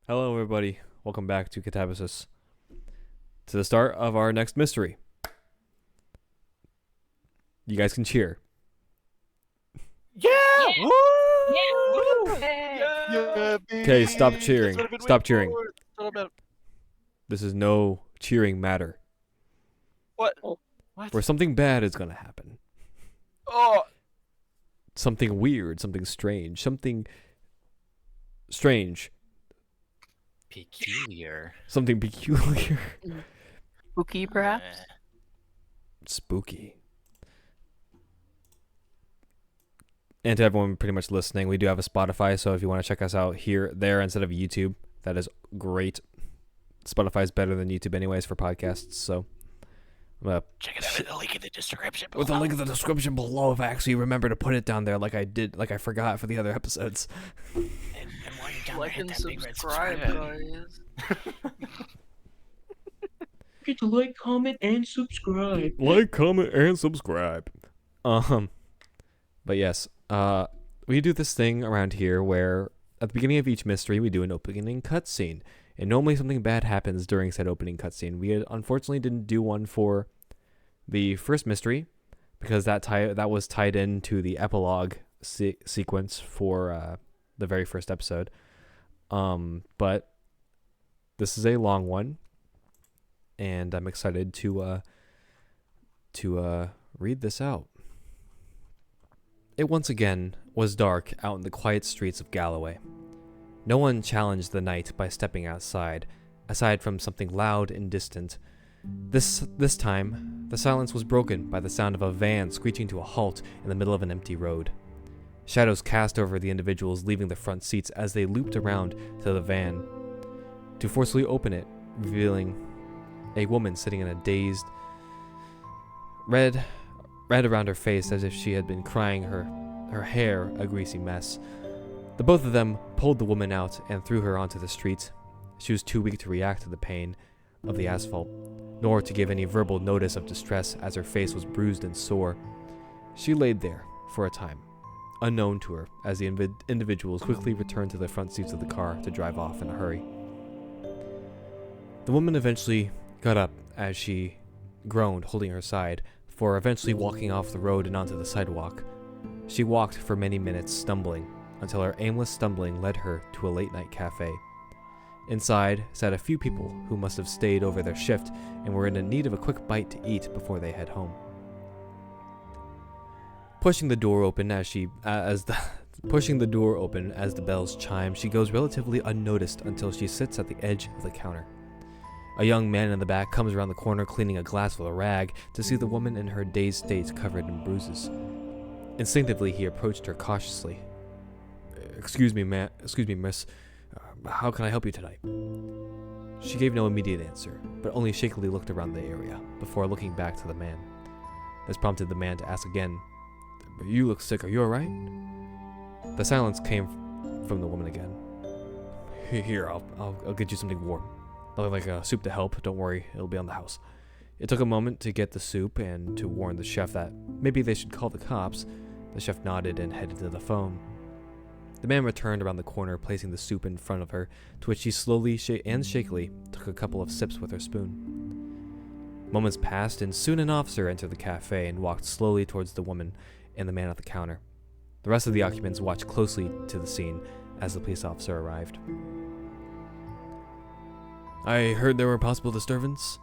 Hello, everybody. Welcome back to Katabasis. To the start of our next mystery. You guys can cheer. Yeah! Yeah! Woo! Yeah! Okay, stop cheering. That's what I've been Stop waiting cheering. for. That's what about. This is no cheering matter. What? Oh. What? Where something bad is going to happen. Oh! Something weird, something strange, Peculiar. something peculiar. Spooky, perhaps? Spooky. And to everyone pretty much listening, we do have a Spotify, so if you want to check us out there instead of YouTube, that is great. Spotify is better than YouTube anyways for podcasts, so Check it out with the link in the description below. with the link in the description below if I actually remember to put it down there like I forgot for the other episodes. And while you're down there, Like hit and that big red subscribe, subscribe button. guys. Get to like, comment, and subscribe. Like, comment, and subscribe. But yes, we do this thing around here where at the beginning of each mystery we do an opening cutscene, and normally something bad happens during said opening cutscene. We unfortunately didn't do one for the first mystery because that was tied into the epilogue sequence for the very first episode. But this is a long one, and I'm excited to read this out. It once again was dark out in the quiet streets of Galloway. No one challenged the night by stepping outside, aside from something loud and distant. This time, the silence was broken by the sound of a van screeching to a halt in the middle of an empty road. Shadows cast over the individuals leaving the front seats as they looped around to the van to forcefully open it, revealing a woman sitting in a dazed, red around her face as if she had been crying, her hair a greasy mess. The both of them pulled the woman out and threw her onto the street. She was too weak to react to the pain of the asphalt, nor to give any verbal notice of distress as her face was bruised and sore. She laid there for a time, unknown to her, as the individuals quickly returned to the front seats of the car to drive off in a hurry. The woman eventually got up as she groaned, holding her side, before eventually walking off the road and onto the sidewalk. She walked for many minutes, stumbling, until her aimless stumbling led her to a late-night cafe. Inside sat a few people who must have stayed over their shift and were in need of a quick bite to eat before they head home. Pushing the door open as the bells chime, she goes relatively unnoticed until she sits at the edge of the counter. A young man in the back comes around the corner cleaning a glass with a rag to see the woman in her dazed state covered in bruises. Instinctively, he approached her cautiously. Excuse me, miss. How can I help you tonight?" She gave no immediate answer, but only shakily looked around the area before looking back to the man. This prompted the man to ask again, "You look sick. Are you alright?" The silence came from the woman again. Here, I'll get you something warm. Nothing like a soup to help. Don't worry, it'll be on the house." It took a moment to get the soup and to warn the chef that maybe they should call the cops. The chef nodded and headed to the phone. The man returned around the corner, placing the soup in front of her, to which she slowly and shakily took a couple of sips with her spoon. Moments passed, and soon an officer entered the cafe and walked slowly towards the woman and the man at the counter. The rest of the occupants watched closely to the scene as the police officer arrived. "I heard there were possible disturbance."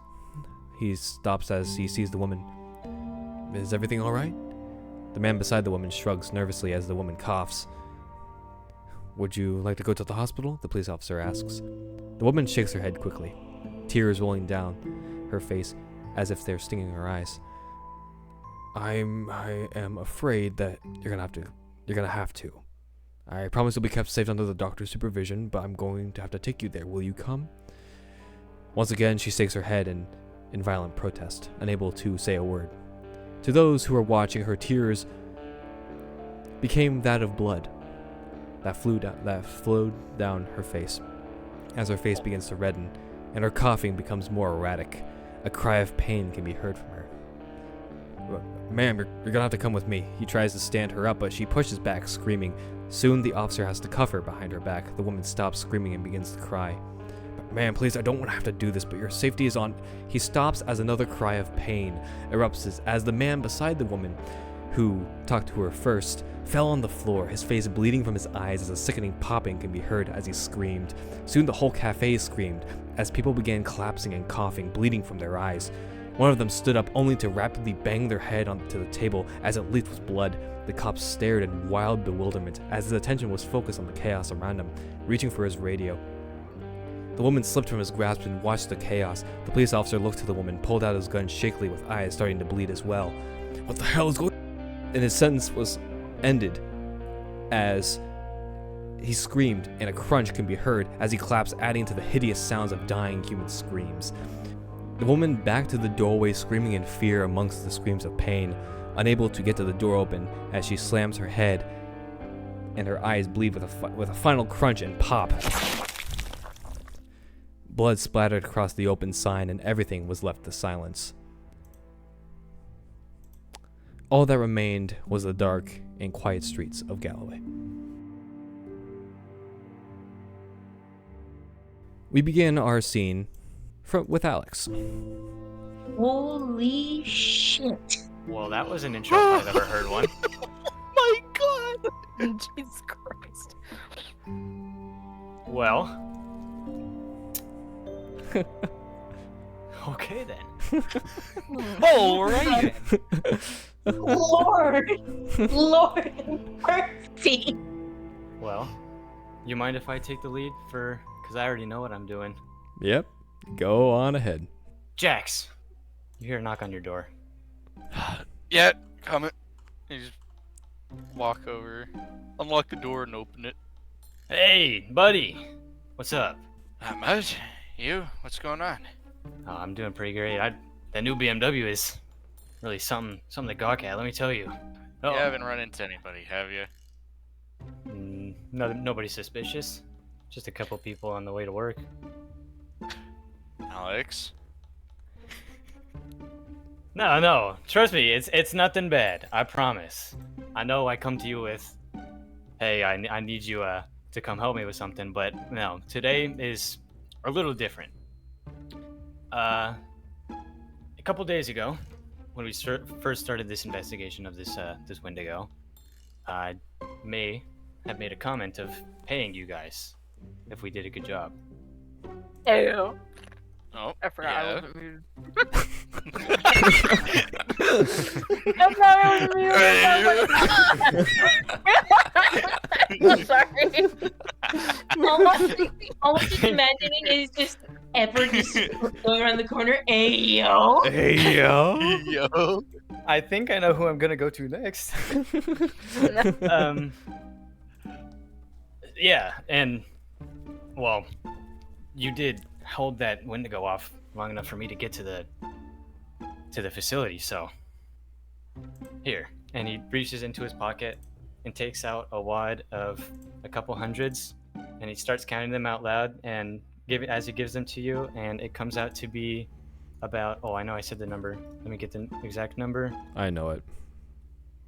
He stops as he sees the woman. "Is everything alright?" The man beside the woman shrugs nervously as the woman coughs. "Would you like to go to the hospital?" the police officer asks. The woman shakes her head quickly, tears rolling down her face as if they're stinging her eyes. I am afraid that you're gonna have to. I promise you'll be kept safe under the doctor's supervision, but I'm going to have to take you there. Will you come?" Once again, she shakes her head in violent protest, unable to say a word. To those who were watching, her tears became that of blood that flowed down her face as her face begins to redden and her coughing becomes more erratic. A cry of pain can be heard from her. Ma'am, you're gonna have to come with me. He tries to stand her up, but she pushes back, screaming. Soon, the officer has to cuff her behind her back. The woman stops screaming and begins to cry. Ma'am, please, I don't want to have to do this, but your safety is on. He stops as another cry of pain erupts as the man beside the woman, who talked to her first, fell on the floor, his face bleeding from his eyes as a sickening popping can be heard as he screamed. Soon the whole cafe screamed, as people began collapsing and coughing, bleeding from their eyes. One of them stood up only to rapidly bang their head onto the table as it leaked with blood. The cop stared in wild bewilderment as his attention was focused on the chaos around him, reaching for his radio. The woman slipped from his grasp and watched the chaos. The police officer looked to the woman, pulled out his gun shakily with eyes starting to bleed as well. What the hell is going on? And his sentence was ended as he screamed, and a crunch can be heard as he collapsed, adding to the hideous sounds of dying human screams. The woman backed to the doorway, screaming in fear amongst the screams of pain, unable to get to the door open as she slams her head and her eyes bleed with a final crunch and pop. Blood splattered across the open sign and everything was left to silence. All that remained was the dark and quiet streets of Galloway. We begin our scene with Alex. Holy shit. Well, that was an intro if I've ever heard one. My God! Jesus Christ. Well. Okay then. Alright then. Lord mercy. Well, you mind if I take the lead because I already know what I'm doing. Yep, go on ahead. Jax, you hear a knock on your door. Yeah, coming. You just walk over, unlock the door, and open it. Hey, buddy. What's up? Not much. You? What's going on? Oh, I'm doing pretty great. That new BMW is really something to gawk at, let me tell you. Oh, You haven't run into anybody, have you? nobody suspicious. Just a couple people on the way to work. Alex? No. Trust me, it's nothing bad. I promise. I know I come to you with, hey, I need you to come help me with something, but no, today is a little different. A couple days ago, when we first started this investigation of this Wendigo, I may have made a comment of paying you guys if we did a good job. Ew. Oh, I forgot I yeah. wasn't muted. I'm sorry, I wasn't muted. I'm sorry. All I'm just imagining is just Edward just going around the corner. Hey, yo. Hey, yo. Yo. I think I know who I'm gonna go to next. Yeah, and well, you did hold that Wendigo off long enough for me to get to the facility, so here. And he reaches into his pocket and takes out a wad of a couple hundreds, and he starts counting them out loud and as he gives them to you, and it comes out to be about, oh, I know I said the number. Let me get the exact number. I know it.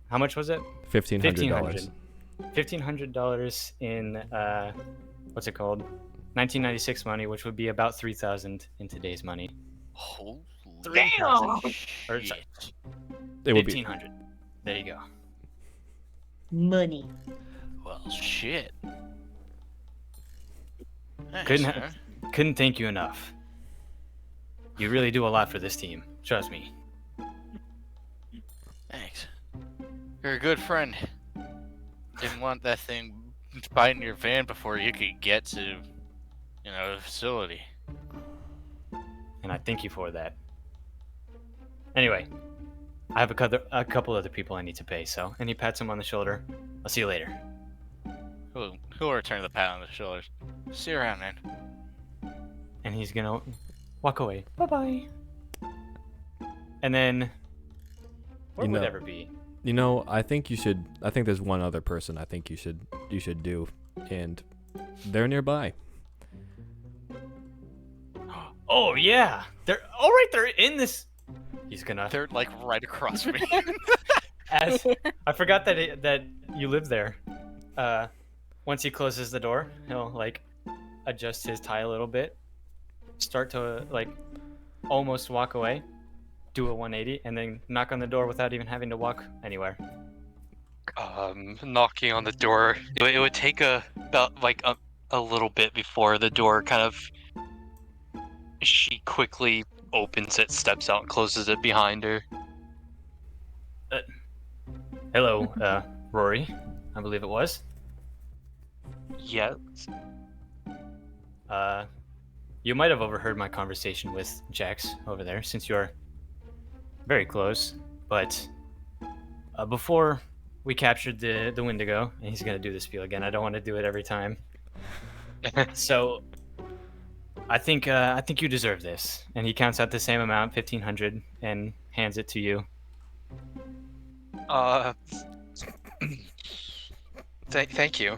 How much was it? $1,500. $1,500 in what's it called? 1996 money, which would be about 3,000 in today's money. Holy Damn. Or shit. sorry, It would be 1,500. There you go. Money. Well, shit. Thanks, Couldn't sir. couldn't thank you enough. You really do a lot for this team. Trust me. Thanks. You're a good friend. Didn't want that thing biting your van before you could get to, the facility. And I thank you for that. Anyway, I have a couple other people I need to pay, so. And he pats him on the shoulder. I'll see you later. Who'll return the pat on the shoulders. See you around, man. And he's gonna walk away. Bye-bye. And then, what would ever be? I think there's one other person I think you should do, and they're nearby. Oh yeah, they're all right. They're in this. he's gonna. They're like right across from me. As I forgot that you live there. Once he closes the door, he'll like adjust his tie a little bit, start to like almost walk away, do a 180, and then knock on the door without even having to walk anywhere. Knocking on the door. It would take about like a little bit before the door kind of. She quickly opens it, steps out, and closes it behind her. Hello, Rory, I believe it was. Yes. You might have overheard my conversation with Jax over there, since you're very close. But before we captured the Wendigo, and he's gonna do the spiel again. I don't want to do it every time. So I think you deserve this. And he counts out the same amount, 1,500, and hands it to you. Thank you.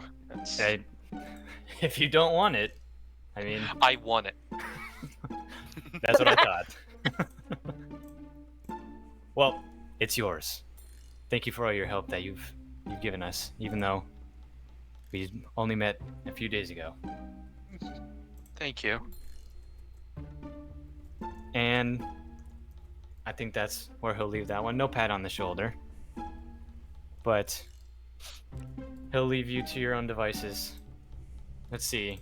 If you don't want it, I mean, I want it. that's what I thought. Well, it's yours. Thank you for all your help that you've given us, even though we only met a few days ago. Thank you. And I think that's where he'll leave that one. No pat on the shoulder. But he'll leave you to your own devices. Let's see.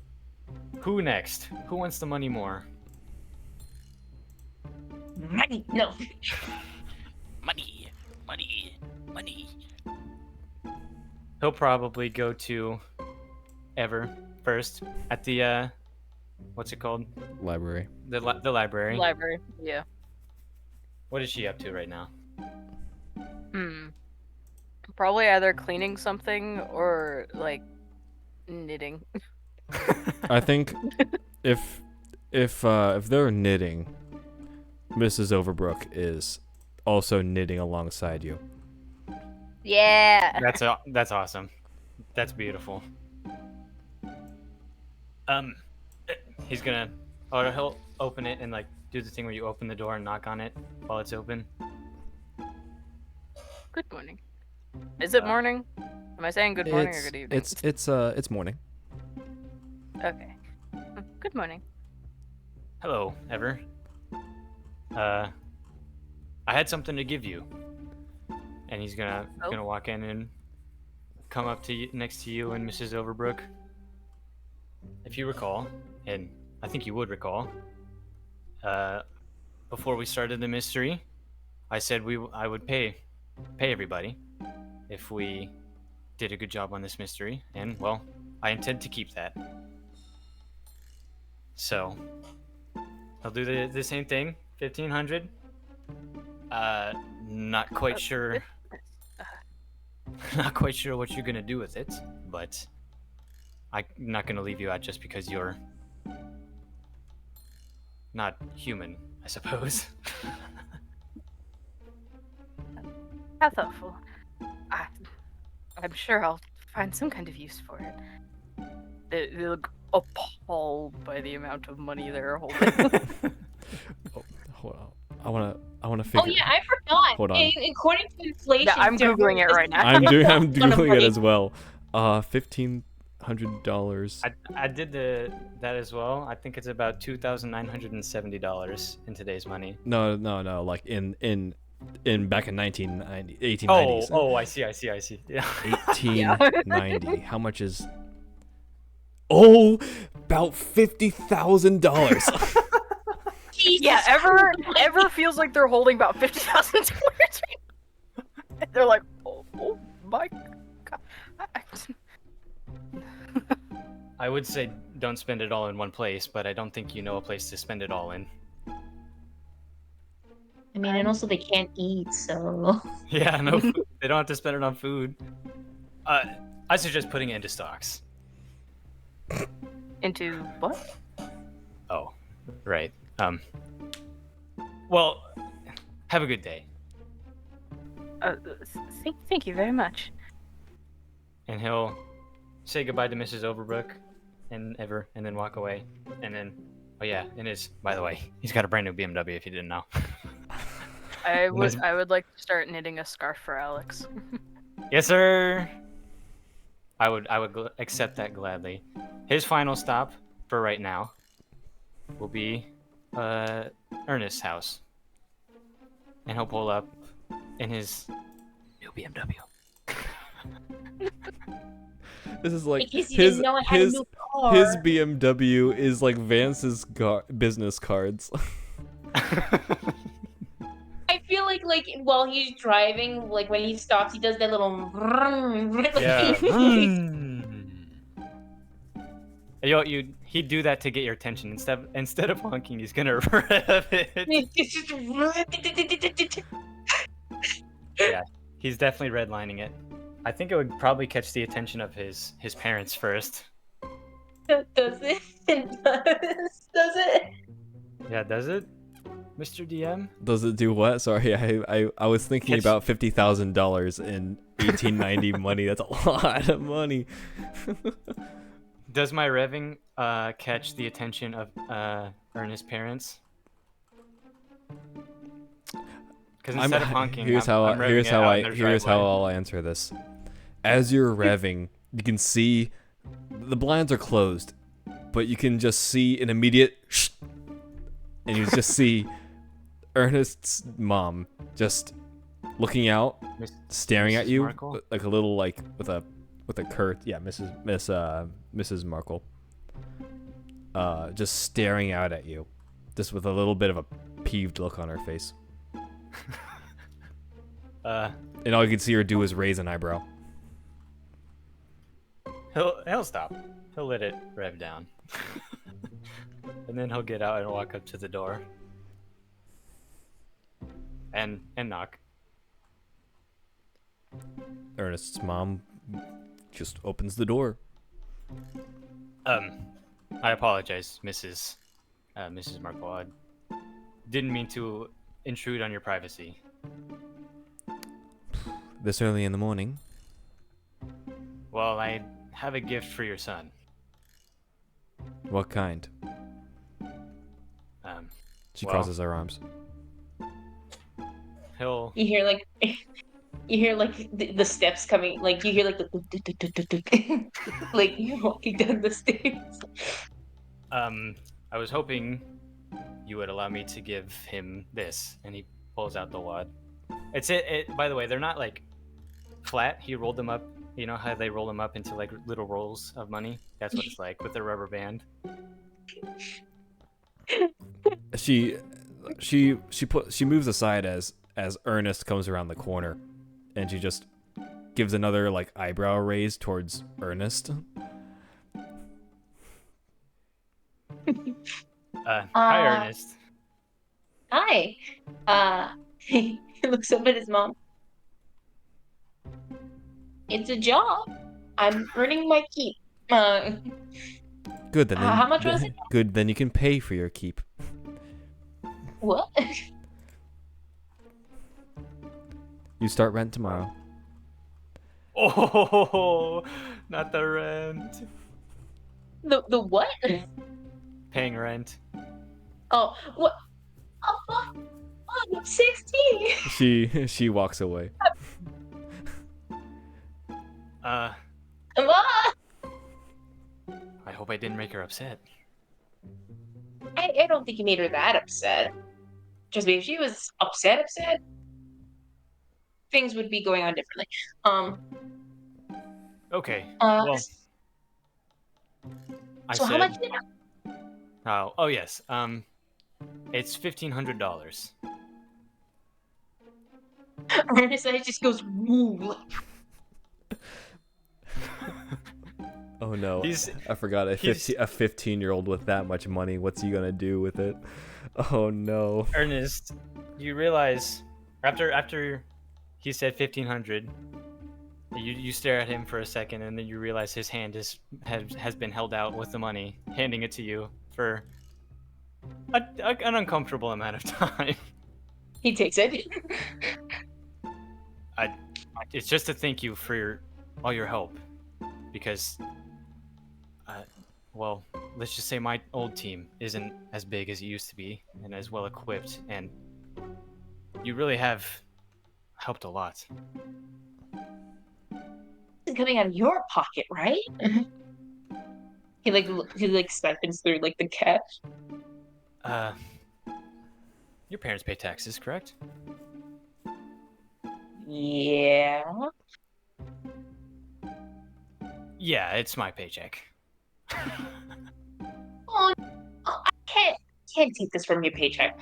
Who next? Who wants the money more? Money, no. Money, money, money. He'll probably go to Ever first at the what's it called? Library. The library. Library. Yeah. What is she up to right now? Probably either cleaning something or like knitting. I think if they're knitting, Mrs. Overbrook is also knitting alongside you. Yeah. That's awesome. That's beautiful. He's gonna, he'll open it and like do the thing where you open the door and knock on it while it's open. Good morning. Is it morning? Am I saying good morning or good evening? It's morning. Okay. Good morning. Hello, Ever. I had something to give you. And he's gonna walk in and come up to you, next to you and Mrs. Overbrook. If you recall, and I think you would recall, before we started the mystery, I said I would pay everybody if we did a good job on this mystery, and well, I intend to keep that. So I'll do the same thing, 1,500. Not quite sure. Not quite sure what you're gonna do with it, but I'm not gonna leave you out just because you're not human, I suppose. How thoughtful. I'm sure I'll find some kind of use for it. They look appalled by the amount of money they're holding. Hold on. I wanna figure. Oh yeah, I forgot. Hold on. According to inflation, Yeah, I'm googling it right now. I'm Ton of doing it money. as well. $1,500. I did that as well. I think it's about $2,970 in today's money. No. Like in back in 1890s. Oh, I see. Yeah. 1890. How much is? Oh, about $50,000. Yeah, ever feels like they're holding about $50,000. They're like, oh my god. I would say don't spend it all in one place, but I don't think you know a place to spend it all in. I mean, and also they can't eat, so. Yeah, no food. They don't have to spend it on food. I suggest putting it into stocks. Into what? Oh, right. Well, have a good day. Thank you very much. And he'll say goodbye to Mrs. Overbrook and Ever, and then walk away. And then, oh yeah, and by the way, he's got a brand new BMW if you didn't know. I would like to start knitting a scarf for Alex. Yes, sir. I would accept that gladly. His final stop for right now will be Ernest's house, and he'll pull up in his new BMW. This is like In case you didn't know I had a new car. his BMW is like Vance's business cards. I feel like while he's driving, like when he stops, he does that little. Yeah. He'd do that to get your attention instead of honking. He's gonna rev it. Yeah, he's definitely redlining it. I think it would probably catch the attention of his parents first. Does it? It does. Does it? Yeah, does it, Mr. DM? Does it do what? Sorry, I was thinking Catch- about $50,000 in 1890 money. That's a lot of money. Does my revving catch the attention of Ernest's parents? Because instead of honking, here's I'm revving here's it how out in their here's how driveway. I'll answer this. As you're revving, you can see the blinds are closed, but you can just see an immediate shh, and you just see Ernest's mom just looking out, Miss- staring at Mrs. you Markle? like a little like with a curt, yeah, Mrs. Markle, just staring out at you, just with a little bit of a peeved look on her face, and all you can see her do is raise an eyebrow. He'll stop. He'll let it rev down. And then he'll get out and walk up to the door. And knock. Ernest's mom just opens the door. I apologize, Mrs. Markle. I didn't mean to intrude on your privacy. This early in the morning. Well, I have a gift for your son. What kind? She Well- crosses her arms. He'll You hear the steps coming. Like you hear like the like you're walking down the stairs. I was hoping you would allow me to give him this, and he pulls out the wad. It by the way, they're not like flat. He rolled them up. You know how they roll them up into like little rolls of money? That's what it's like with a rubber band. She moves aside as Ernest comes around the corner, and she just gives another like eyebrow raise towards Ernest. Hi, Ernest. Hi. He looks up at his mom. It's a job. I'm earning my keep. Good then. How much was it? Good then. You can pay for your keep. What? You start rent tomorrow. Oh, not the rent. The what? Paying rent. Oh, what? Oh, fuck. Oh, I'm 16. She walks away. Come on. I hope I didn't make her upset. I don't think you made her that upset. Trust me, if she was upset, things would be going on differently. Okay. Well, I so said. how much now? Oh yes. It's $1,500. Ernest just goes woo. Oh no! He's- I forgot a he's- 15-year-old with that much money. What's he gonna do with it? Oh no! Ernest, you realize after he said 1,500, you stare at him for a second, and then you realize his hand has been held out with the money, handing it to you for an uncomfortable amount of time. He takes it. It's just to thank you for all your help, because, well, let's just say my old team isn't as big as it used to be, and as well equipped, and You really have helped a lot. It's coming out of your pocket, right? He siphons through like the cash. Your parents pay taxes, correct? Yeah. Yeah, it's my paycheck. Oh, I can't take this from your paycheck.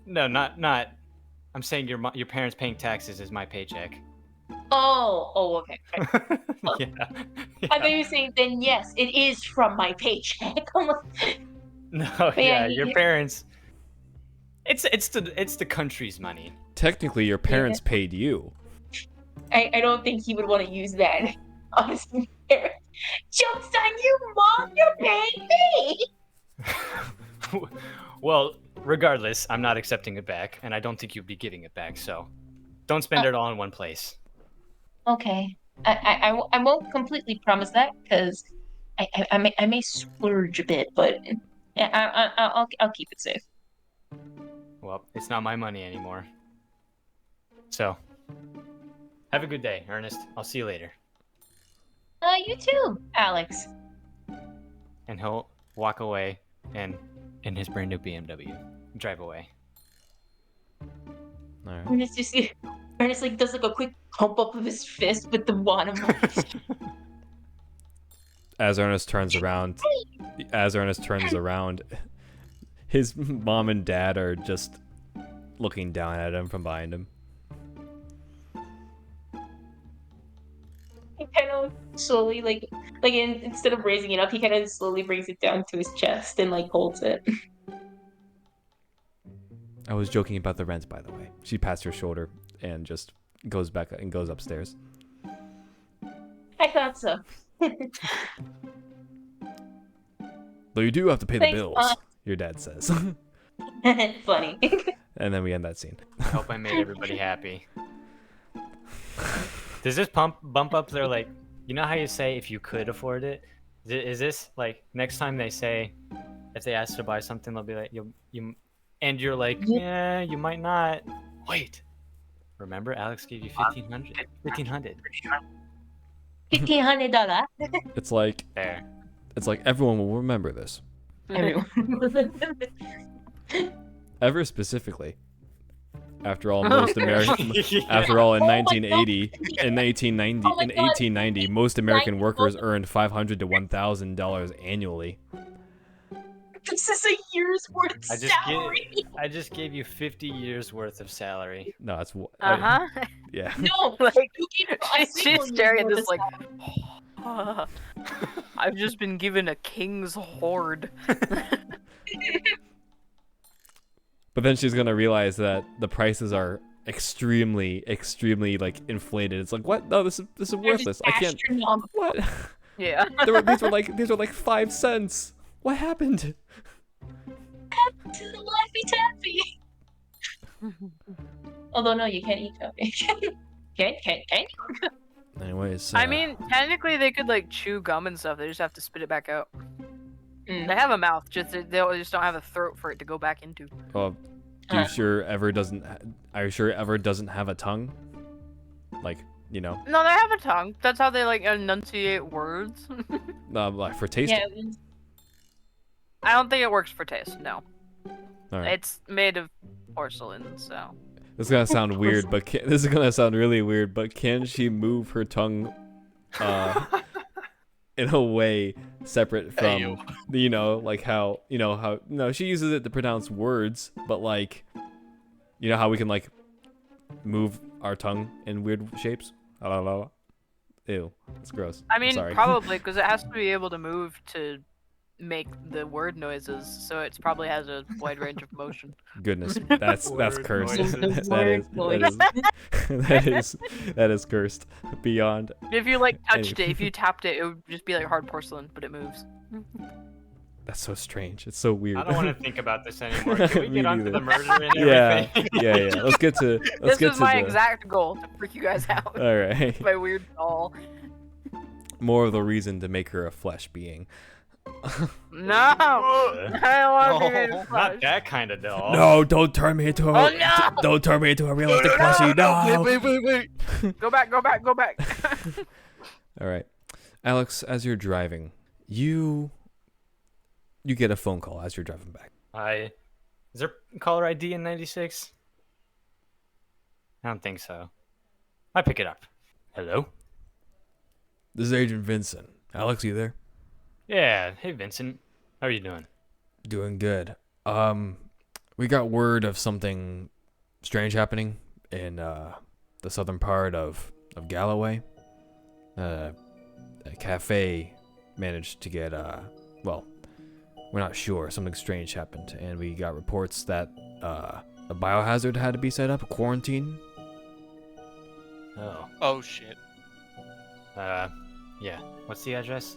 No, not. I'm saying your parents paying taxes is my paycheck. Oh, okay. Right. yeah. I thought you were saying then yes, it is from my paycheck. I'm like, No, Man, yeah, you- your parents. It's the country's money. Technically, your parents paid you. I don't think he would want to use that. Honestly, jokes on you, Mom. You're paying me. Well, regardless, I'm not accepting it back, and I don't think you'll be giving it back. So, don't spend it all in one place. Okay. I won't completely promise that because I may splurge a bit, but I'll keep it safe. Well, it's not my money anymore. So, have a good day, Ernest. I'll see you later. You too, Alex. And he'll walk away and in his brand new BMW, drive away. All right. Ernest like does like a quick pump up of his fist with the wand of money. As Ernest turns around, his mom and dad are just looking down at him from behind him. He kind of slowly instead of raising it up, he kind of slowly brings it down to his chest and like holds it. I was joking about the rent, by the way. She passed her shoulder and just goes back and goes upstairs. I thought so. Though you do have to pay the Thanks, bills, Mom. your dad says. Funny. And then we end that scene. I hope I made everybody happy. Does this bump up their, like, you know how you say if you could afford it? Is this like next time they say, if they ask to buy something, they'll be like, you, and you're like, yeah, you might not. Wait, remember Alex gave you $1,500. $1,500. It's like There. everyone will remember this. Everyone. Ever specifically. After all, most American. After all, in 1980, in 1890, most American workers earned $500 to $1,000 annually. This is a year's worth of salary. I just gave you 50 years worth of salary. No, that's yeah. No, Like, you gave a she's single staring at year's this worth like, of I've just been given a king's hoard. But then she's gonna realize that the prices are extremely like inflated. It's like, what? No, this is worthless. I can't. astronomical. What? Yeah. These were like 5 cents. What happened? To the Laffy Taffy. Although no, you can't eat coffee. Can you? Anyways, I mean, technically they could like chew gum and stuff. They just have to spit it back out. Mm. They have a mouth, they just don't have a throat for it to go back into. well, are you sure Ever doesn't have a tongue? Like, you know, No, they have a tongue. That's how they like enunciate words. like for taste. Yeah. I don't think it works for taste. No, All right. it's made of porcelain, so. This is gonna sound weird, but this is gonna sound really weird. But can she move her tongue, in a way separate from, you know, like how she uses it to pronounce words, but like, you know how we can like move our tongue in weird shapes. Ew, it's gross. I mean, Sorry. probably because it has to be able to move to make the word noises, so it probably has a wide range of motion. Goodness, that's Word cursed. noises. that is cursed beyond. If you like touched it, if you tapped it, it would just be like hard porcelain, but it moves. That's so strange. It's so weird. I don't want to think about this anymore. Can we Me get onto neither. the murder and Yeah, everything? yeah. Let's get to. This is my the... exact goal, to freak you guys out. All right. My weird doll. More of the reason to make her a flesh being. No! I don't want to be made No, of Not flesh. that kind of doll. No, don't turn me into a Oh, no! don't turn me into a realistic plushie. No. Wait. Go back, go back, go back. All right, Alex, as you're driving, you get a phone call as you're driving back. Is there caller ID in 96? I don't think so. I pick it up. Hello? This is Agent Vincent. Alex, you there? Yeah. Hey, Vincent. How are you doing? Doing good. We got word of something strange happening in the southern part of Galloway. A cafe managed to get well, we're not sure. Something strange happened, and we got reports that a biohazard had to be set up, a quarantine. Oh. Oh shit. Yeah. What's the address?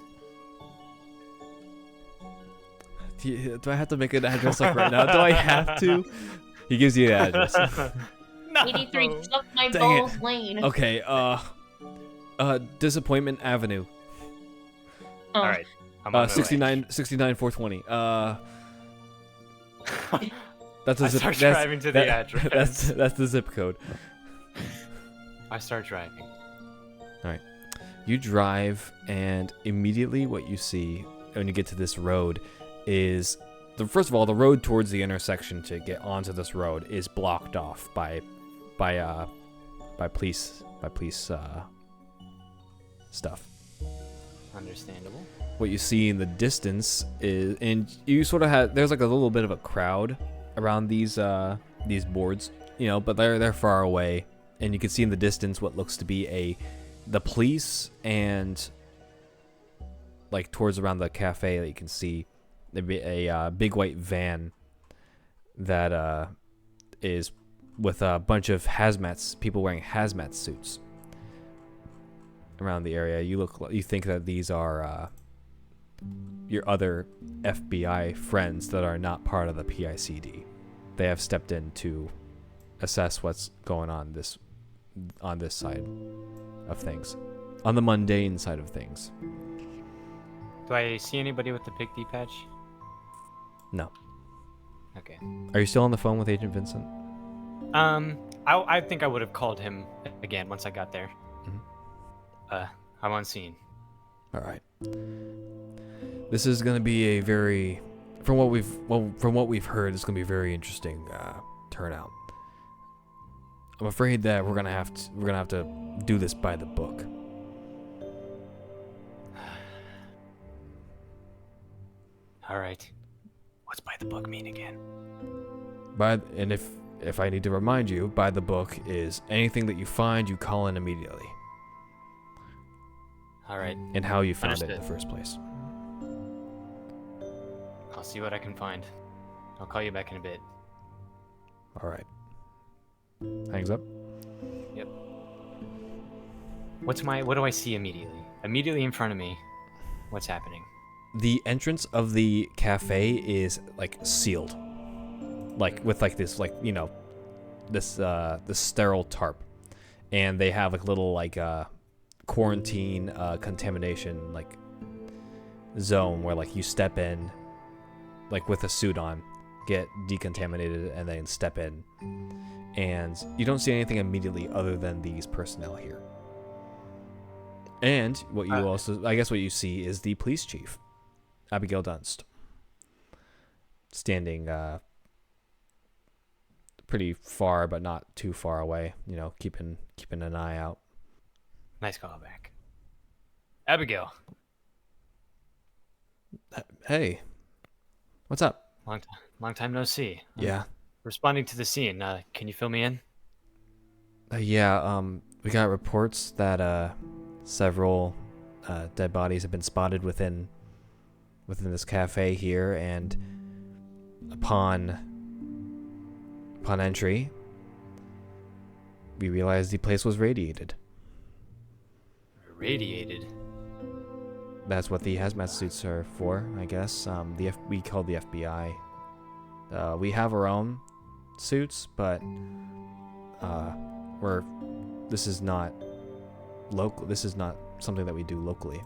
Do I have to make an address like right now? Do I have to? He gives you an address. 83 Suck My Dang it. Balls Lane. Okay, Disappointment Avenue. Oh, All right. I'm on my way. 69 420. That's a I zip. start that's- driving to the that- address. That's the zip code. I start driving. You drive, and immediately what you see when you get to this road is first of all, the road towards the intersection to get onto this road is blocked off by police stuff. Understandable. What you see in the distance is, and you sort of have, there's like a little bit of a crowd around these boards, you know, but they're far away, and you can see in the distance what looks to be the police, and like towards around the cafe that you can see a big white van that is with a bunch of people wearing hazmat suits around the area. You think that these are your other FBI friends that are not part of the PICD. They have stepped in to assess what's going on this side of things, on the mundane side of things. Do I see anybody with the pig patch? No. Okay. Are you still on the phone with Agent Vincent? I think I would have called him again once I got there. Mhm. I'm on scene. All right. This is going to be a very, from what we've heard, it's going to be a very interesting turnout. I'm afraid that we're gonna have to do this by the book. All right. What's by the book mean again? And if I need to remind you, by the book is anything that you find, you call in immediately. All right. And how you found it in Understood. the first place. I'll see what I can find. I'll call you back in a bit. All right. Hangs up. Yep. What do I see immediately? Immediately in front of me. What's happening? The entrance of the cafe is like sealed, like with like this, like, you know, this sterile tarp, and they have like little like quarantine contamination like zone where like you step in like with a suit on, get decontaminated, and then step in, and you don't see anything immediately other than these personnel here. And what you what you see is the police chief, Abigail Dunst, standing pretty far but not too far away, you know, keeping an eye out. Nice call back. Abigail. Hey, what's up? Long time no see. I'm Yeah. Responding to the scene. Can you fill me in? Yeah, we got reports that several dead bodies have been spotted within this cafe here, and upon entry, we realized the place was radiated. Radiated. That's what the hazmat suits are for, I guess. We called the FBI. We have our own suits, but this is not local. This is not something that we do locally.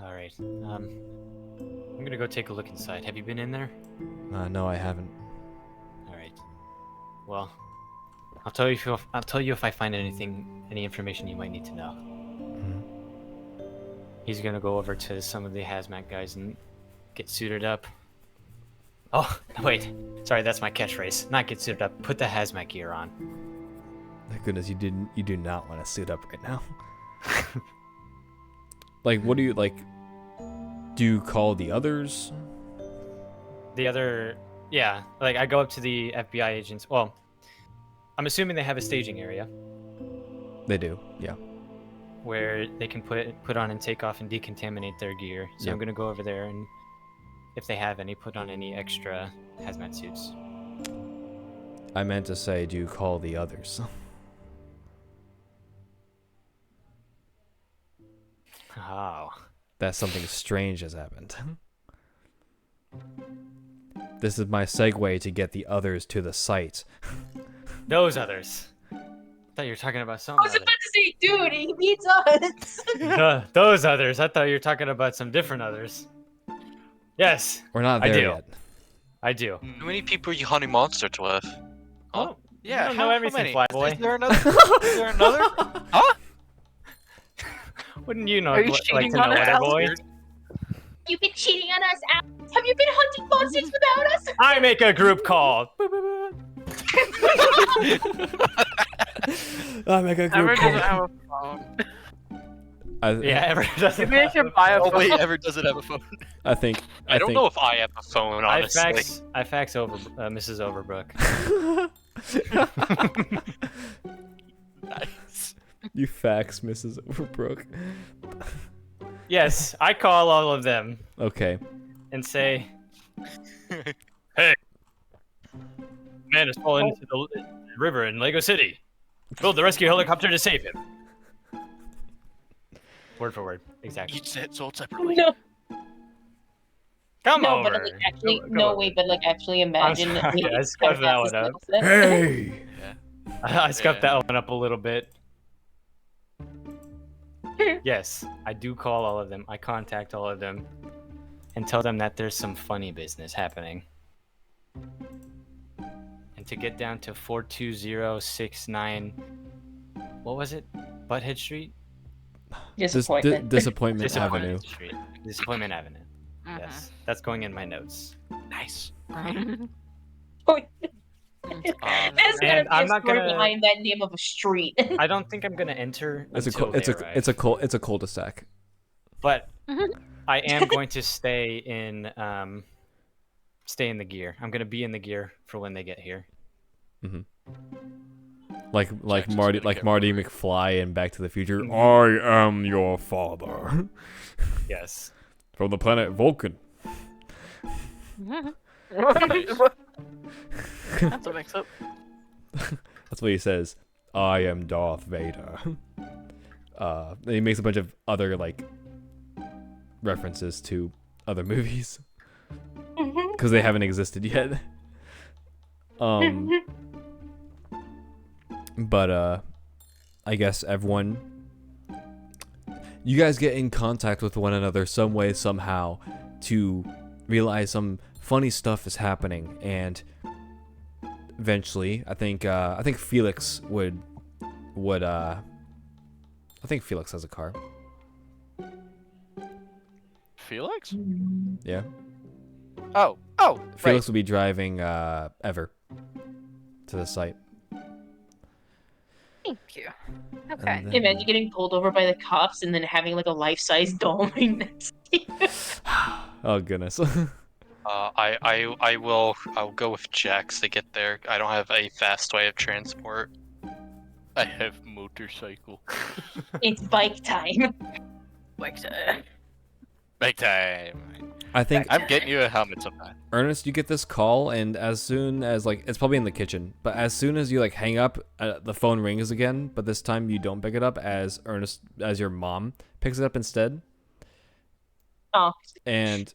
All right. I'm gonna go take a look inside. Have you been in there? No, I haven't. All right. Well, I'll tell you if I find any information you might need to know. Mhm. He's gonna go over to some of the hazmat guys and get suited up. Oh, wait. Sorry, that's my catchphrase. Not get suited up. Put the hazmat gear on. Thank goodness you do not want to suit up right now. Like, what do you like? Do you call the others? Yeah, like I go up to the FBI agents. Well, I'm assuming they have a staging area They do, yeah. where they can put on and take off and decontaminate their gear. So Yep. I'm gonna go over there and, if they have any, put on any extra hazmat suits. I meant to say, do you call the others? Oh. That something strange has happened. This is my segue to get the others to the site. Those others. I thought you were talking about some I was other. about to say, dude, he beats us. Those others. I thought you were talking about some different others. Yes, We're not I there do. yet. I do. How many people are you hunting monsters with? Oh, Yeah, you don't know everything, many? Flyboy. Is there another? Is there another? Huh? Wouldn't you know? Are you like cheating to know, on us, Weather boy? Alex? You've been cheating on us, Alex. Have you been hunting monsters without us? I make a group call. I make a Ever group doesn't call. have a phone. Yeah, ever doesn't. Maybe I should buy a Oh phone. wait, Ever doesn't have a phone. I think. I don't know if I have a phone, I honestly. fax over Mrs. Overbrook. Nice. You fax Mrs. Overbrook. Yes, I call all of them Okay. and say, "Hey, man has fallen into the river in Lego City. Build the rescue helicopter to save him." Word for word, exactly. Each set sold separately. No, Come no, over. but like actually, Go no over. way, but like actually, imagine. sorry, me I scuffed that Katabasis one up. level set. Hey! I scuffed Yeah. that one up a little bit. Yes, I do call all of them. I contact all of them and tell them that there's some funny business happening. And to get down to 42069, what was it? Butthead Street? Disappointment. Disappointment Avenue. Street. Disappointment Avenue. Yes, that's going in my notes. Nice. There's gonna And be I'm a not story gonna- behind that name of a street. I don't think I'm gonna enter It's a until it's they a arrive. it's a cul-de-sac. But I am going to stay in the gear. I'm gonna be in the gear for when they get here. Like Jackson's Marty gonna get Marty murdered. McFly in Back to the Future. Mhm. I am your father Yes. from the planet Vulcan. That's a mix up. That's what he says. I am Darth Vader. And he makes a bunch of other like references to other movies because they haven't existed yet. But I guess everyone, you guys get in contact with one another some way somehow to realize some funny stuff is happening, and eventually I think Felix would I think Felix has a car. Felix? Yeah. Oh, Felix will be driving Ever to the site. Thank you. And Okay. then- Imagine getting pulled over by the cops and then having like a life-size doll right next to you. Oh goodness. I'll go with Jax to get there. I don't have a fast way of transport. I have motorcycle. It's bike time. Like, Big time. I think I'm getting you a helmet sometime. Ernest, you get this call, and as soon as like it's probably in the kitchen, but as soon as you like hang up, the phone rings again. But this time you don't pick it up, as your mom picks it up instead. Oh. And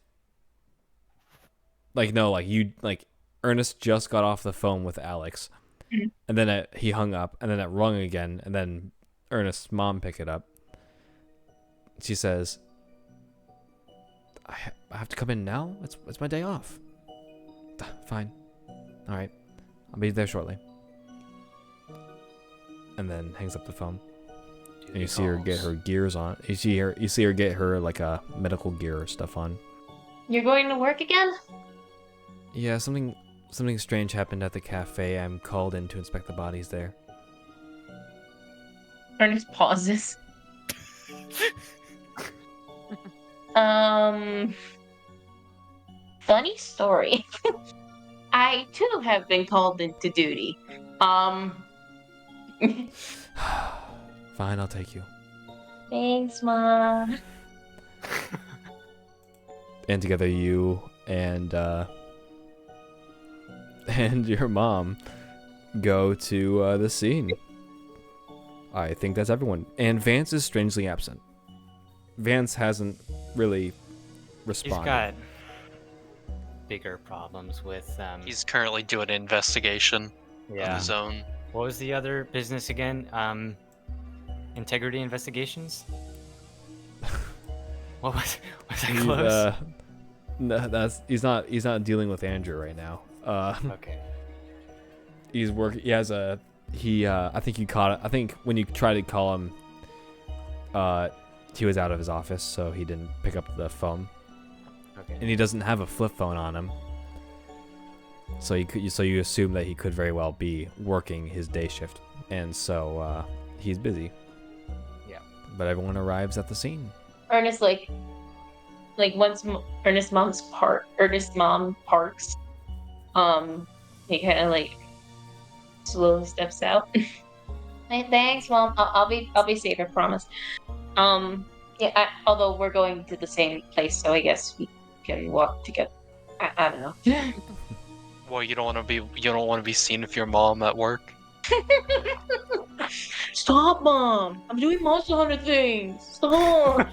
Ernest just got off the phone with Alex, Mhm. and then he hung up, and then it rung again, and then Ernest's mom picked it up. She says, I have to come in now? It's my day off. Fine. Alright. I'll be there shortly. And then hangs up the phone. And you see her get her gears on. You see her get her like a medical gear stuff on. You're going to work again? Yeah, something strange happened at the cafe. I'm called in to inspect the bodies there. Ernest pauses. Funny story. I too have been called into duty. Fine, I'll take you. Thanks, Mom. And together you and your mom go to the scene. I think that's everyone. And Vance is strangely absent. Vance hasn't really responded. He's got bigger problems with He's currently doing an investigation on yeah. his own. What was the other business again? Integrity investigations? Was that close? No, he's not dealing with Andrew right now. Okay. He's working. He has a. I think you caught it. I think when you tried to call him, he was out of his office, so he didn't pick up the phone. Okay. And he doesn't have a flip phone on him. So you assume that he could very well be working his day shift, and so he's busy. Yeah. But everyone arrives at the scene. Ernest once Ernest's mom parks, he kind of like slowly steps out. Hey, thanks, Mom. I'll be safe, I promise. Yeah. Although we're going to the same place, so I guess we can walk together. I don't know. Well, you don't want to be seen with your mom at work. Stop, Mom! I'm doing Monster Hunter things. Stop.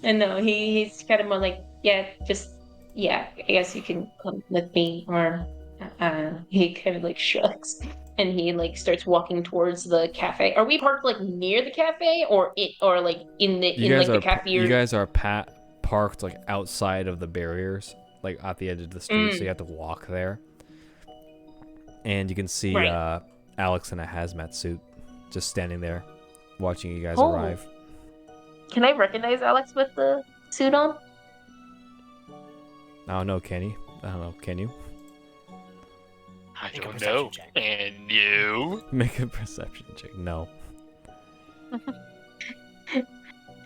And no, he's kind of more like, yeah, I guess you can come with me, or he kind of like shrugs, and he like starts walking towards the cafe. Are we parked like near the cafe, or like in the cafe? You guys are parked like outside of the barriers, like at the edge of the street, so you have to walk there. And you can see Alex in a hazmat suit, just standing there, watching you guys arrive. Can I recognize Alex with the suit on? I don't know, can you? Can you? I Make a don't perception know. check. And you? Make a perception check. No.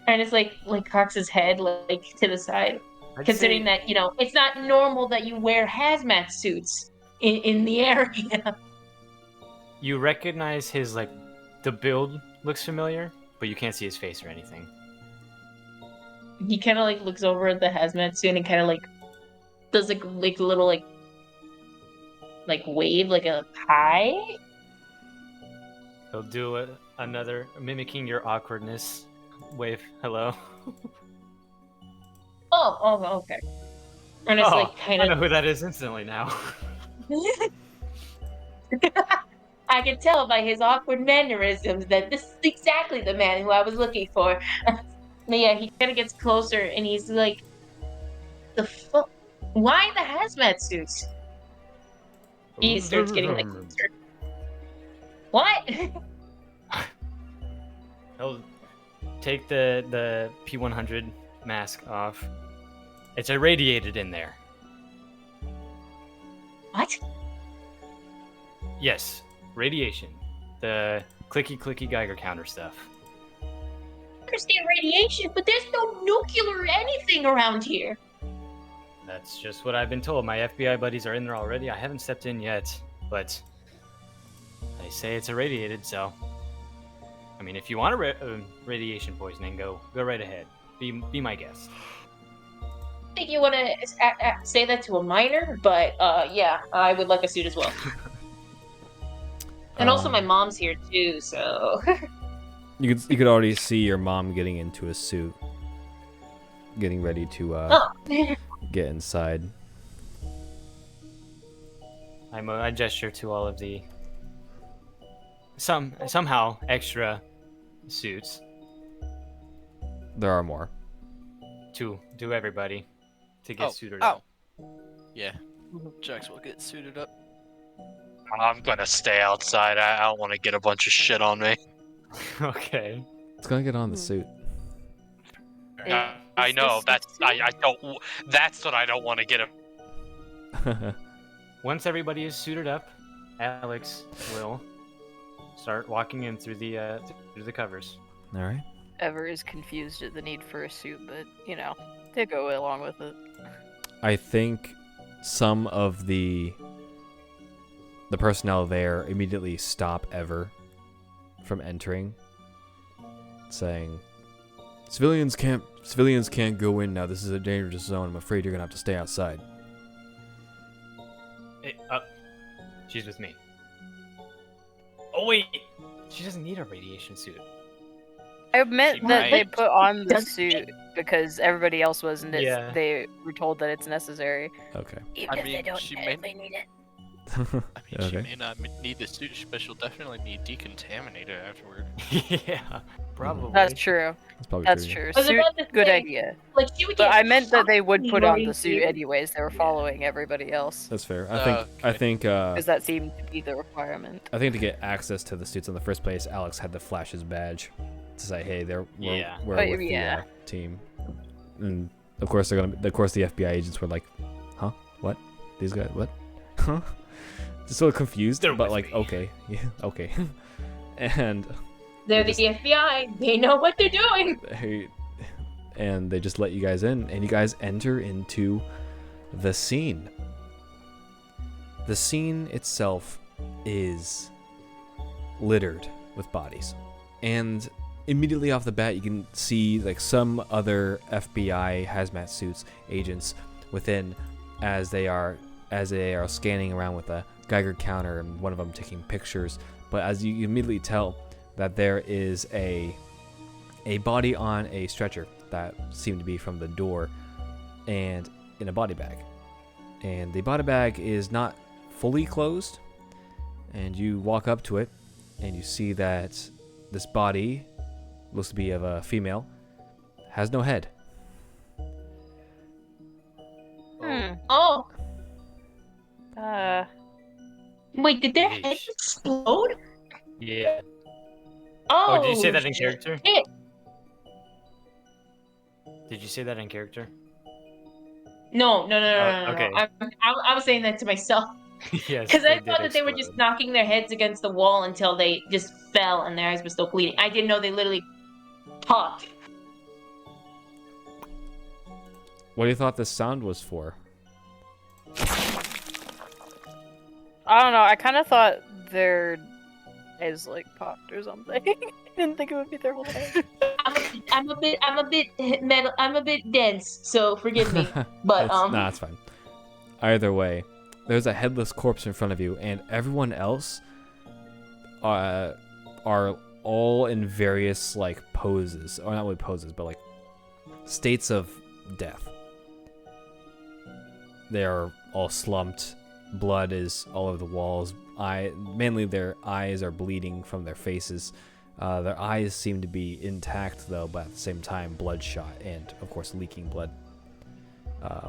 And it's like cocks his head like to the side, I'd considering say- that it's not normal that you wear hazmat suits in the area. You recognize his the build looks familiar, but you can't see his face or anything. He kind of like looks over at the hazmat suit and kind of like does like little like wave like a hi. He'll do another mimicking your awkwardness wave. Hello. Oh, okay. And it's like kind I know of. who that is instantly now. I can tell by his awkward mannerisms that this is exactly the man who I was looking for. But yeah, he kind of gets closer and he's like, why the hazmat suits? He starts getting like closer. What? He'll take the P100 mask off. It's irradiated in there. What? Yes, radiation. The clicky Geiger counter stuff. I understand radiation, but there's no nuclear anything around here. That's just what I've been told. My FBI buddies are in there already. I haven't stepped in yet, but they say it's irradiated, so... I mean, if you want radiation poisoning, go right ahead. Be my guest. I think you want to say that to a minor, but yeah, I would like a suit as well. And also my mom's here too, so... You could already see your mom getting into a suit, getting ready to get inside. I gesture to all of the somehow extra suits. There are more. To everybody to get suited Oh. up. Yeah. Jax will get suited up. I'm gonna stay outside. I don't want to get a bunch of shit on me. Okay. It's gonna get on the suit. I know. I don't. That's what I don't want to get him. Once everybody is suited up, Alex will start walking in through the covers. All right. Ever is confused at the need for a suit, but they go along with it. I think some of the personnel there immediately stop Ever from entering, saying, Civilians can't go in now. This is a dangerous zone. I'm afraid you're gonna have to stay outside." Hey, she's with me. Oh wait, she doesn't need a radiation suit. I meant She that might. they put on the suit because everybody else was, and Yeah. they were told that it's necessary. Okay. Even I mean, she may. need it. I mean, she Okay. may not need the suit, but she'll definitely need decontaminator afterward. Yeah, probably. That's true. That's probably That's true. true. I was Suit, about to good say, idea. Like she would But get I meant that they would put on the fucking suit anyways. They were following everybody else That's fair. I Okay. think because that seemed to be the requirement. to get access to the suits in the first place, Alex had to flash his badge to say, "Hey, we're Yeah. with Yeah. the team." And of course the FBI agents were like, "Huh? What? These guys? What? Huh?" Just sort of confused, They're but with like, me. okay, yeah, okay. And They're They the FBI. They know what they're doing. they just let you guys in, and you guys enter into the scene. The scene itself is littered with bodies, and immediately off the bat you can see like some other FBI hazmat suits agents within as they are scanning around with a Geiger counter, and one of them taking pictures. But as you immediately tell that there is a body on a stretcher that seemed to be from the door and in a body bag, and the body bag is not fully closed, and you walk up to it and you see that this body looks to be of a female, has no head. Oh, wait, did their head Yeesh. explode? Yeah. Oh, Oh, did you say that in character? shit. Did you say that in character? No. okay. I was saying that to myself Yes. because I did thought that they were just explode. knocking their heads against the wall until they just fell and their eyes were still bleeding. I didn't know they literally popped. What do you thought this sound was for? I don't know. I kind of thought their eyes like popped or something. I didn't think it would be their whole head. I'm a bit metal. I'm a bit dense, so forgive me. But Nah, it's fine. Either way, there's a headless corpse in front of you, and everyone else are all in various like poses, or not really poses, but like states of death. They are all slumped. Blood is all over the walls. Mainly their eyes are bleeding from their faces. Their eyes seem to be intact though, but at the same time bloodshot and of course leaking blood.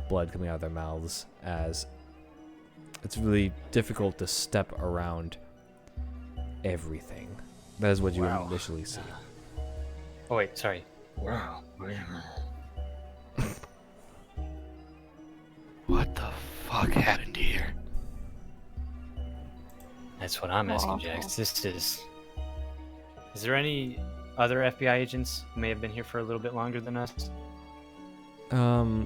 Blood coming out of their mouths, as it's really difficult to step around everything. That is what you Wow. initially see. Oh wait, sorry. What the fuck happened here? That's what I'm asking, Jax. Is there any other FBI agents who may have been here for a little bit longer than us?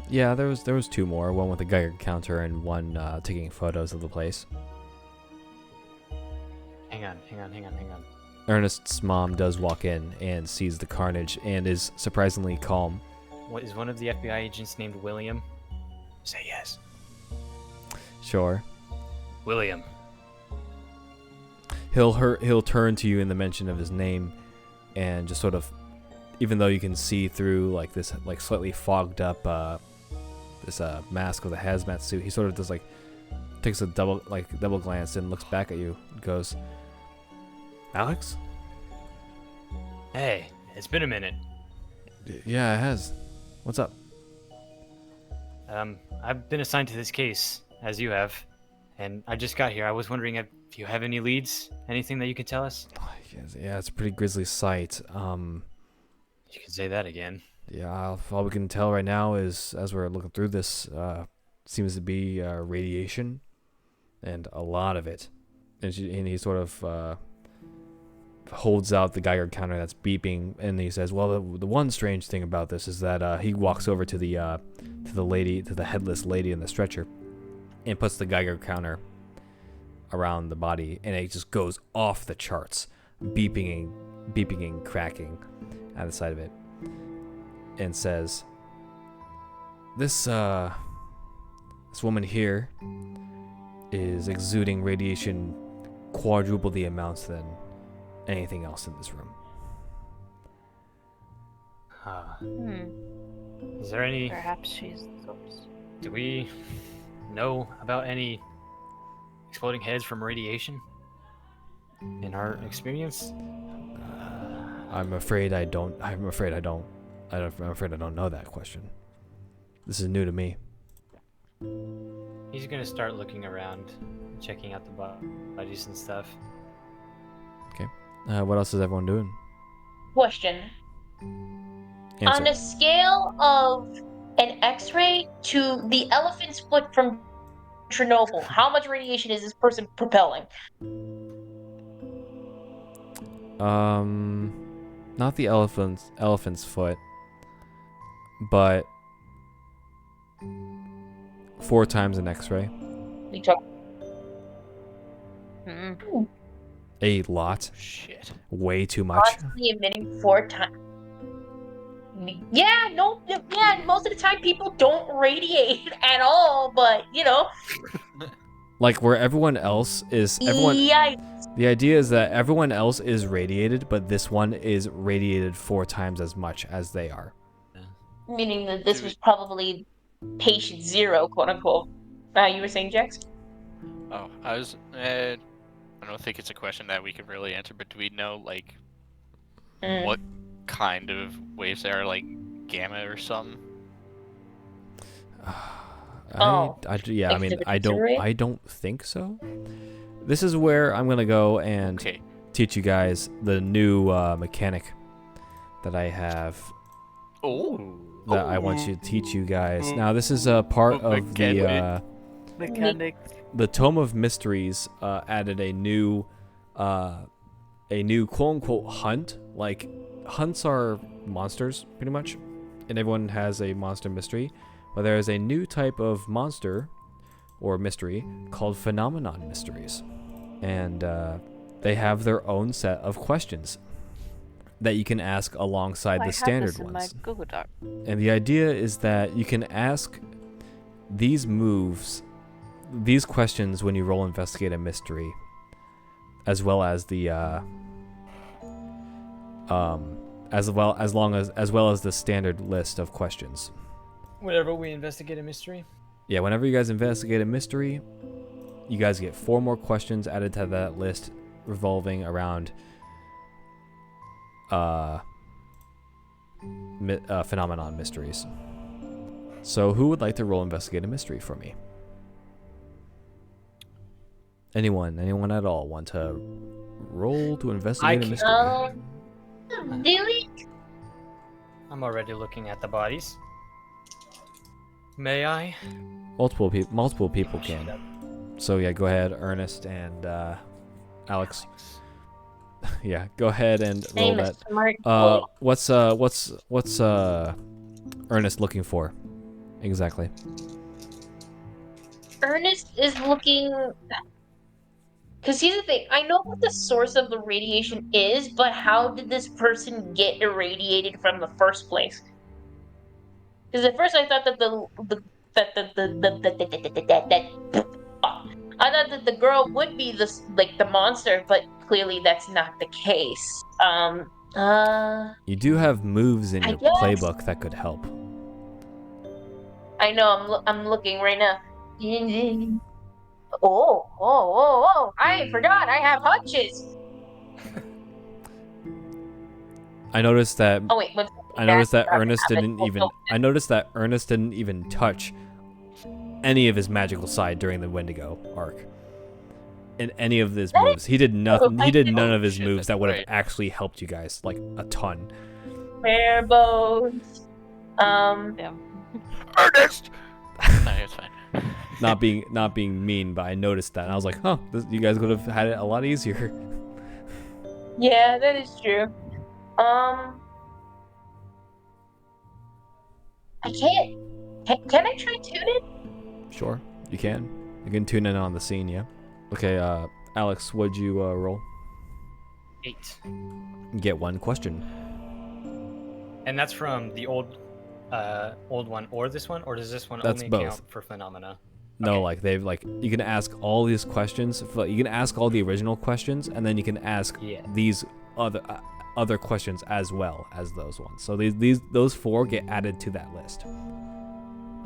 Yeah, there was two more. One with a Geiger counter and one taking photos of the place. Hang on. Ernest's mom does walk in and sees the carnage and is surprisingly calm. What is one of the FBI agents named William? Say yes. Sure. William. He'll turn to you in the mention of his name, and just sort of, even though you can see through like this like slightly fogged up this mask with a hazmat suit, he sort of does like takes a double glance and looks back at you and goes, "Alex?" Hey, it's been a minute. Yeah, it has. What's up? I've been assigned to this case, as you have, and I just got here. I was wondering if you have any leads, anything that you can tell us? Yeah, it's a pretty grisly sight. You can say that again. Yeah, all we can tell right now is, as we're looking through this, seems to be radiation, and a lot of it. And he sort of holds out the Geiger counter that's beeping, and he says, "Well, the one strange thing about this is that he walks over to the headless lady in the stretcher, and puts the Geiger counter around the body, and it just goes off the charts, beeping and cracking at the side of it, and says, This woman here is exuding radiation quadruple the amounts than anything else in this room." Is there any... Perhaps she's the source. Do we know about any exploding heads from radiation? In our experience? I'm afraid I don't know that question. This is new to me. He's gonna start looking around, checking out the bodies and stuff. What else is everyone doing? Question. Answer. On a scale of an X-ray to the elephant's foot from Chernobyl, how much radiation is this person propelling? Not the elephant's foot, but 4 times an X-ray. We talk. A lot. Shit. Way too much. Constantly emitting 4 times. Yeah, no, yeah. Most of the time, people don't radiate at all. But you know, Like where everyone else is. yeah. The idea is that everyone else is radiated, but this one is radiated 4 times as much as they are. Meaning that this was probably patient 0, quote unquote. You were saying, Jax? Oh, I don't think it's a question that we could really answer, but do we know, like, what kind of waves they are, like gamma or something? I don't think so. This is where I'm gonna go and teach you guys the new mechanic that I have. That I want you to teach you guys. Now, this is a part of the Mechanics. the Tome of Mysteries. Added a new quote unquote hunt. Like, hunts are monsters pretty much, and everyone has a monster mystery. But there is a new type of monster or mystery called phenomenon mysteries, and they have their own set of questions that you can ask alongside the standard ones. My Google Doc. And the idea is that you can ask these questions when you roll investigate a mystery, as well as the as well as the standard list of questions. Whenever we investigate a mystery? Yeah, whenever you guys investigate a mystery, you guys get 4 more questions added to that list revolving around phenomenon mysteries. So who would like to roll investigate a mystery for me? Anyone at all want to roll to investigate a mystery? Really? I'm already looking at the bodies. May I? Multiple people can. So yeah, go ahead, Ernest and Alex. Yeah, go ahead and roll that. What's Ernest looking for exactly? Ernest is looking. Because here's the thing, I know what the source of the radiation is, but how did this person get irradiated from the first place? Because at first I thought that I thought that the girl would be the monster, but clearly that's not the case. You do have moves in your guess. playbook that could help. I know, I'm looking right now. Oh! I forgot. I have hunches. I noticed that. Oh wait, I noticed that That's Ernest not didn't happening. even. I noticed that Ernest didn't even touch any of his magical side during the Wendigo arc. In any of his moves, he did nothing. He did none of his shit, moves that's that would have right. actually helped you guys like a ton. Bare bones. Damn. Ernest! No, it's fine. Not being mean, but I noticed that and I was like, huh, you guys would have had it a lot easier. Yeah, that is true. I can't. Can I try tuning? Sure, you can. You can tune in on the scene, yeah. Okay, Alex, what'd you roll? 8. You get one question. And that's from the old one or this one, or does this one That's only both. count for phenomena? No, Okay. like they've like you can ask all these questions. You can ask all the original questions, and then you can ask Yeah. these other questions as well as those ones. So those 4 get added to that list.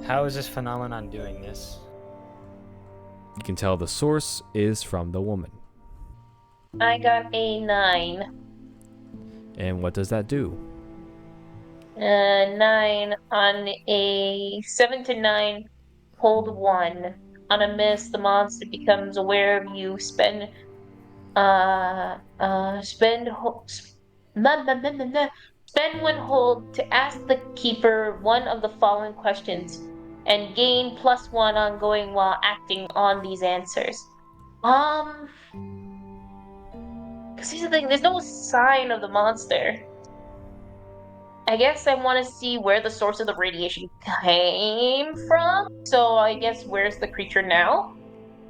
How is this phenomenon doing this? You can tell the source is from the woman. I got a 9. And what does that do? 9 on a 7 to 9. Hold 1. On a miss, the monster becomes aware of you. Spend spend spend 1 hold to ask the keeper one of the following questions, and gain +1 ongoing while acting on these answers. Because here's the thing, there's no sign of the monster. I guess I want to see where the source of the radiation came from. So I guess where's the creature now?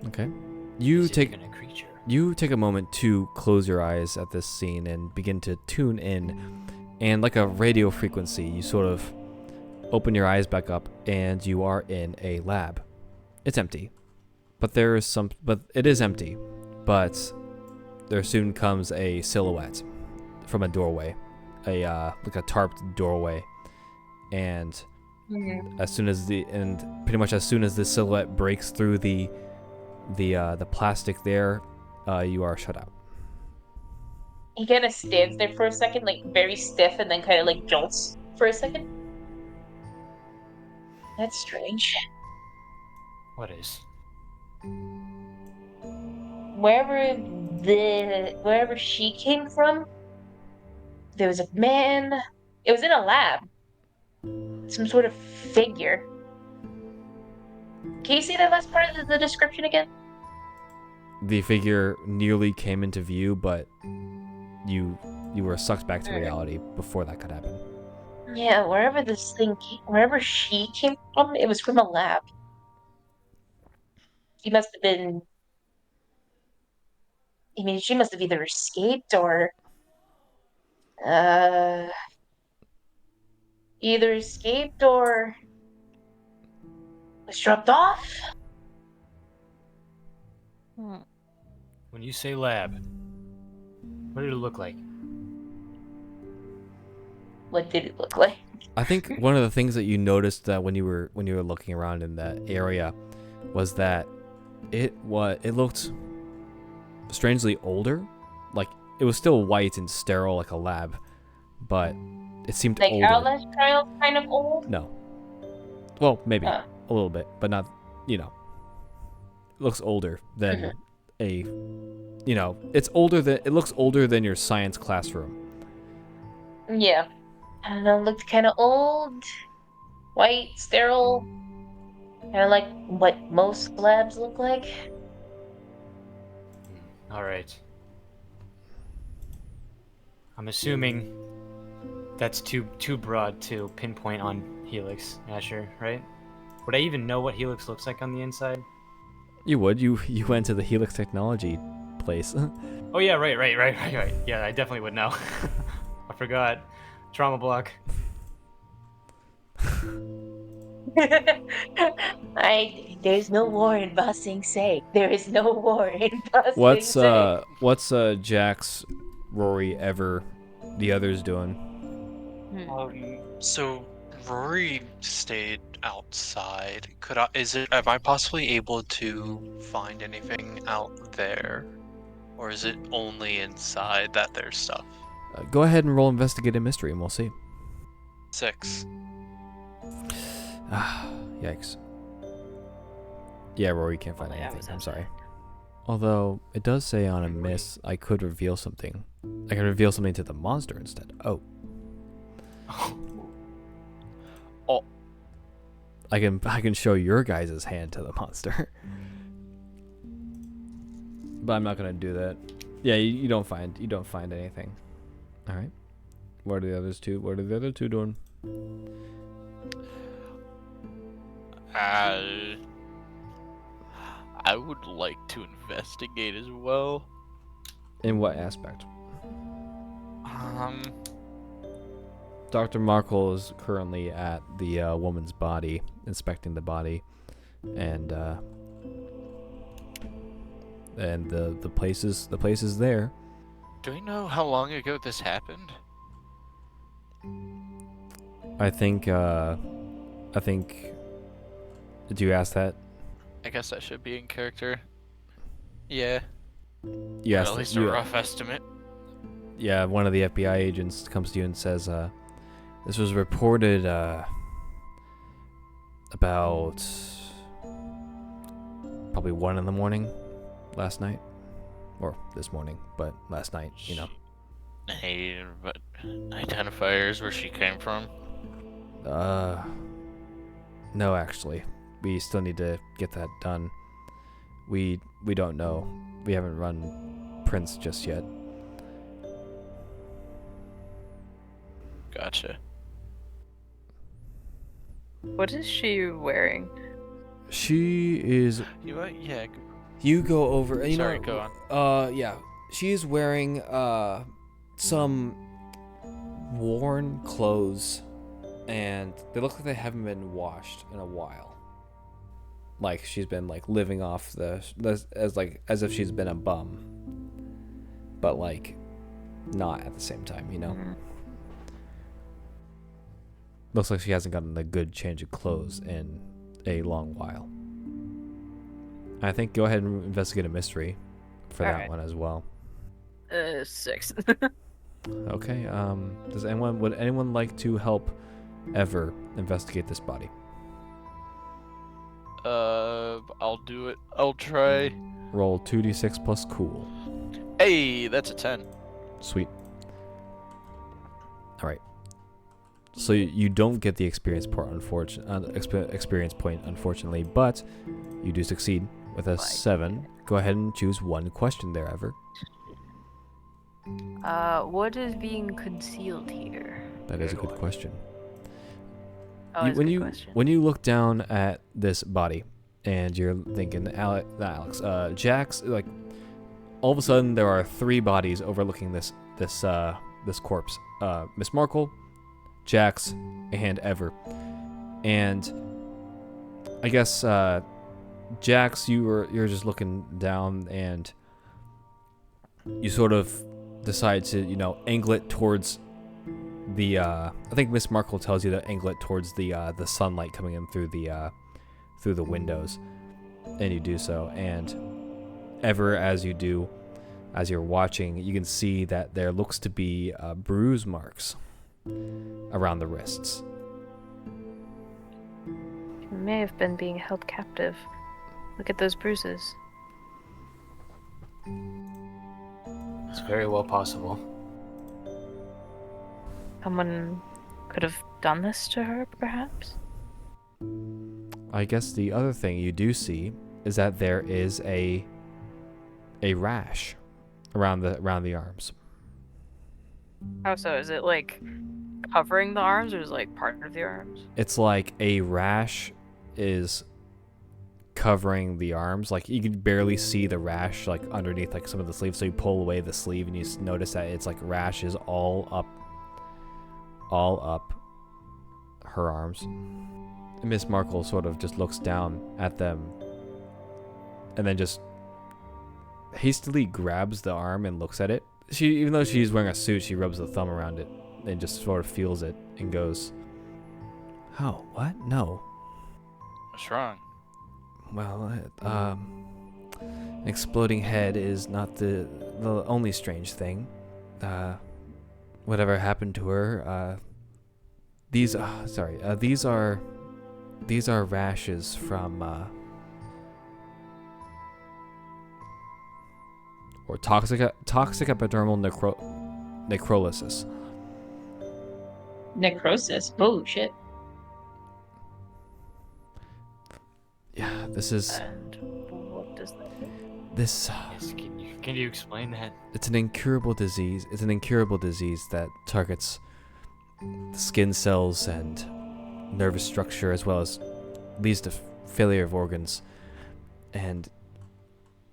Okay. You Is it take even a creature? You take a moment to close your eyes at this scene and begin to tune in. And like a radio frequency, you sort of open your eyes back up and you are in a lab. It's empty. But it is empty. But there soon comes a silhouette from a doorway. Like a tarped doorway. And pretty much as soon as the silhouette breaks through the plastic there, you are shut out. He kind of stands there for a second, like very stiff, and then kind of like jolts for a second. That's strange. What is? Wherever she came from, there was a man. It was in a lab. Some sort of figure. Can you see that last part of the description again? The figure nearly came into view, but you were sucked back to reality before that could happen. Yeah, wherever she came from, it was from a lab. She must have been. I mean, she must have either escaped or, uh, was dropped off. When you say lab, what did it look like? What did it look like? I think one of the things that you noticed that when you were looking around in that area was that it looked strangely older. Like it was still white and sterile like a lab, but it seemed Like older. Outlast Trial kind of old? No. Well, maybe Huh. a little bit, but not, It looks older than it looks older than your science classroom. Yeah. I don't know, looked kind of old, white, sterile, kind of like what most labs look like. All right. I'm assuming that's too broad to pinpoint on Helix, Asher, right? Would I even know what Helix looks like on the inside? You would. You went to the Helix Technology place. Oh yeah, right. Yeah, I definitely would know. I forgot. Trauma block. There's no war in Ba Sing Se. There is no war in Ba Sing Se. What's Jax, Rory, Ever, the others doing? So Rory stayed outside. Am I possibly able to find anything out there? Or is it only inside that there's stuff? Go ahead and roll Investigate a Mystery and we'll see. 6. Ah, yikes. Yeah, Rory can't find Only I anything. was I'm outside. sorry. Although, it does say on a miss, I could reveal something. I can reveal something to the monster instead. Oh. Oh. I can show your guys' hand to the monster. But I'm not gonna do that. Yeah, you don't find anything. Alright. What are the others two? What are the other two doing? I would like to investigate as well. In what aspect? Um, Dr. Markle is currently at the woman's body, inspecting the body, and the place is there. do we know how long ago this happened? I think. Did you ask that? I guess that should be in character. Yeah. Yes. Or at least a rough estimate. Yeah, one of the FBI agents comes to you and says, this was reported about probably 1 in the morning last night, or this morning, but last night, you know. Hey, but identifiers where she came from? No, actually, we still need to get that done. We don't know. We haven't run prints just yet. Gotcha. What is she wearing? She is. You what? Yeah. You go over. You Sorry, know, go on. Yeah. She's wearing some worn clothes, and they look like they haven't been washed in a while. Like she's been like living off as if she's been a bum, but like not at the same time, you know. Mm-hmm. Looks like she hasn't gotten a good change of clothes in a long while. I think go ahead and investigate a mystery for that Alright. one as well. 6. Okay. Would anyone like to help Ever investigate this body? I'll do it. I'll try. Roll 2d6 plus cool. Hey, that's a 10. Sweet. All right. So you don't get the experience point, unfortunately, but you do succeed with a 7. Go ahead and choose one question there, Ever. What is being concealed here? That is a good question. Oh, it's a good question. When you look down at this body, and you're thinking, Jax, like all of a sudden there are 3 bodies overlooking this corpse. Miss Markle, Jax, and Ever. And I guess Jax, you're just looking down, and you sort of decide to angle it towards the. I think Miss Markle tells you to angle it towards the sunlight coming in through the windows, and you do so. And Ever, as you're watching, you can see that there looks to be bruise marks around the wrists. She may have been being held captive. Look at those bruises. It's very well possible. Someone could have done this to her, perhaps? I guess the other thing you do see is that there is a rash around the arms. How so? Is it like covering the arms, or is it like part of the arms? It's like a rash is covering the arms. Like you can barely see the rash like underneath like some of the sleeves. So you pull away the sleeve and you notice that it's like rashes all up her arms. And Miss Markle sort of just looks down at them and then just hastily grabs the arm and looks at it. Even though she's wearing a suit, she rubs the thumb around it and just sort of feels it and goes, "Oh, what? No. What's wrong? Well, an exploding head is not the only strange thing. Whatever happened to her, these are rashes from or toxic epidermal necrolysis. Necrosis. Oh shit. Yeah, this is And what does that mean? this. Yes, can you explain that? It's an incurable disease. It's an incurable disease that targets the skin cells and nervous structure, as well as leads to failure of organs. And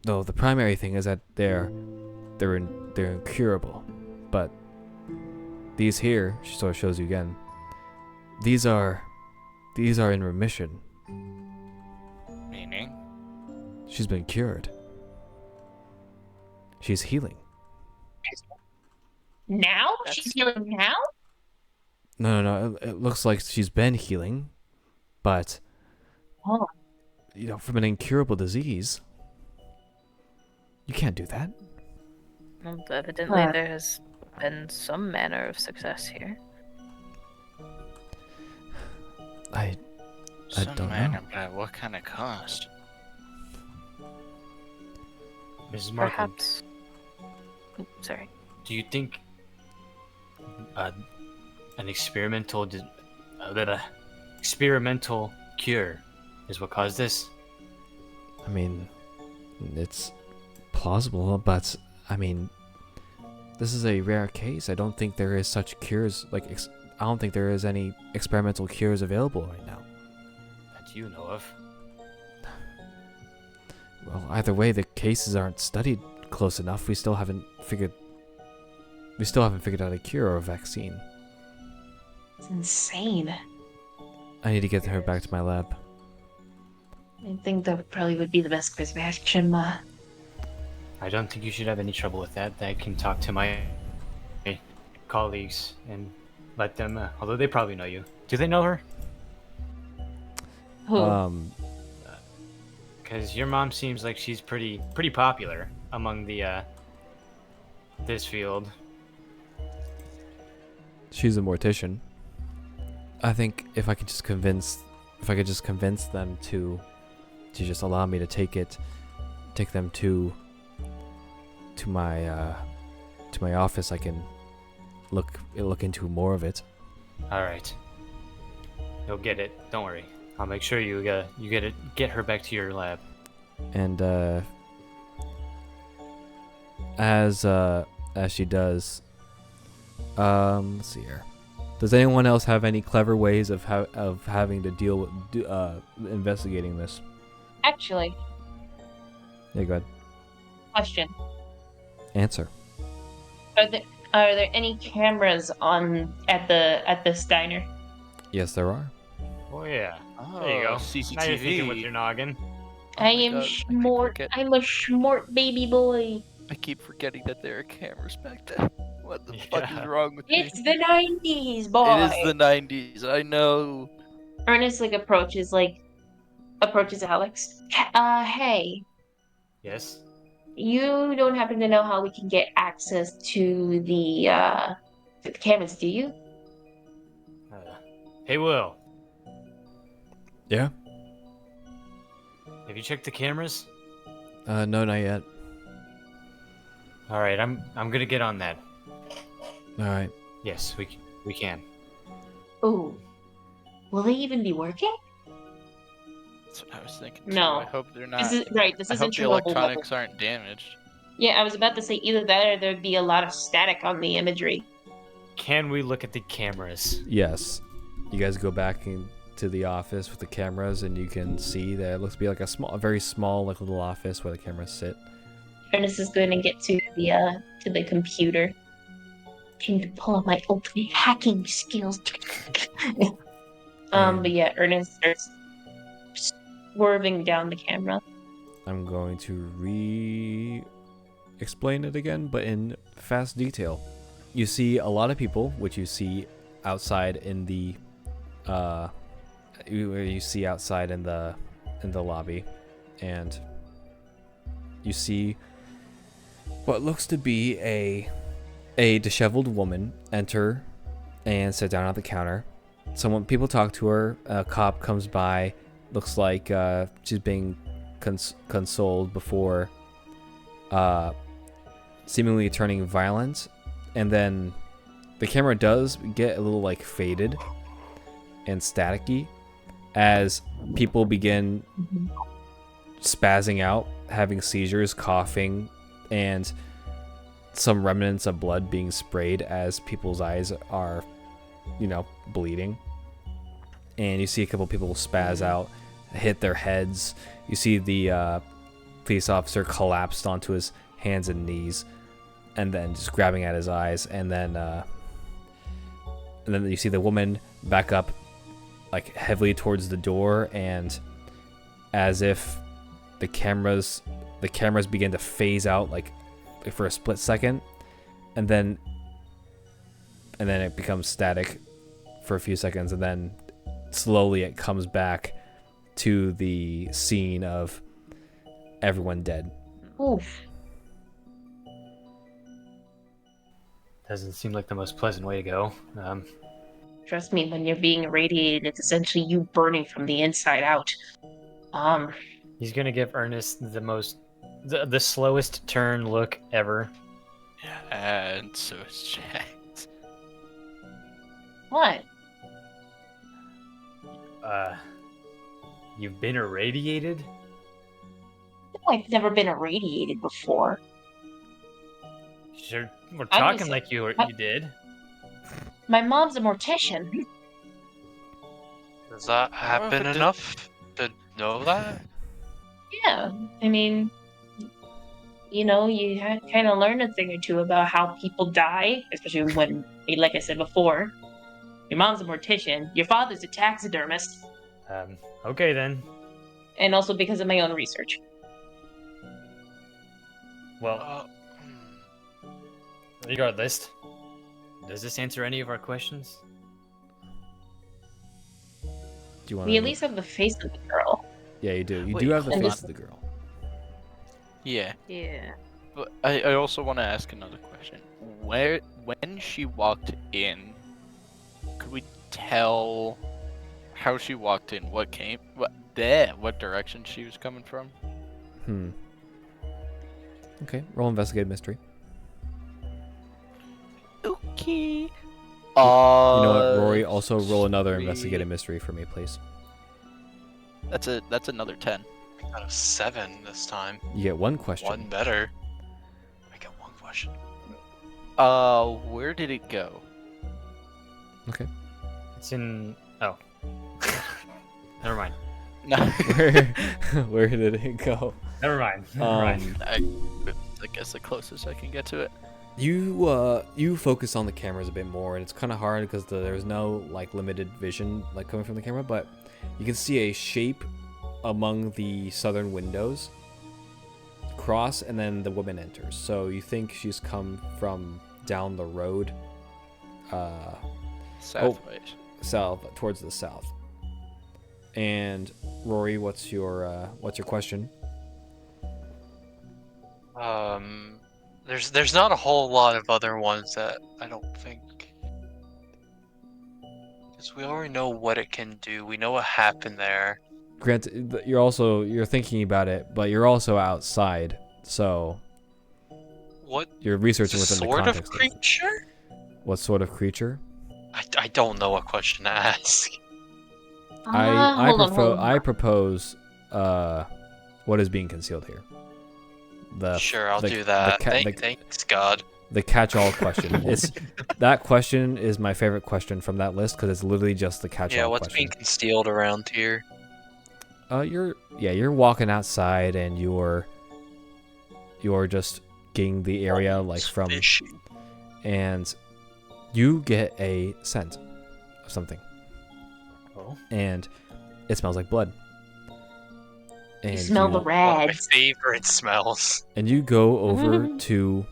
though the primary thing is that they're incurable, but these here, she sort of shows you again. These are in remission. Meaning? She's been cured. She's healing. Now? She's healing now? No. It looks like she's been healing, but Oh. from an incurable disease, you can't do that. Well, evidently there has been some manner of success here. I Some don't man know. At what kind of cost? Mrs. Markham, Perhaps. Sorry. do you think an experimental cure is what caused this? I mean, it's plausible, but I mean, this is a rare case. I don't think there is such cures. I don't think there is any experimental cures available right now. That you know of. Well, either way, the cases aren't studied close enough. We still haven't figured out a cure or a vaccine. It's insane. I need to get her back to my lab. I think that probably would be the best course of action. I don't think you should have any trouble with that. I can talk to my colleagues and let them, although they probably know you. Do they know her? Who? Because your mom seems like she's pretty popular among the this field. She's a mortician. I think if I could just convince them to just allow me to take them to my office, I can look into more of it. All right, you'll get it. Don't worry. I'll make sure you get her back to your lab. And as she does, let's see here. Does anyone else have any clever ways of having to deal with investigating this? Actually, Yeah, go ahead. question. Answer. Are there any cameras at this diner? Yes, there are. Oh yeah. Oh, There you go. CCTV. Now you're thinking with your noggin. Oh I my am God, I keep smart. forget- I'm a smart baby boy. I keep forgetting that there are cameras back then. What the fuck is Yeah. wrong with me? It's the 90s, boy. It is the 90s. I know. Ernest approaches Alex. Hey, Yes. you don't happen to know how we can get access to the cameras, do you? Hey, Will. Yeah. Have you checked the cameras? No, not yet. All right. I'm gonna get on that. All right. Yes, we can. Ooh, will they even be working? That's what I was thinking. No. Too. I hope they're not. This is right. This I isn't hope the Chernobyl electronics level. aren't damaged. Yeah, I was about to say either that or there'd be a lot of static on the imagery. Can we look at the cameras? Yes. You guys go back into the office with the cameras, and you can see that it looks to be like a very small, like little office where the cameras sit. Ernest is going to get to the computer. Can you pull up my ultimate hacking skills? But yeah, Ernest starts swerving down the camera. I'm going to explain it again, but in fast detail. You see a lot of people, which you see outside in the lobby, and you see what looks to be a disheveled woman enter and sit down at the counter, People talk to her. A cop comes by. Looks like she's being consoled before seemingly turning violent, and then the camera does get a little like faded and staticky as people begin spazzing out, having seizures, coughing, and some remnants of blood being sprayed as people's eyes are, bleeding. And you see a couple people spaz out, hit their heads. You see the police officer collapsed onto his hands and knees, and then just grabbing at his eyes. And then you see the woman back up, like heavily towards the door, and as if the cameras begin to phase out, like for a split second, and then it becomes static for a few seconds, and then slowly it comes back to the scene of everyone dead. Oof. Doesn't seem like the most pleasant way to go. Trust me, when you're being irradiated, it's essentially you burning from the inside out. He's gonna give Ernest the slowest turn look ever. And so is Jax. What? You've been irradiated? No, I've never been irradiated before. Sure, we're I talking was- like you did. My mom's a mortician. Does that happen enough to know that? Yeah, I mean, you kind of learn a thing or two about how people die, especially when, like I said before, your mom's a mortician, your father's a taxidermist, Okay then. and also because of my own research. Well, regardless, does this answer any of our questions? Do you want? We at least have the face of the girl. Yeah, you do. You Wait, do have the hold face on. of the girl. Yeah, Yeah. but I also want to ask another question. When she walked in, could we tell how she walked in? What direction she was coming from? Okay, roll investigate mystery. Okay. You know what, Rory? Also roll another three. investigative mystery for me, please. That's another 10. Out of 7 this time. You get one question. One better. I get one question. Where did it go? Okay. It's in. Oh. Never mind. No. Where did it go? Never mind. Never mind. I guess the closest I can get to it. You focus on the cameras a bit more, and it's kind of hard because there's no like limited vision like coming from the camera, but you can see a shape among the southern windows cross, and then the woman enters. So you think she's come from down the road, Southways. south, towards the south. And Rory, what's your question? There's not a whole lot of other ones that I don't think. Because we already know what it can do. We know what happened there. Granted, you're thinking about it, but you're also outside, so What you're researching within the sort of context. creature? What sort of creature? I don't know what question to ask. I propose what is being concealed here. Sure, I'll do that. Thanks, God. The catch-all question. That question is my favorite question from that list because it's literally just the catch-all Yeah, what's question. being concealed around here? You're walking outside and you're just getting the area like from, Fishy. and you get a scent of something. Oh. And it smells like blood. And You smell the One of my rads. favorite smells. And you go over to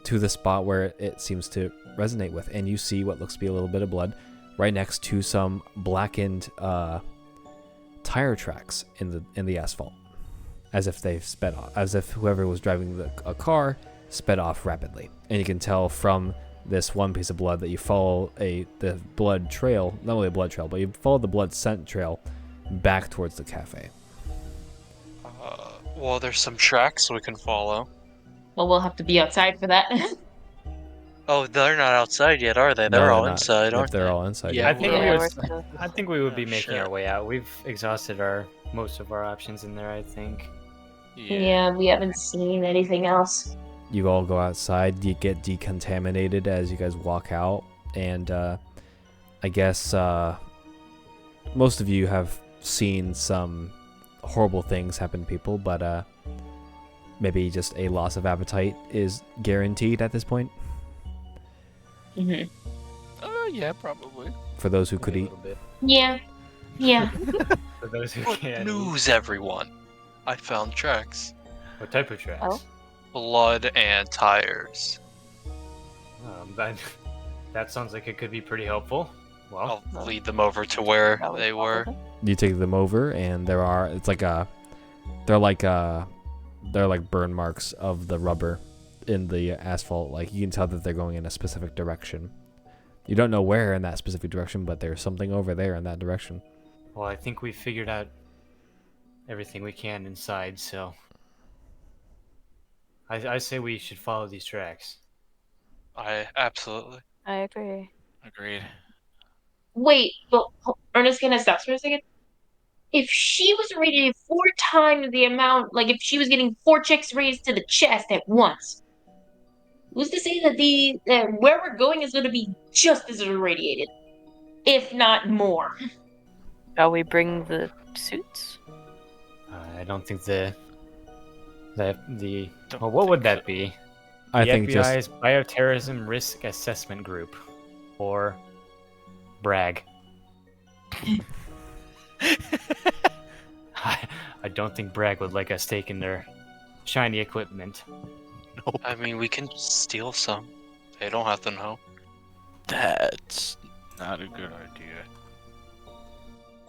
the spot where it seems to resonate with, and you see what looks to be a little bit of blood right next to some blackened tire tracks in the asphalt, as if they've sped off, as if whoever was driving a car sped off rapidly. And you can tell from this one piece of blood that you follow the blood trail, not only a blood trail, but you follow the blood scent trail back towards the cafe. Well, there's some tracks we can follow. Well, we'll have to be outside for that. Oh, they're not outside yet, are they? No, They're all not. inside, Yep, aren't they're they? all inside. Yeah, I think Yeah, we we're would. still- I think we would be Oh, making shit. our way out. We've exhausted most of our options in there. I think. Yeah, we haven't seen anything else. You all go outside. You get decontaminated as you guys walk out, and I guess most of you have seen some horrible things happen to people, but maybe just a loss of appetite is guaranteed at this point Hmm. Yeah, probably. for those who could Maybe a eat. little bit. Yeah. Yeah. For those who Good can't. eat. news, everyone! I found tracks. What type of tracks? Oh. Blood and tires. That sounds like it could be pretty helpful. Well, I'll lead them over to where Shall we they follow were. them? You take them over, and they're like burn marks of the rubber in the asphalt. Like you can tell that they're going in a specific direction. You don't know where in that specific direction, but there's something over there in that direction. well, I think we figured out everything we can inside, so I say we should follow these tracks. I absolutely. I agree. Agreed. Wait, but Ernest, can I stop for a second? If she was irradiated 4 times the amount, like if she was getting 4 checks raised to the chest at once, who's to say that where we're going is going to be just as irradiated, if not more? Shall we bring the suits? I don't think the Don't well, what would think that be? I The think just FBI's Bioterrorism Risk Assessment Group, or BRAG. I don't think BRAG would like us taking their shiny equipment. I mean, we can steal some. They don't have to know. That's not a good idea.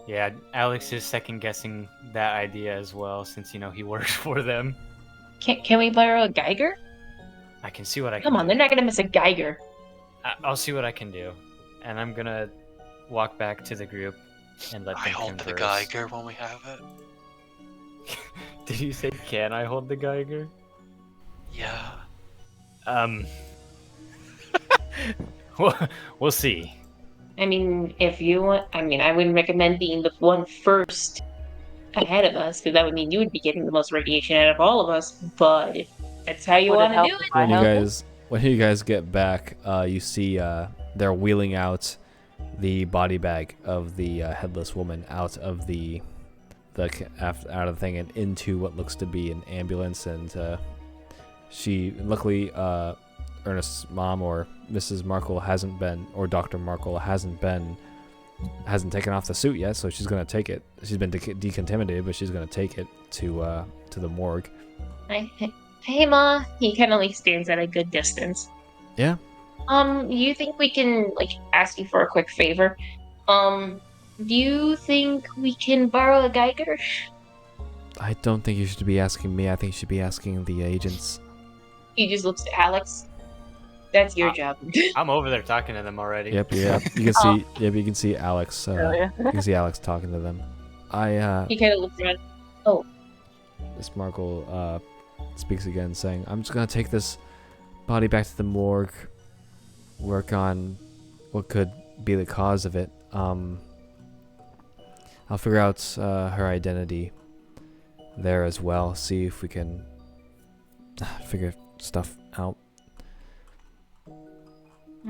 Yeah, Alex is second guessing that idea as well, since he works for them. Can we borrow a Geiger? I can see what I can Come on, do. they're not going to miss a Geiger. I'll see what I can do, and I'm gonna walk back to the group and let them I hold the converse. Geiger when we have it. Did you say, can I hold the Geiger? Yeah. We'll see. I mean, if you want, I wouldn't recommend being the one first ahead of us, because that would mean you would be getting the most radiation out of all of us. But if that's how you Would it want to help do if it, I when you held it? guys get back, you see they're wheeling out the body bag of the headless woman out of out of the thing and into what looks to be an ambulance, and she luckily Ernest's mom or Mrs. Markle hasn't been, or Dr. Markle hasn't taken off the suit yet, so she's gonna take it. She's been decontaminated, but she's gonna take it to the morgue. hey, Ma. He kind of like stands at a good distance. Yeah. You think we can ask you for a quick favor? Do you think we can borrow a Geiger? I don't think you should be asking me. I think you should be asking the agents. He just looks at Alex. That's your job. I'm over there talking to them already. Yep, yeah. You can see. Yep, you can see Alex. Oh, yeah. You can see Alex talking to them. He kind of looks around. Miss Markle speaks again, saying, "I'm just gonna take this body back to the morgue. Work on what could be the cause of it. I'll figure out her identity there as well. See if we can figure stuff out."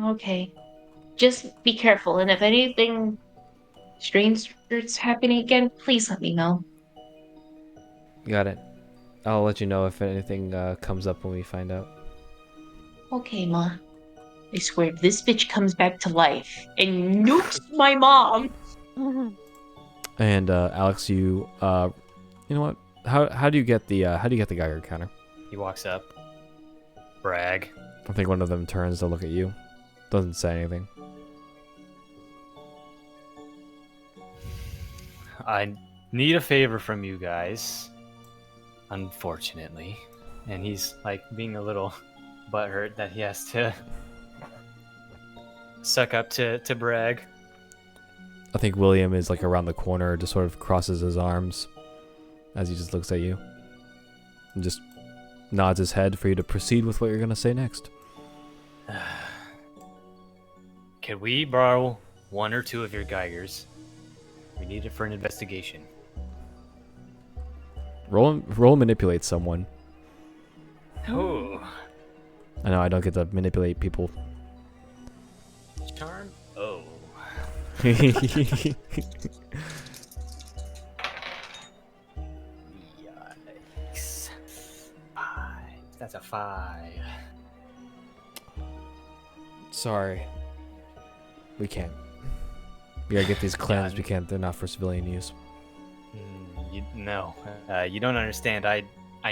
Okay. Just be careful, and if anything strange starts happening again, please let me know. Got it. I'll let you know if anything comes up when we find out. Okay, Ma. I swear, if this bitch comes back to life and nukes my mom. And Alex, you know what? How do you get the Geiger counter? He walks up. Brag. I think one of them turns to look at you. Doesn't say anything. I need a favor from you guys. Unfortunately. And he's like being a little butthurt that he has to suck up to brag. I think William is like around the corner, just sort of crosses his arms as he just looks at you and just nods his head for you to proceed with what you're gonna say next. Could we borrow 1 or 2 of your Geigers? We need it for an investigation. Roll manipulate someone. Oh. I know I don't get to manipulate people. Charm? Oh. Yikes. 5. That's a 5. Sorry. We can't. We gotta get these cleansed. We can't. They're not for civilian use. No. You don't understand. I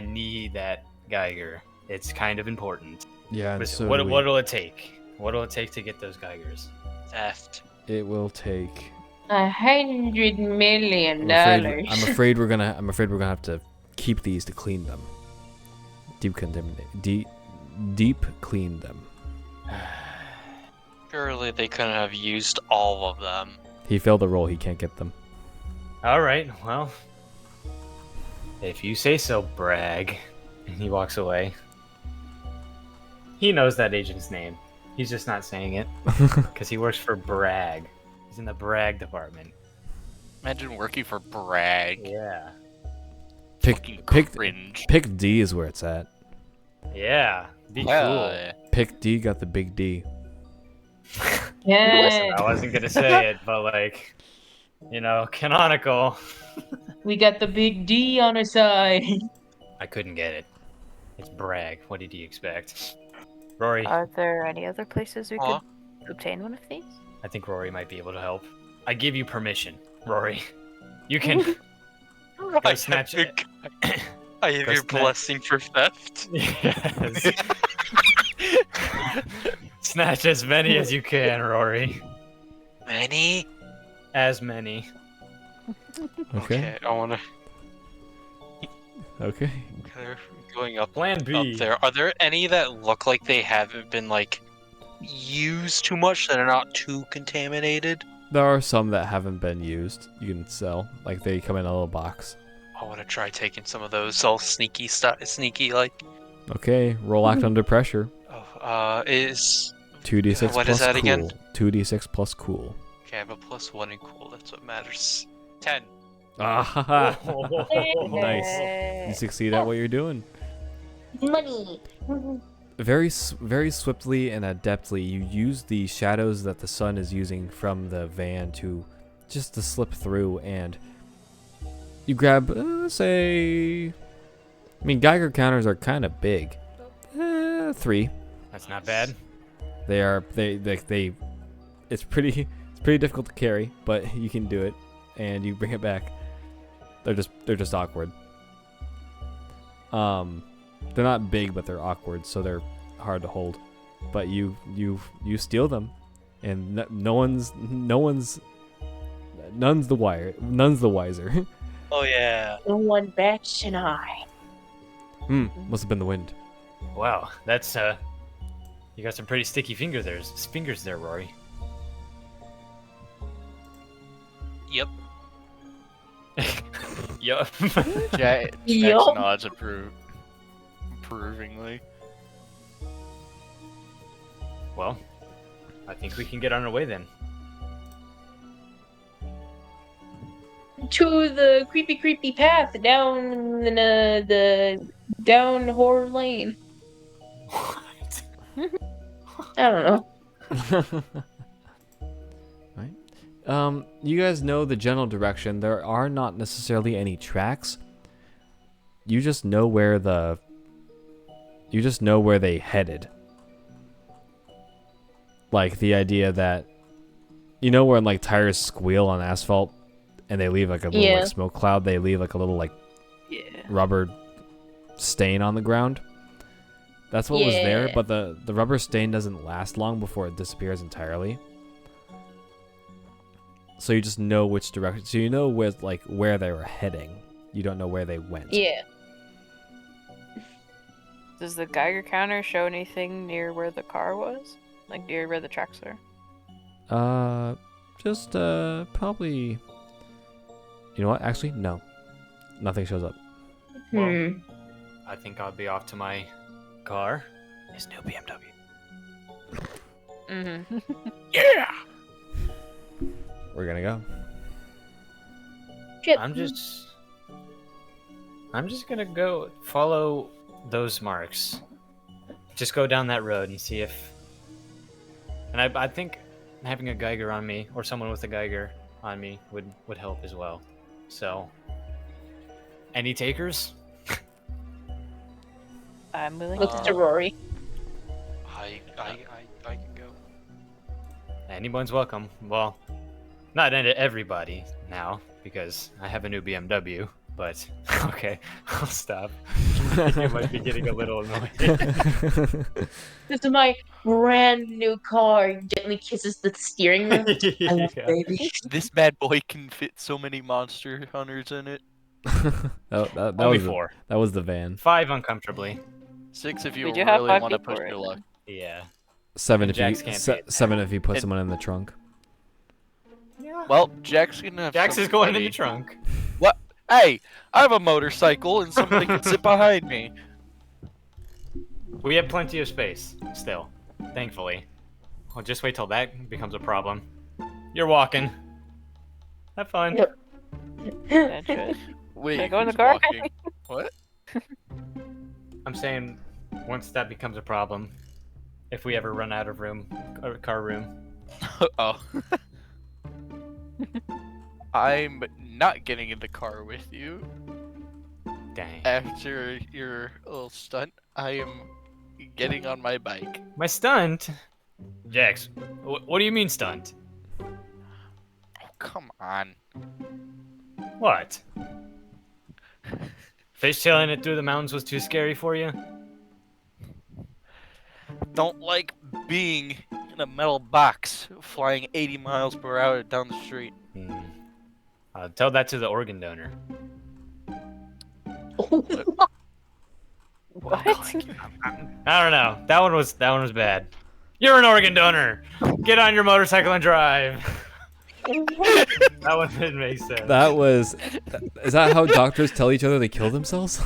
need that Geiger. It's kind of important. Yeah, and Listen, so what, do we. what'll it take? What'll it take to get those Geigers? Theft. It will take. $100 million. I'm afraid we're gonna have to keep these to clean them. Deep clean them. Surely they couldn't have used all of them. He failed the roll. He can't get them. All right. Well, if you say so, Bragg. And he walks away. He knows that agent's name. He's just not saying it because he works for Bragg. He's in the Bragg department. Imagine working for Bragg. Yeah. Fucking Pick D is where it's at. Yeah. Be Yeah. Pick D got the big D. cool. Yeah. Listen, I wasn't gonna say it, but like, canonical. We got the big D on our side. I couldn't get it. It's Bragg. What did you expect? Rory, Are there any other places we Huh? could obtain one of these? I think Rory might be able to help. I give you permission, Rory. You can go snatch it. I have Go your snatch- blessing for theft. Yes. Snatch as many as you can, Rory. Many? As many. Okay. I wanna. Okay. They're going up. Plan B. Up there. Are there any that look like they haven't been like used too much that are not too contaminated? There are some that haven't been used. You can sell. Like they come in a little box. I want to try taking some of those all sneaky like. Okay. Roll act under pressure. Is 2d6 What plus is that cool. again? 2d6 plus cool. okay? I have a +1 in cool. That's what matters. 10. Ah ha ha. Nice. You Yay. succeed at what you're doing. Money. Very swiftly and adeptly, you use the shadows that the sun is using from the van to slip through, and you grab, say, I mean, Geiger counters are kind of big. 3. That's not bad. They are it's pretty difficult to carry, but you can do it, and you bring it back. They're just awkward. They're not big, but they're awkward, so they're hard to hold. But you steal them, and none's the wiser. Oh yeah. No one bats an eye. Must have been the wind. Wow, that's you got some pretty sticky fingers there, Rory. Yep. Yup. Jack Yup. nods approvingly. Well, I think we can get on our way then. To the creepy path down the down horror lane. What? I don't know. Right. You guys know the general direction. There are not necessarily any tracks. You just know where they headed. Like the idea that when like tires squeal on asphalt and they leave like a little like smoke cloud, they leave like a little like rubber stain on the ground. That's what was there, but the rubber stain doesn't last long before it disappears entirely. So you just know which direction. So you know where they were heading. You don't know where they went. Yeah. Does the Geiger counter show anything near where the car was? Like near where the tracks are? Just probably. You know what? Actually, no. Nothing shows up. Well, I think I'll be off to my car. His new BMW. Mm-hmm. Yeah. We're gonna go. Chip. I'm just gonna go follow those marks. Just go down that road and see if. And I think having a Geiger on me or someone with a Geiger on me would help as well. So, any takers? I'm willing Looks to. to Rory. I can go. Anyone's welcome. Well, not everybody now because I have a new BMW. But okay, I'll stop. You might be getting a little annoyed. This is my brand new car. Gently kisses the steering wheel. I love Yeah. baby. This bad boy can fit so many monster hunters in it. that Only was 4. that was the van. 5 uncomfortably. 6 if you We do have really 5 want to people push right your luck. Yeah. 7 And if you Jax can't be it. 7 if you put And- someone in the trunk. Well, Jack's gonna have Jax is going in somebody- the trunk. Hey, I have a motorcycle and somebody can sit behind me. We have plenty of space still, thankfully. Well, just wait till that becomes a problem. You're walking. Have fun. Yep. That's good. Wait, Can I go in the who's car? walking? What? I'm saying, once that becomes a problem, if we ever run out of room, or car room. Oh. I'm not getting in the car with you. Dang. After your little stunt, I am getting on my bike. My stunt? Jax, what do you mean stunt? Oh, come on. What? Fishtailing it through the mountains was too scary for you? Don't like being in a metal box flying 80 miles per hour down the street. Tell that to the organ donor. What? I don't know. That one was bad. You're an organ donor. Get on your motorcycle and drive. That one didn't make sense. That was. Is that how doctors tell each other they kill themselves?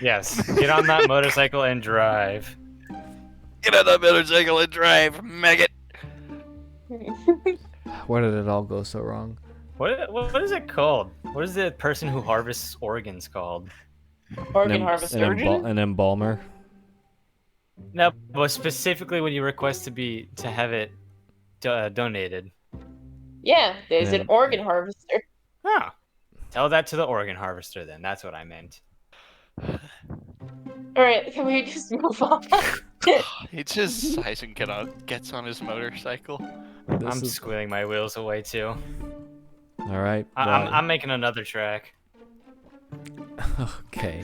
Yes. Get on that motorcycle and drive. Get on that motorcycle and drive, maggot. Where did it all go so wrong? What is it called? What is the person who harvests organs called? Organ harvester. An embalmer. No, but specifically when you request to have it donated. Yeah, there's Yeah. an organ harvester. Oh. Tell that to the organ harvester then. That's what I meant. Alright, can we just move on? He just sighs and gets on his motorcycle. I'm squealing my wheels away too. All right. I'm making another track. Okay.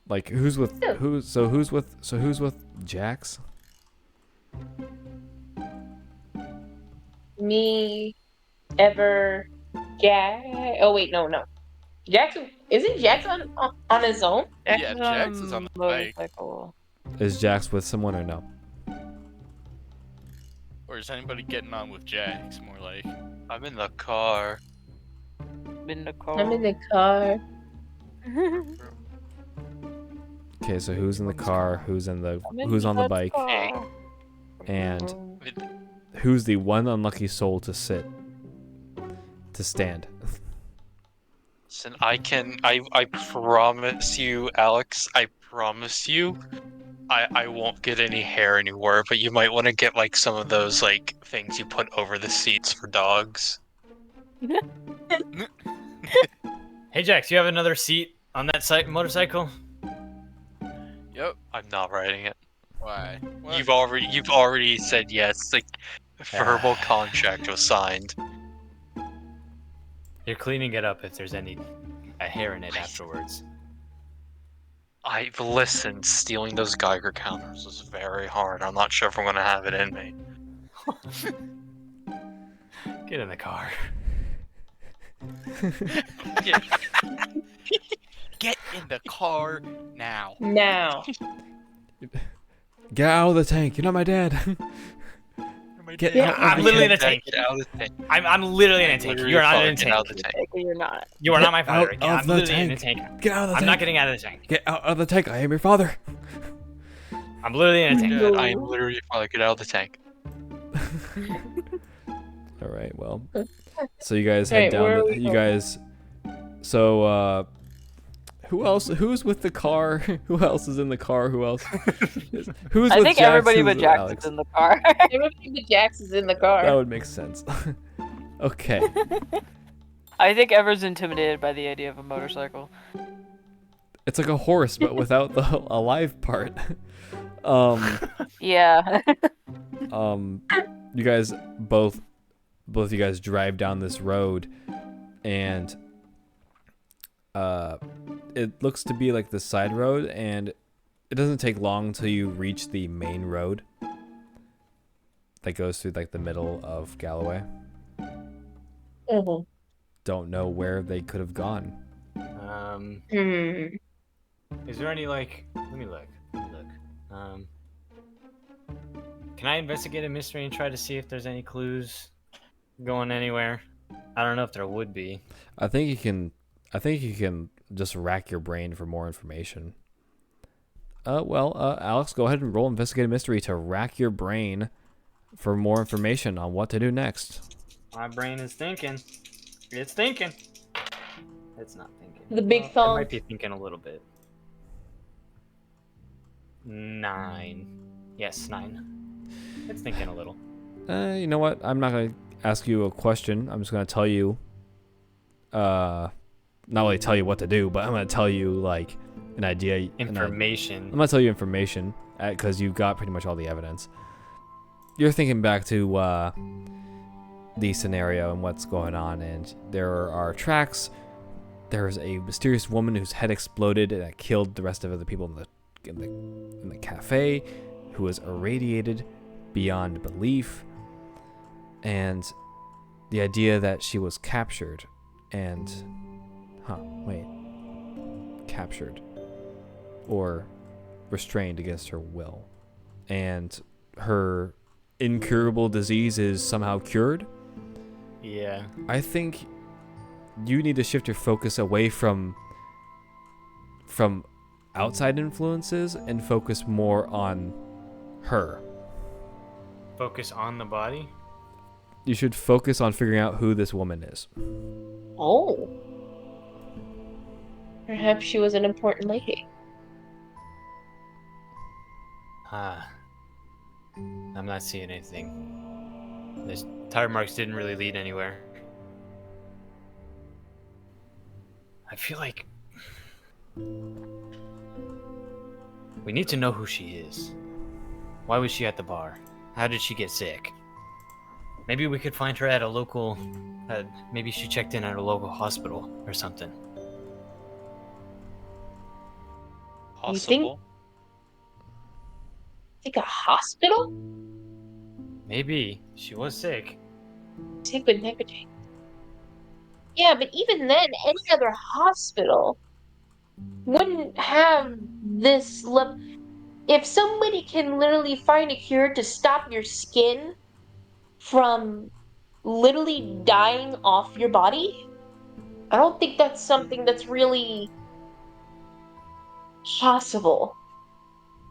Like who's with who? So who's with Jax? Me, Ever, Jack. Oh wait, no. Jackson isn't Jackson on his own? Yeah, Jax is on the bike. motorcycle. Is Jax with someone or no? Or is anybody getting on with Jax? More like. I'm in the car. In the car. I'm in the car. Okay, so who's in the car? Who's on the bike? car. And who's the one unlucky soul to stand? Listen, I promise you, Alex, I promise you, I won't get any hair anywhere, but you might want to get like some of those like things you put over the seats for dogs. Hey Jax, you have another seat on that motorcycle? Yep. I'm not riding it. Why? What? You've already said yes. Like verbal contract was signed. You're cleaning it up if there's a hair in it afterwards. I've listened. Stealing those Geiger counters was very hard. I'm not sure if I'm gonna have it in me. Get in the car. Get in the car now. Now. Get out of the tank. You're not my dad. Get Yeah, out of I'm the literally in a tank. tank. Get out of the tank. I'm literally in a tank. Literally You're not in a falling, get out tank. of the tank. You're not. You are Get not my father. out of I'm the literally in a tank. tank. Get out of the I'm tank. not getting out of the tank. Get out of the tank. I am your father. I'm literally in a tank. Dad, I am literally your father. Get out of the tank. All right. Well, so you guys Alright, head down. where are The, we you going? guys. So who else? Who's with the car? Who else is in the car? Who else? Who's I with think Jax? everybody Who's but with Jax Alex? is in the car. Everybody but Jax is in the car. That would make sense. Okay. I think Ever's intimidated by the idea of a motorcycle. It's like a horse, but without the alive part. Yeah. You guys both of you guys drive down this road, and it looks to be like the side road, and it doesn't take long till you reach the main road that goes through like the middle of Galloway. Mhm. Don't know where they could have gone. Hmm. Is there any like? Let me look. Can I investigate a mystery and try to see if there's any clues going anywhere? I don't know if there would be. I think you can just rack your brain for more information. Alex, go ahead and roll investigate a mystery to rack your brain for more information on what to do next. My brain is thinking. It's thinking. It's not thinking. The big It thumb. might be thinking a little bit. 9. Yes, 9. It's thinking a little. You know what? I'm not gonna ask you a question. I'm just gonna tell you. Not really tell you what to do, but I'm gonna tell you like an idea. Information. I'm gonna tell you information because you've got pretty much all the evidence. You're thinking back to the scenario and what's going on, and there are tracks. There's a mysterious woman whose head exploded and that killed the rest of the people in the cafe, who was irradiated beyond belief, and the idea that she was captured and captured or restrained against her will, and her incurable disease is somehow cured. Yeah. I think you need to shift your focus away from outside influences and focus more on her. Focus on the body. You should focus on figuring out who this woman is. Oh. Perhaps she was an important lady. I'm not seeing anything. These tire marks didn't really lead anywhere. I feel like we need to know who she is. Why was she at the bar? How did she get sick? Maybe we could find her at a local... maybe she checked in at a local hospital or something. Possible. Like a hospital? Maybe. She was sick. Sick with negligence. Yeah, but even then, any other hospital wouldn't have this level. If somebody can literally find a cure to stop your skin from literally dying off your body, I don't think that's something that's really possible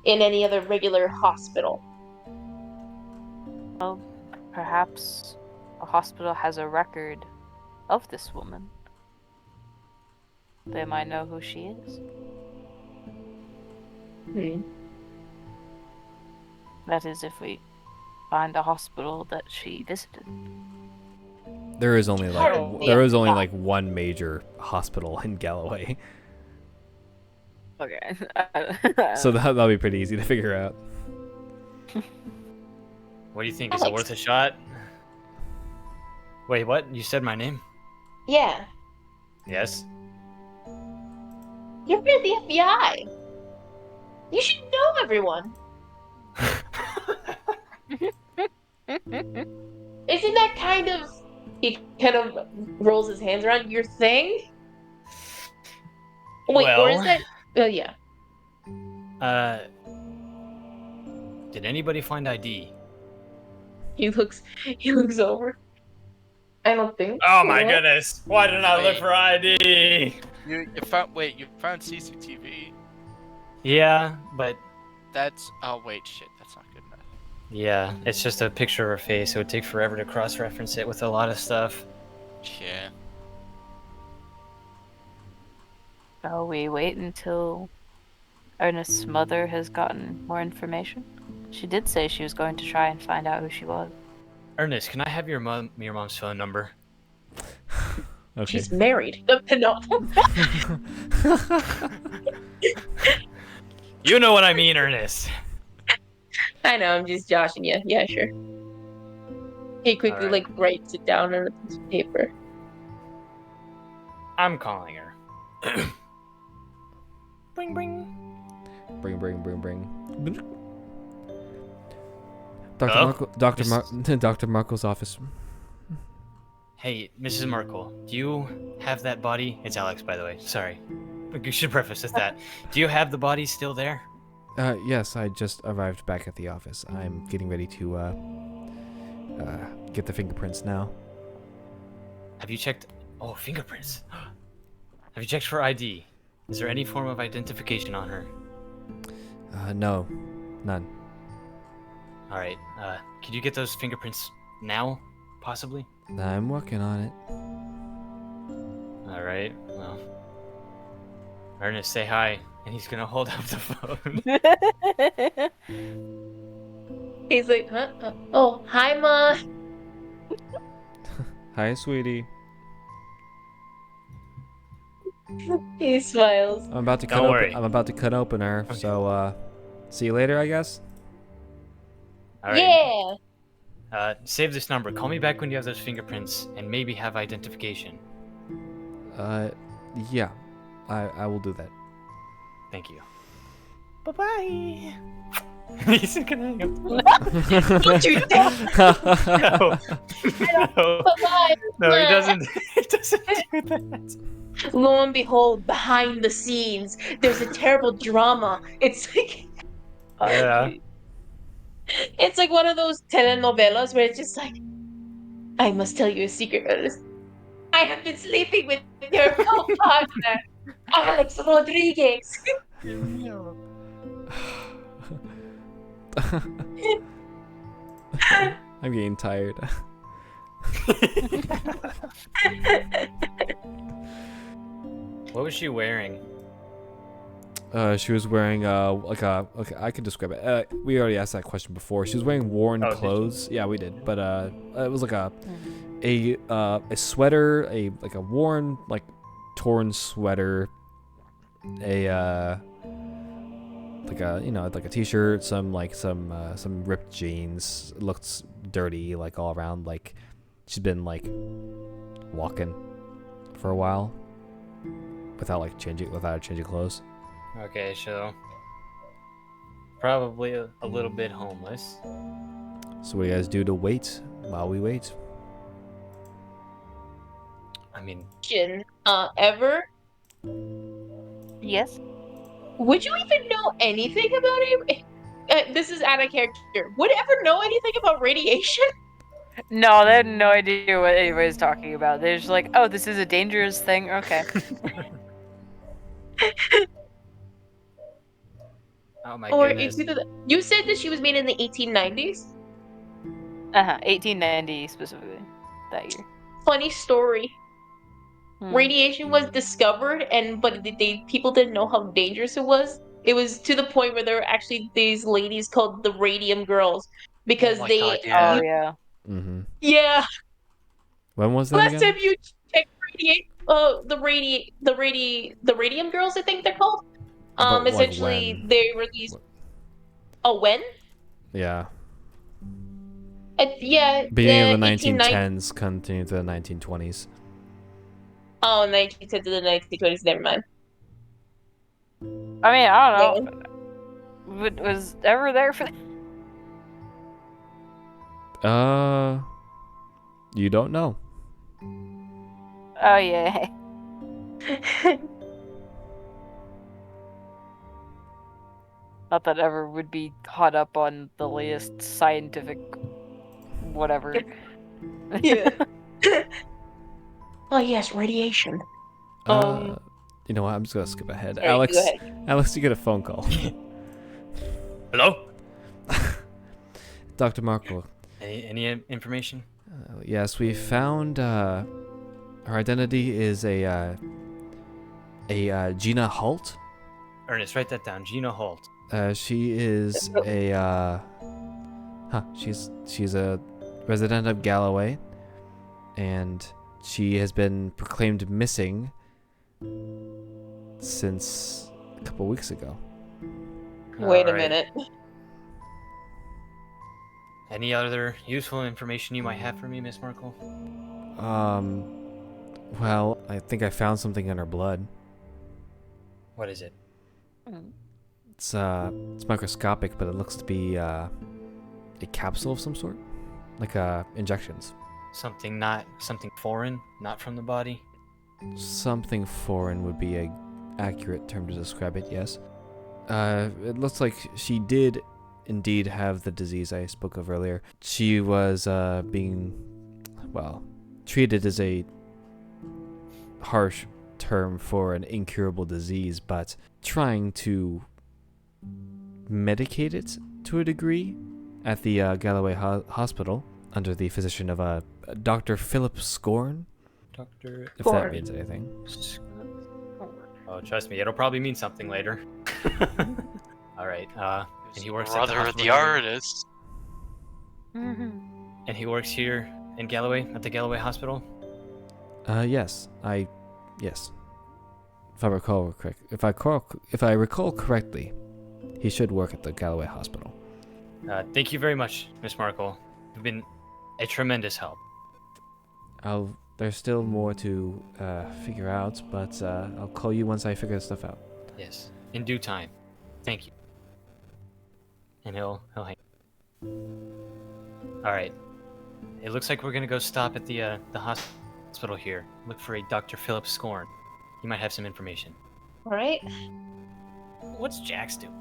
in any other regular hospital. Well, perhaps a hospital has a record of this woman. They might know who she is. That is, if we find the hospital that she visited. There is only Hardly. like one major hospital in Galloway, Okay. so that'll be pretty easy to figure out. What do you think? Is it Alex. worth a shot? Wait, what? You said my name? Yeah, Yes. you're with the FBI. You should know everyone. Isn't that kind of... He kind of rolls his hands around your thing? Wait, or is Well- that... Oh, yeah. Did anybody find ID? He looks over. I don't think. Oh my What? goodness! Why didn't I look Wait. for ID? You found CCTV. Yeah, but Oh wait, shit, that's not good enough. yeah, it's just a picture of her face. It would take forever to cross-reference it with a lot of stuff. Yeah. Shall we wait until Ernest's mother has gotten more information? She did say she was going to try and find out who she was. Ernest, can I have your mom's phone number? Okay. She's married. No. You know what I mean, Ernest. I know, I'm just joshing you. Yeah, sure. He quickly Alright. writes it down on a piece of paper. I'm calling her. Bring, bring. Bring. Hello? Dr. Marco's office. Hey, Mrs. Merkel, do you have that body? It's Alex, by the way. Sorry. You should preface with that. Do you have the body still there? Yes, I just arrived back at the office. I'm getting ready to get the fingerprints now. Have you checked? Oh, fingerprints. Have you checked for ID? Is there any form of identification on her? No, none. All right. Could you get those fingerprints now, possibly? I'm working on it. All right. Well, Ernest, say hi, and he's gonna hold up the phone. He's like, huh? Oh, hi, Ma. Hi, sweetie. He smiles. I'm about to Don't cut worry. open. I'm about to cut open her. Okay. So, see you later, I guess. All right. Yeah. Save this number. Call me back when you have those fingerprints and maybe have identification. Yeah, I will do that. Thank you. Bye-bye. He's gonna hang up. Don't you dare. No. Bye-bye. No, he doesn't. He doesn't do that. Lo and behold, behind the scenes, there's a terrible drama. It's like, Yeah. it's like one of those telenovelas where it's just like, I must tell you a secret, Ernest. I have been sleeping with your co-partner, Alex Rodriguez. I'm getting tired. What was she wearing? She was wearing okay, I could describe it. We already asked that question before. She was wearing worn Oh, did you? clothes. Yeah, we did. But it was like a sweater, a worn torn sweater, a t-shirt, some ripped jeans. It looks dirty all around, she's been walking for a while without changing clothes. Okay, so probably a little bit homeless. So what do you guys do to wait while we wait? I mean, Ever? Yes? Would you even know anything about it? This is out of character. Would ever know anything about radiation? No, they had no idea what anybody's talking about. They're just like, oh, this is a dangerous thing? Okay. oh my Or goodness. it's either you said that she was made in the 1890s? 1890 specifically, that year. Funny story. Hmm. Radiation was discovered, but people didn't know how dangerous it was. It was to the point where there were actually these ladies called the Radium Girls because Oh my they. God, yeah. Oh, yeah. Mm-hmm. Yeah. When was that Last again? time you checked the Radium Girls, I think they're called. But, Essentially, when? they released. Oh, when? Yeah. Yeah. Beginning of the 1890 1910s, continuing to the 1920s. Oh, 1910 to the 1920s. Never mind. I mean, I don't know. Was ever there for You don't know. Oh, yeah. Not that ever would be caught up on the latest scientific whatever. Yeah. Oh yes, radiation. You know what? I'm just gonna skip ahead. Sorry, go ahead. Alex, you get a phone call. Hello? Dr. Markle. Any information? Yes, we found her identity is a Gina Holt. Ernest, write that down. Gina Holt. She is she's a resident of Galloway, and she has been proclaimed missing since a couple weeks ago. Wait a Alright. minute. Any other useful information you might have for me, Miss Markle? Well, I think I found something in her blood. What is it? It's microscopic, but it looks to be a capsule of some sort, like injections. Something foreign, not from the body? Something foreign would be a accurate term to describe it. Yes. It looks like she did indeed have the disease I spoke of earlier. She was being, well, treated as a harsh term for an incurable disease, but trying to medicate it to a degree at the Galloway Hospital under the physician of Dr. Philip Scorn, Doctor. if that Scorn. means anything. Oh, trust me, it'll probably mean something later. Alright, and he works at the Brother of hospital the here. artist. And he works here in Galloway, at the Galloway Hospital? Yes. Yes. If I recall correctly, he should work at the Galloway Hospital. Thank you very much, Miss Markle. You've been a tremendous help. There's still more to figure out, but I'll call you once I figure stuff out. Yes, in due time. Thank you. And he'll hang. All right. It looks like we're gonna go stop at the hospital here. Look for a Dr. Philip Scorn. He might have some information. All right. What's Jax doing?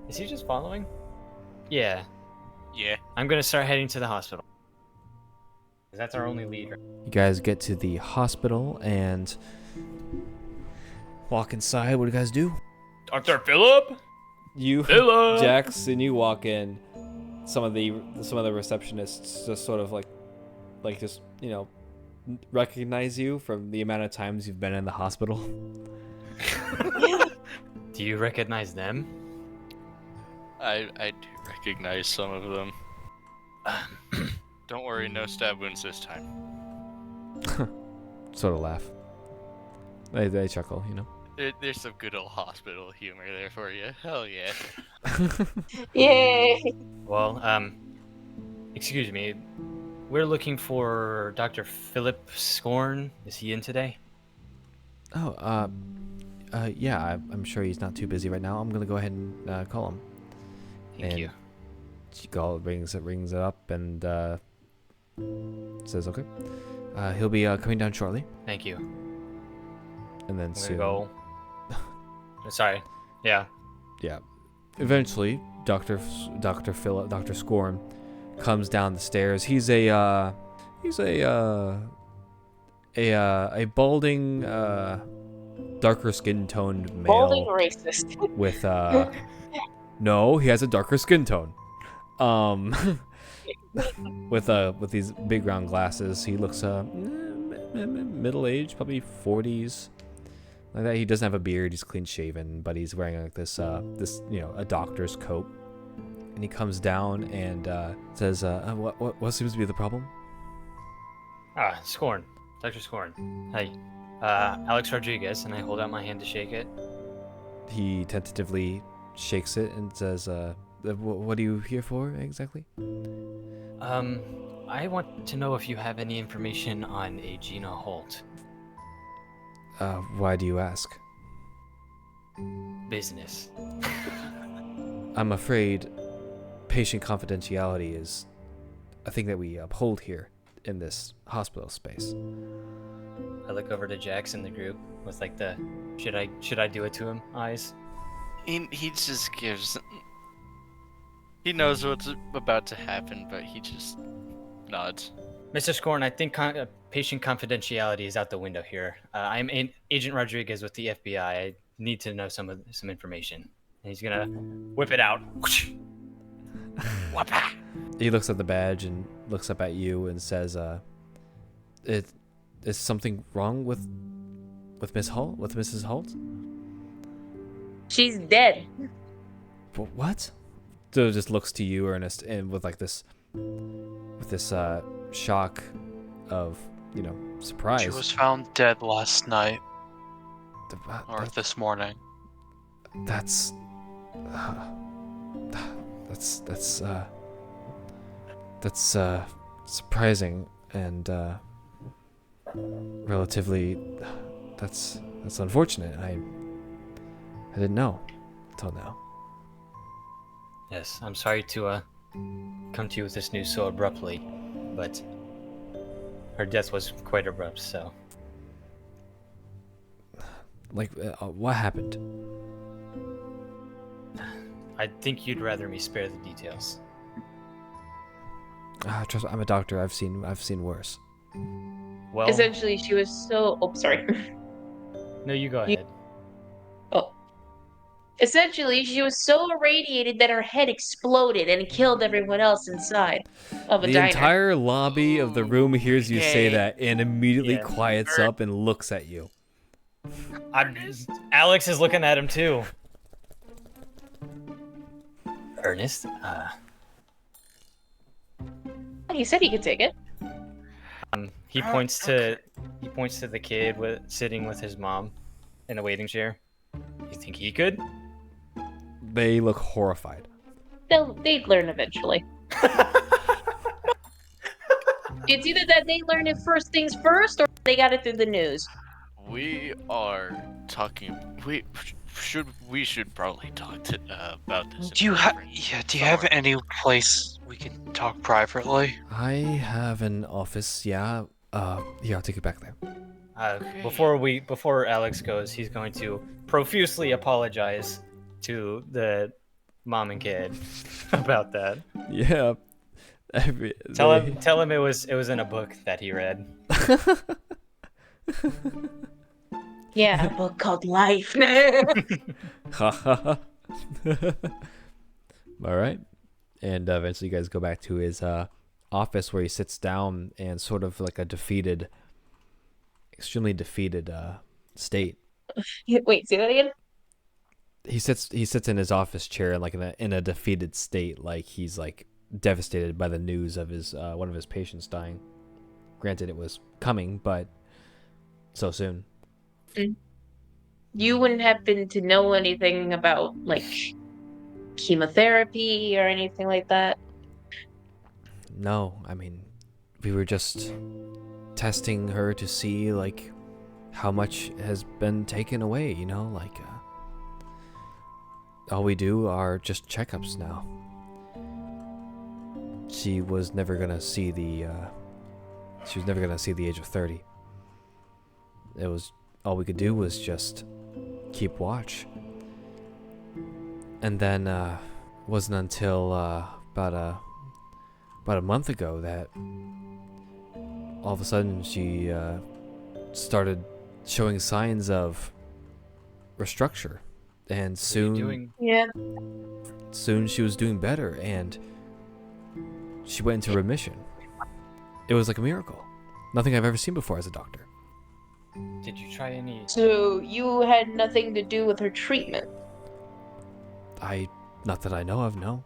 Is he just following? Yeah. Yeah. I'm gonna start heading to the hospital. 'Cause that's our only lead. Right? You guys get to the hospital and walk inside. What do you guys do? Dr. Philip? You, Philip! Jax, and you walk in. Some of the receptionists just sort of like just, you know, recognize you from the amount of times you've been in the hospital. Do you recognize them? I do recognize some of them. Don't worry, no stab wounds this time. Sort of laugh. They chuckle, you know. There's some good old hospital humor there for you. Hell yeah. Yay! Well, excuse me. We're looking for Dr. Philip Scorn. Is he in today? Oh, yeah, I'm sure he's not too busy right now. I'm gonna go ahead and call him. Thank And you. She rings it up and says, okay. He'll be coming down shortly, Thank you. and then I'm soon. gonna go. Sorry. Yeah. Yeah. Eventually, Dr. Scorn comes down the stairs. He's a balding, darker skin toned male Balding racist. with no, he has a darker skin tone. With these big round glasses. He looks middle aged, probably 40s. Like that. He doesn't have a beard. He's clean shaven, but he's wearing like this a doctor's coat. And he comes down and says, "What seems to be the problem?" Scorn. Dr. Scorn. Hi. Alex Rodriguez, and I hold out my hand to shake it. He tentatively shakes it and says, "What are you here for exactly?" I want to know if you have any information on a Gina Holt. Why do you ask? Business. I'm afraid patient confidentiality is a thing that we uphold here in this hospital space. I look over to Jax in the group with like the should I do it to him eyes. He just gives. He knows what's about to happen, but he just nods. Mr. Scorn, I think patient confidentiality is out the window here. I'm Agent Rodriguez with the FBI. I need to know some information. And he's gonna whip it out. Whapa! He looks at the badge and looks up at you and says, "Is something wrong with Miss Holt? With Mrs. Holt?" She's dead. What? So just looks to you, Ernest, and with this shock of, surprise. She was found dead last night or That- this morning. That's surprising and relatively that's unfortunate. I didn't know until now. Yes, I'm sorry to come to you with this news so abruptly, but her death was quite abrupt, so. Like, what happened? I think you'd rather me spare the details. Trust me, I'm a doctor. I've seen worse. Well, Essentially, she was so. Oh, sorry. no, you go ahead. Oh. Essentially, she was so irradiated that her head exploded and killed everyone else inside of a The diner. entire lobby of the room hears you say Okay. that and immediately Yeah. quiets up and looks at you. Alex is looking at him too. Ernest, He said he could take it. he points to the kid sitting with his mom in a waiting chair. You think he could? They look horrified. They'd learn eventually. It's either that they learn it first things first, or they got it through the news. We are talking. We should probably talk to about this. Do you have any place we can talk privately? I have an office, yeah. Here, I'll take you back there. Before Alex goes, he's going to profusely apologize to the mom and kid about that. Yeah. Tell him it was in a book that he read. Yeah, a book called Life. All right. And eventually you guys go back to his office where he sits down and sort of like a extremely defeated state. Wait, say that again? He sits in his office chair like in a defeated state, like he's like devastated by the news of his one of his patients dying. Granted, it was coming, but so soon. You wouldn't happen to know anything about, like, chemotherapy or anything like that? No, I mean, we were just testing her to see like how much has been taken away, like all we do are just checkups now. She was never gonna see the age of 30. It was all we could do was just keep watch. And then wasn't until about a month ago that all of a sudden she started showing signs of restructure, and soon Yeah. she was doing better, and she went into remission. It was like a miracle. Nothing I've ever seen before as a doctor. Did you try any? So you had nothing to do with her treatment? Not that I know of, no.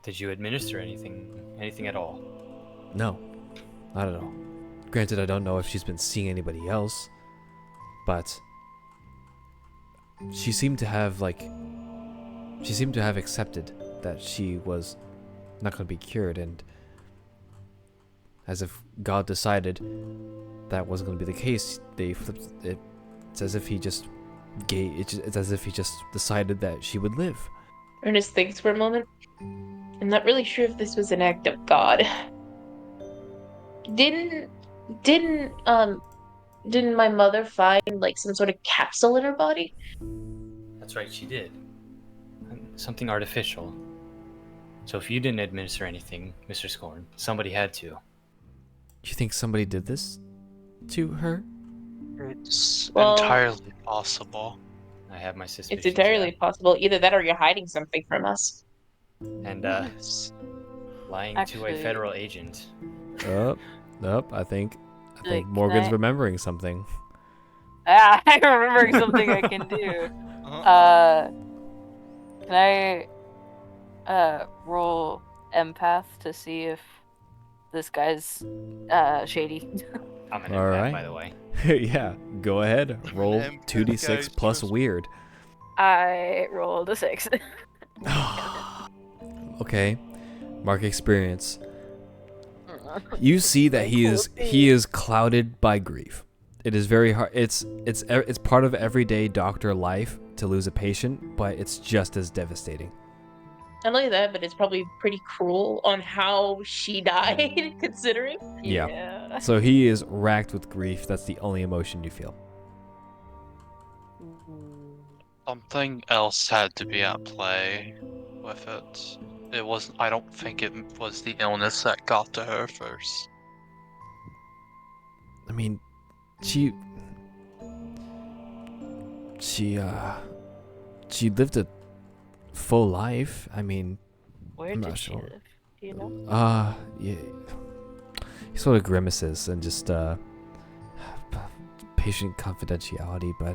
Did you administer anything at all? No, not at all. Granted, I don't know if she's been seeing anybody else, but she seemed to have accepted that she was not going to be cured, and as if God decided that wasn't going to be the case, they flipped it. It's as if he just decided that she would live. Ernest thinks for a moment. I'm not really sure if this was an act of God. Didn't my mother find like some sort of capsule in her body? That's right, she did. Something artificial. So if you didn't administer anything, Mr. Scorn, somebody had to. You think somebody did this to her? It's Well- entirely possible. I have my suspicions. It's entirely possible. Either that or you're hiding something from us. Yeah. And Yes. lying to a Actually- federal agent. Nope. I think Like, Morgan's can I- remembering something. I'm remembering something I can do. Can I roll empath to see if this guy's shady? I'm an All empath, right. by the way. Yeah, go ahead. Roll Empath 2d6 guys, plus trust- weird. I rolled a 6. Okay. Mark experience. You see that he is clouded by grief. It is very hard. It's part of everyday doctor life to lose a patient, but it's just as devastating. Not only that, but it's probably pretty cruel on how she died, considering. Yeah. So he is racked with grief. That's the only emotion you feel. Something else had to be at play with it. It wasn't. I don't think it was the illness that got to her first. I mean, she lived a full life. I mean, Where I'm did not she sure. live? Do you know? yeah. He sort of grimaces and just patient confidentiality, but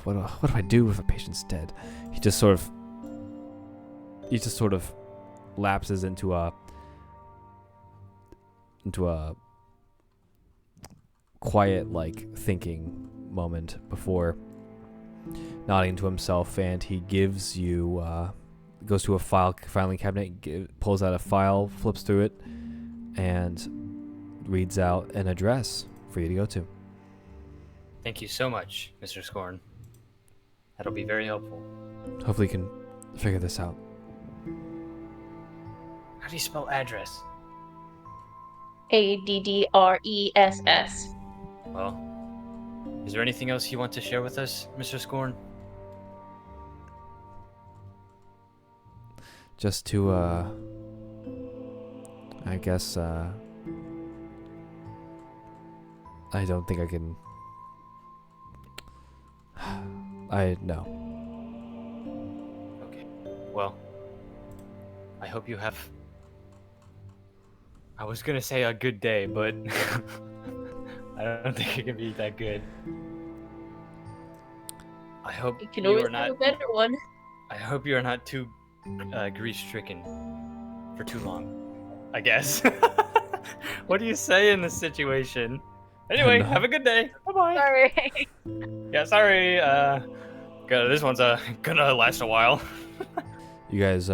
what do I do if a patient's dead? He just sort of lapses into a quiet, like, thinking moment before nodding to himself, and he gives you goes to a filing cabinet, pulls out a file, flips through it, and reads out an address for you to go to. Thank you so much, Mr. Scorn. That'll be very helpful. Hopefully you can figure this out. How do you spell address? ADDRESS. Well, is there anything else you want to share with us, Mr. Scorn? Just to I guess I don't think I can. No. Okay. Well, I hope you have. I was gonna say a good day, but I don't think it can be that good. I hope You can you always are have not. a better one. I hope you are not too grief-stricken for too long. I guess. What do you say in this situation? Anyway, No. have a good day. Bye bye. Sorry. Yeah, sorry. This one's gonna last a while. You guys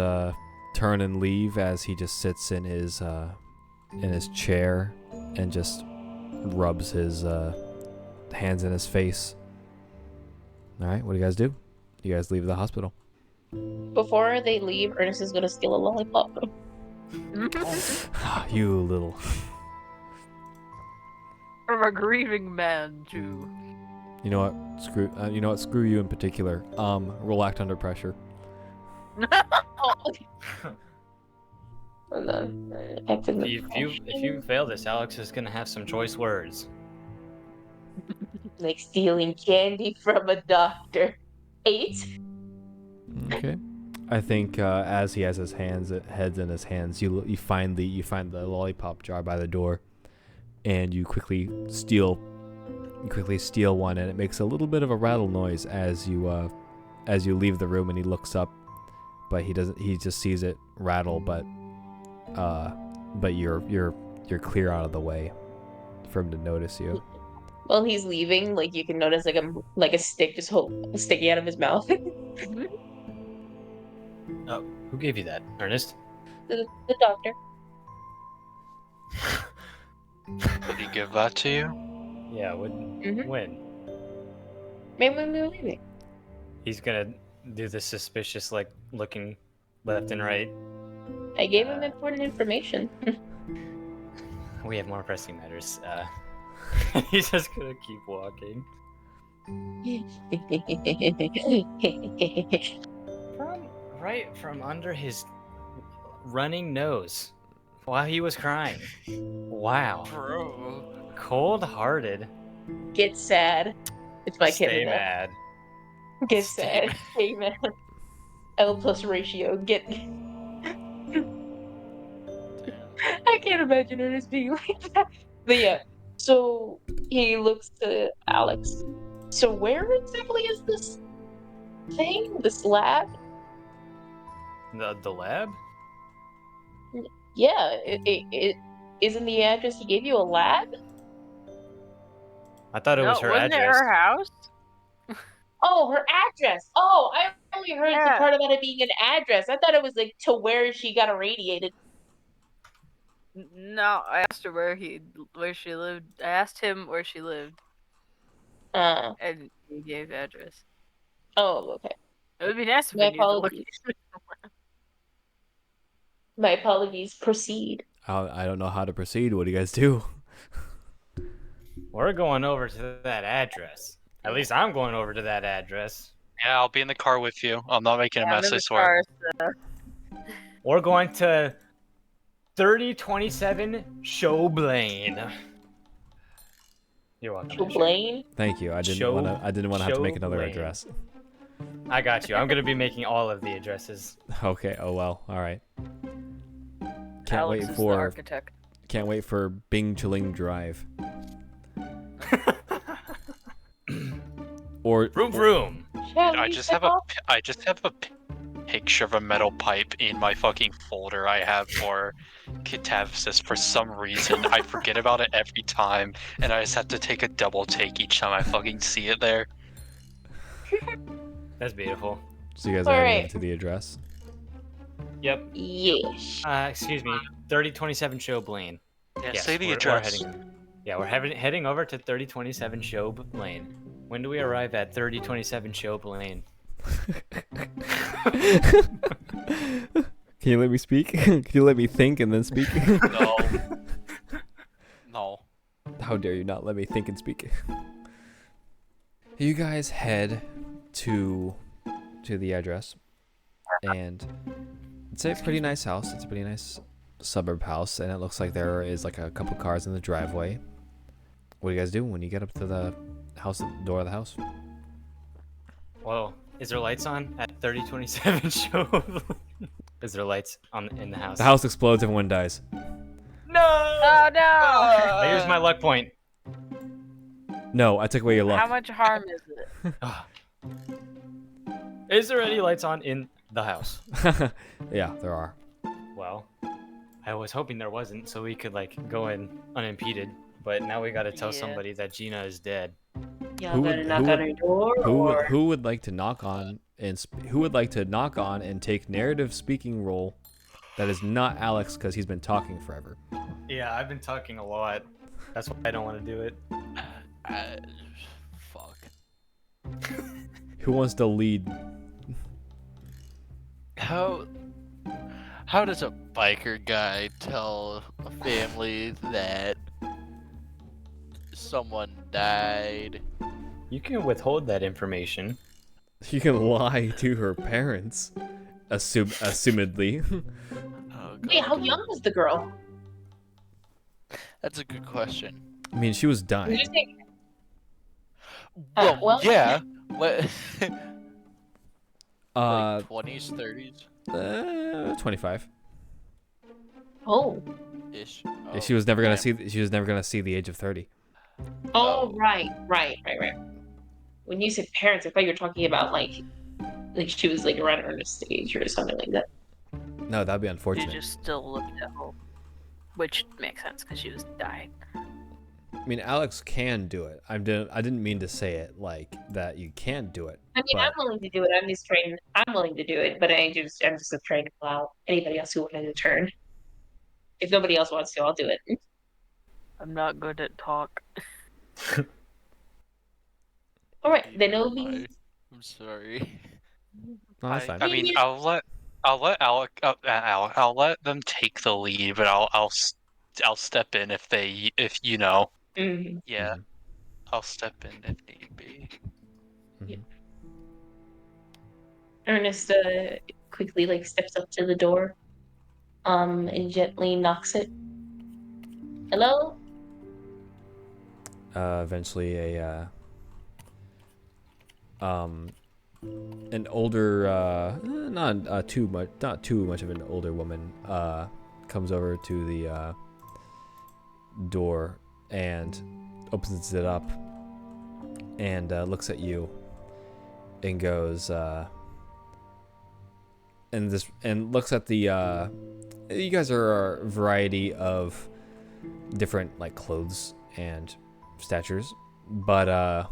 turn and leave as he just sits in his chair and just rubs his hands in his face. All right, what do you guys do? You guys leave the hospital. Before they leave, Ernest is gonna steal a lollipop. You little. From a grieving man to. You know what? Screw you in particular. Roll act under pressure. And then act in the If you fail this, Alex is gonna have some choice words. like stealing candy from a doctor. 8. Okay. I think as he has his heads in his hands, you find the lollipop jar by the door, and you quickly steal one, and it makes a little bit of a rattle noise as you leave the room, and he looks up, but he just sees it rattle, but you're clear out of the way for him to notice you. While he's leaving, like you can notice like a stick just sticking out of his mouth. Oh, who gave you that, Ernest? the doctor. Did he give that to you? Yeah, Mhm. when? Maybe when we were leaving. He's gonna do the suspicious, like, looking left and right. I gave him important information. We have more pressing matters. He's just gonna keep walking. From under his running nose while he was crying. Wow. Bro. Cold-hearted. Get sad. It's my Stay Canada. mad. Get Stay sad. Stay mad. L plus ratio. Get. I can't imagine Ernest being like that. But yeah, so he looks to Alex. So where exactly is this thing? This lab? The lab? Yeah, it isn't the address he gave you a lab? I thought it was No, her wasn't it address. her house? Oh, her address. Oh, I only heard the Yeah. part about it being an address. I thought it was like to where she got irradiated. No, I asked her where she lived. I asked him where she lived, Uh, and he gave the address. oh, okay. It would be nice if My I knew the apologies. location. My apologies. Proceed. I don't know how to proceed. What do you guys do? We're going over to that address. At least I'm going over to that address. Yeah, I'll be in the car with you. I'm not making a I'm mess, in I the swear. car, We're going to 3027 Showblane. You're welcome. To Blaine? Thank you. I didn't Show- want to. I didn't want to have to make show another blame. address. I got you. I'm gonna be making all of the addresses. Okay. Oh well. All right. Can't Alex wait is the for. architect. Can't wait for Bing Chilling Drive. Or Vroom vroom. Shall I we just step have a off? picture of a metal pipe in my fucking folder I have for Katabasis. For some reason, I forget about it every time, and I just have to take a double take each time I fucking see it there. That's beautiful. so you guys All are heading right. over to the address. Yep. Yes. Excuse me. 3027 Showblane. Yeah, Yes, say the we're address. heading over to 3027 Showblane. When do we arrive at 3027 Showblane? Can you let me speak? Can you let me think and then speak? No. No. How dare you not let me think and speak? You guys head to the address, and it's a pretty nice house. It's a pretty nice suburb house, and it looks like there is like a couple cars in the driveway. What do you guys do when you get up to the house, door of the house? Whoa. Is there lights on at 3027 Showblane? Is there lights on in the house? The house explodes. Everyone dies. No! Oh no! Here's my luck point. No, I took away your How luck. much harm is it? Is there any lights on in the house? Yeah, there are. Well, I was hoping there wasn't, so we could like go in unimpeded. But now we gotta tell Yeah. somebody that Gina is dead. Y'all Who gonna would- knock who on would- her door, or Who would like to knock on who would like to knock on and take narrative speaking role? That is not Alex because he's been talking forever. Yeah, I've been talking a lot. That's why I don't want to do it. Fuck. Who wants to lead? How does a biker guy tell a family that someone died? You can withhold that information. You can lie to her parents, assumedly. Oh, wait, how God. young was the girl? That's a good question. I mean, she was Did dying. you say Well, well- yeah. What? Uh, Like 20s, 30s 25. oh? ish. Yeah, she was never gonna see. She was never gonna see the age of 30. Oh, Oh. right. When you said parents, I thought you were talking about like she was like around her stage or something like that. No, that'd be She unfortunate. just still looked at home, which makes sense because she was dying. I mean, Alex can do it. I didn't mean to say it like that. You can't do it. I mean, But- I'm willing to do it. I'm willing to do it, but I'm just trying to allow anybody else who wanted to turn. If nobody else wants to, I'll do it. I'm not good at talk. All right, then it'll Neither am be. I. I'm sorry. No, that's fine. I mean, I'll let I'll let them take the lead, but I'll step in if you know. Mhm. Yeah, Mhm. I'll step in if need be. Mhm. Ernest quickly like steps up to the door, and gently knocks it. Hello? Eventually, an older, not too much of an older woman, comes over to the door and opens it up and looks at you and goes, and looks at the. You guys are a variety of different like clothes and statures, but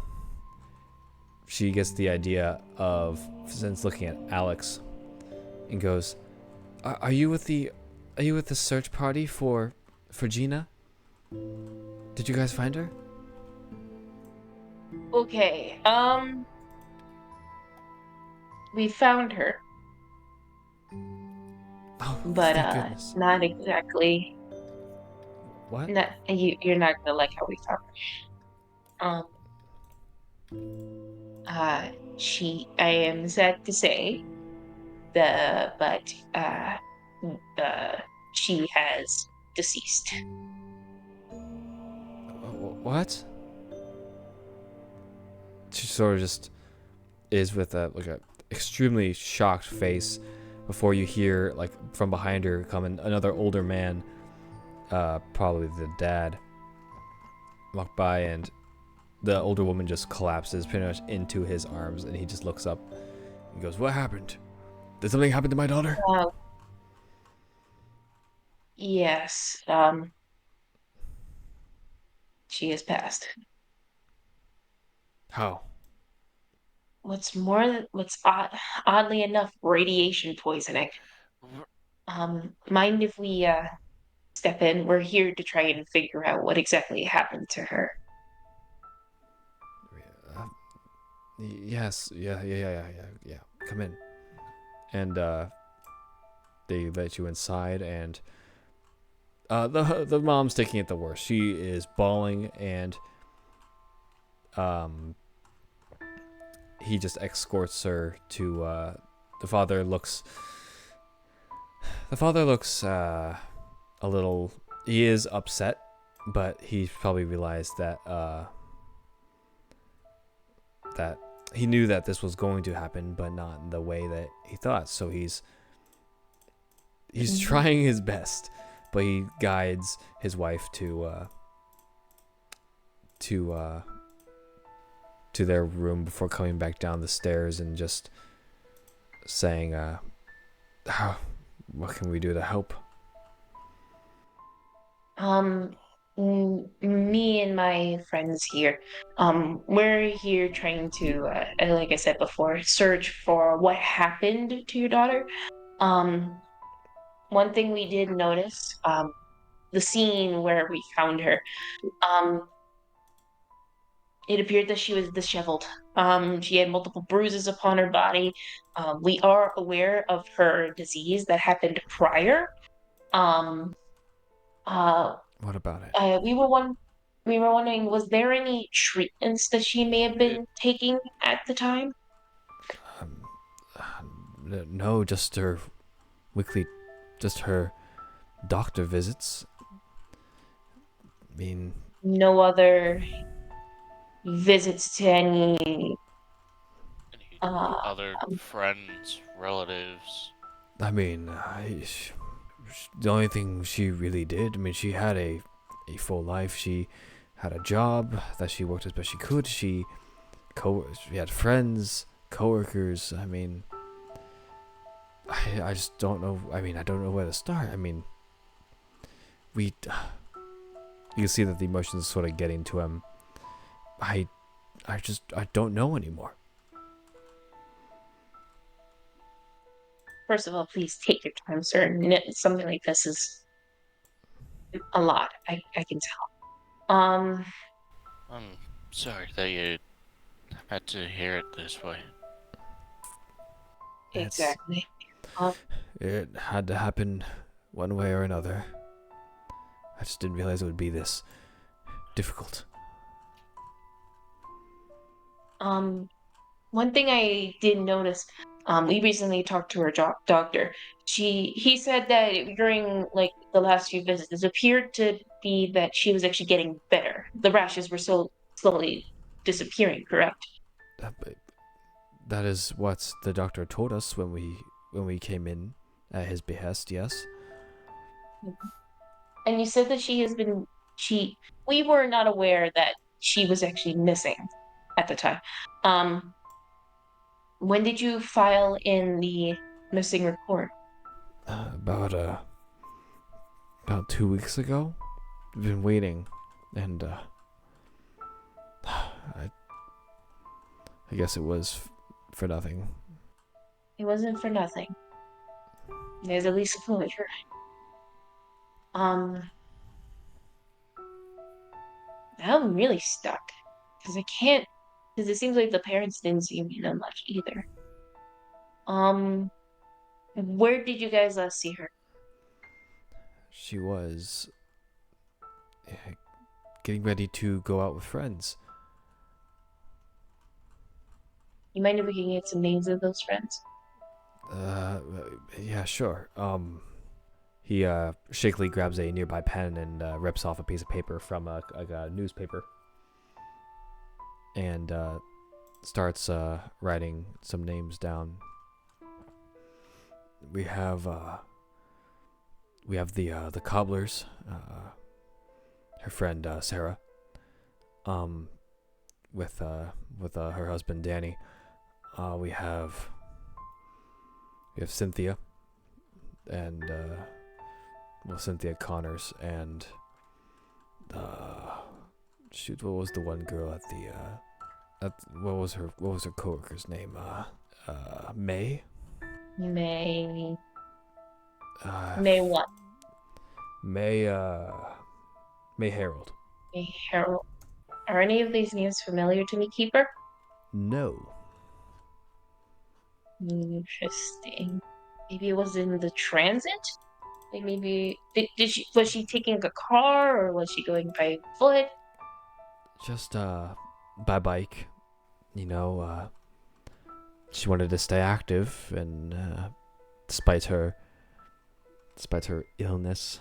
she gets the idea of, since looking at Alex, and goes, are you with the search party for Gina? Did you guys find her? Okay. We found her, Oh, but thank goodness. not exactly. What? Not you're not gonna like how we found her. I am sad to say, but she has deceased. What? She sort of just is with a extremely shocked face before you hear like from behind her come another older man, probably the dad, walk by, and the older woman just collapses pretty much into his arms, and he just looks up and goes, "What happened? Did something happen to my daughter?" Uh, yes. She has passed. How? Oddly enough, radiation poisoning. Mind if we step in? We're here to try and figure out what exactly happened to her. Uh, yes. Yeah. Come in. And they let you inside, and the mom's taking it the worst. She is bawling, and he just escorts her to the father looks a little, he is upset, but he probably realized that that he knew that this was going to happen, but not in the way that he thought. So he's trying his best, but he guides his wife to their room before coming back down the stairs and just saying, what can we do to help? Me and my friends here, we're here trying to, like I said before, search for what happened to your daughter. One thing we did notice, the scene where we found her, um, it appeared that she was disheveled. She had multiple bruises upon her body. We are aware of her disease that happened prior. Um, uh, What about it? we were wondering, was there any treatments that she may have been taking at the time? Um, no, just her weekly, just her doctor visits. I mean, No other visits to any Any uh other friends, relatives? the only thing she really did, she had a full life. She had a job that she worked as best she could. She had friends, coworkers. I just don't know. I don't know where to start. You can see that the emotions sort of getting to him. I don't know anymore. First of all, please take your time, sir. Something like this is a lot. I can tell. I'm sorry that you had to hear it this way. It's Exactly. It had to happen one way or another. I just didn't realize it would be this difficult. one thing I did notice, we recently talked to her doctor. He said that during like the last few visits, it appeared to be that she was actually getting better. The rashes were so slowly disappearing, correct? But that is what the doctor told us when we came in at his behest. Yes. And you said that she we were not aware that she was actually missing at the time. Um, when did you file in the missing report? About 2 weeks ago. We've been waiting, and I guess it was for nothing. It wasn't for nothing. There's at least a closure. Um, I'm really stuck because I can't. Because it seems like the parents didn't seem to know much either. Um, where did you guys last see her? She was getting ready to go out with friends. You mind if we can get some names of those friends? Yeah, sure. He shakily grabs a nearby pen and rips off a piece of paper from a newspaper and starts writing some names down. We have the cobblers, her friend Sarah, with her husband Danny. We have Cynthia and Cynthia Connors and shoot, what was the one girl what was her coworker's name? May. May. Uh, May what? May Harold. May Harold. Are any of these names familiar to me, Keeper? No. Interesting. Maybe it was in the transit? Like maybe was she taking a car or was she going by foot? Just by bike. You know, she wanted to stay active, and despite her illness.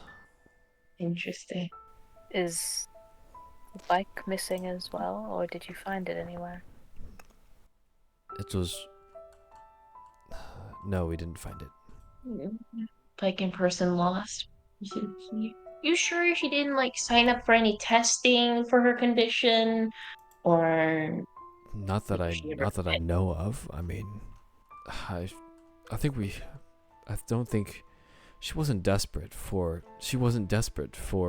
Interesting. Is the bike missing as well, or did you find it anywhere? It was. No, we didn't find it. Like in person lost. You sure she didn't like sign up for any testing for her condition, or Not that I know of. I mean, I think I don't think she wasn't desperate for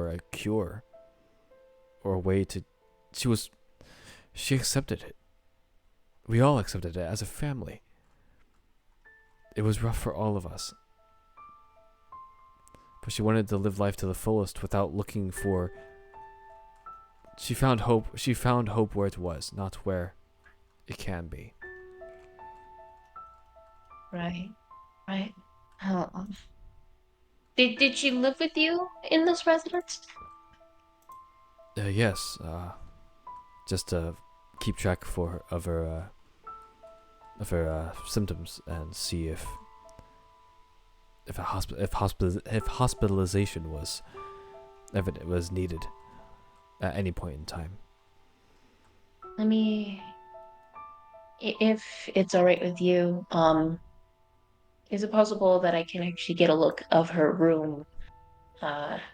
a cure or a way to. She accepted it. We all accepted it as a family. It was rough for all of us. But she wanted to live life to the fullest without looking for. She found hope where it was, not where it can be. right, right. Oh. Did she live with you in this residence? Yes. Just to keep track of her symptoms and see if hospitalization was needed at any point in time. Let me, if it's all right with you, is it possible that I can actually get a look of her room?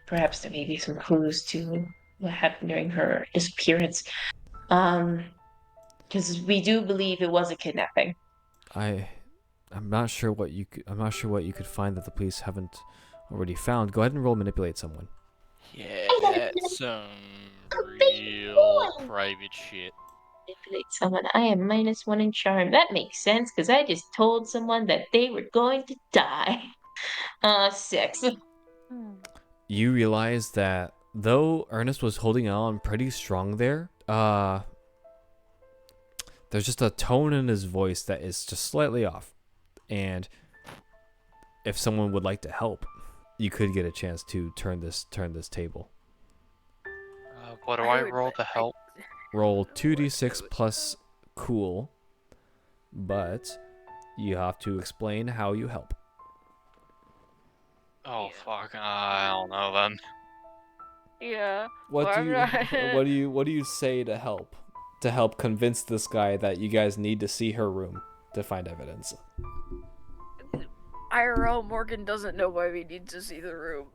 Perhaps there may be some clues to what happened during her disappearance. Because we do believe it was a kidnapping. I'm not sure what you could find that the police haven't already found. Go ahead and roll manipulate someone. Yeah, that's some real private shit. Manipulate someone. I am -1 in charm. That makes sense because I just told someone that they were going to die. 6. You realize that though Ernest was holding on pretty strong there, there's just a tone in his voice that is just slightly off. And if someone would like to help, you could get a chance to turn this table. What do I roll to help? Roll 2d6 plus cool, but you have to explain how you help. Oh fuck! I don't know then. Yeah. What Well, do I'm you not- what do you say to help? To help convince this guy that you guys need to see her room to find evidence. IRL Morgan doesn't know why we need to see the room.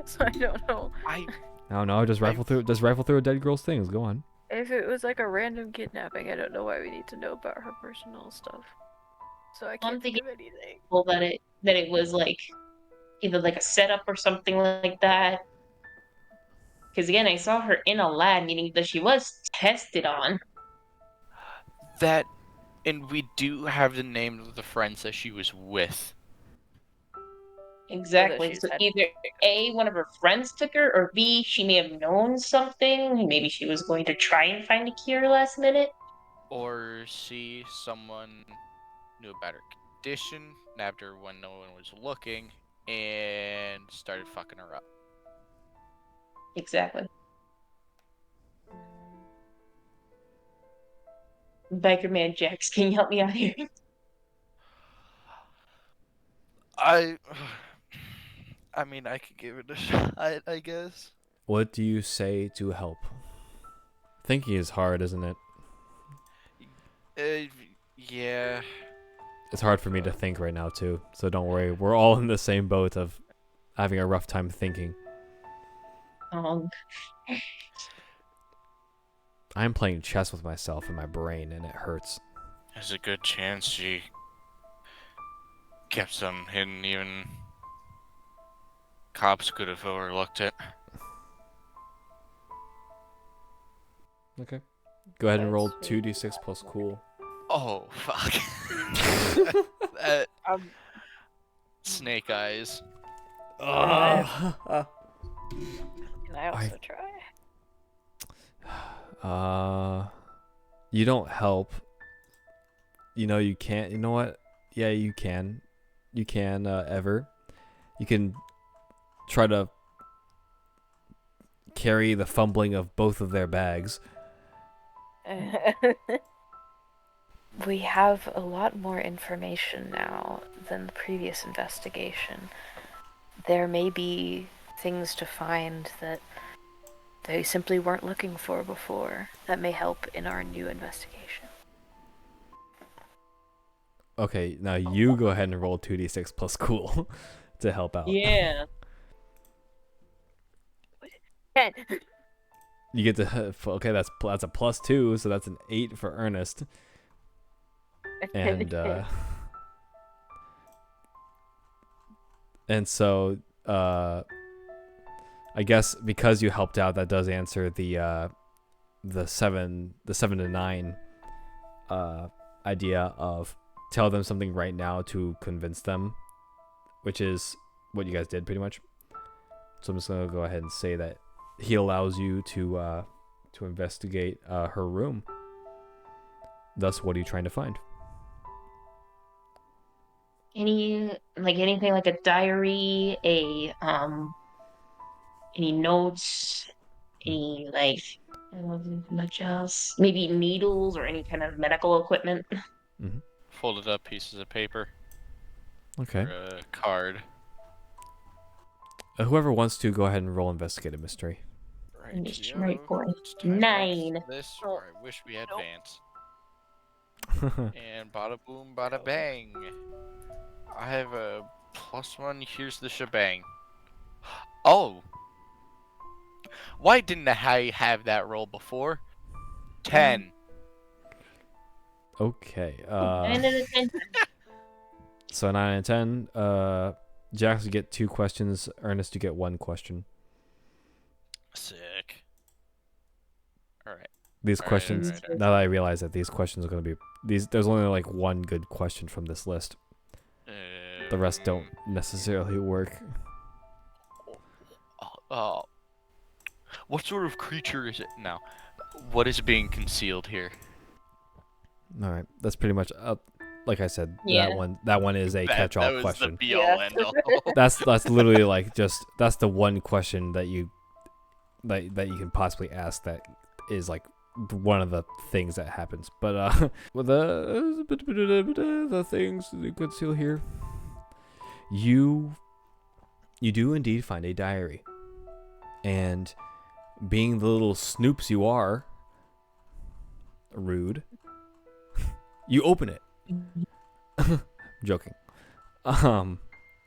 So I don't know. I don't know, just rifle through a dead girl's things. Go on. If it was like a random kidnapping, I don't know why we need to know about her personal stuff. So I can't think of anything. Well, that it was like either like a setup or something like that. Because again, I saw her in a lab, meaning that she was tested on. That, and we do have the name of the friends that she was with. Exactly. she's So had- either A, one of her friends took her, or B, she may have known something. Maybe she was going to try and find a cure last minute. Or C, someone knew about her condition, nabbed her when no one was looking, and started fucking her up. Exactly. Biker Man Jax, can you help me out here? I mean, I could give it a shot, I guess. What do you say to help? Thinking is hard, isn't it? Yeah. It's hard for me to think right now too, so don't worry. We're all in the same boat of having a rough time thinking. I'm playing chess with myself in my brain, and it hurts. There's a good chance she kept some hidden, even cops could have overlooked it. Okay. Go ahead and roll That's 2d6 plus cool. Oh, fuck. Um, Snake eyes. Ugh. Can I also try? You don't help. You know you can't. You know what? Yeah, you can. You can, Ever. You can try to carry the fumbling of both of their bags. We have a lot more information now than the previous investigation. There may be things to find that they simply weren't looking for before that may help in our new investigation. Okay, now you go ahead and roll 2d6 plus cool to help out. Yeah. 10. You get to okay. That's a +2, so that's an 8 for Ernest. And so I guess because you helped out, that does answer the 7 to 9 idea of tell them something right now to convince them, which is what you guys did pretty much. So I'm just gonna go ahead and say that he allows you to investigate her room. Thus, what are you trying to find? Anything like a diary, any notes, any like I don't know much else. Maybe needles or any kind of medical equipment. Folded up pieces of paper. Okay. Or a card. Whoever wants to, go ahead and roll investigative mystery. Mystery for Let's try and 9. fix This, or I wish we had Vance. And bada boom, bada bang. I have a +1. Here's the shebang. Oh. Why didn't I have that roll before? 10. Okay. 9 out of 10. So 9 and 10. Jax, you get 2 questions. Ernest, you get 1 question. Sick. Alright. These Alright, questions. alright, alright. Now that I realize that these questions are going to be there's only like 1 good question from this list. The rest don't necessarily work. What sort of creature is it now? What is being concealed here? All right, that's pretty much like I said. Yeah. That one is a catch-all that was question. The be-all end-all. That's literally like that's the one question that you can possibly ask that is like one of the things that happens. But with the things you could see here, you do indeed find a diary, and being the little snoops you are, rude, you open it. Joking. The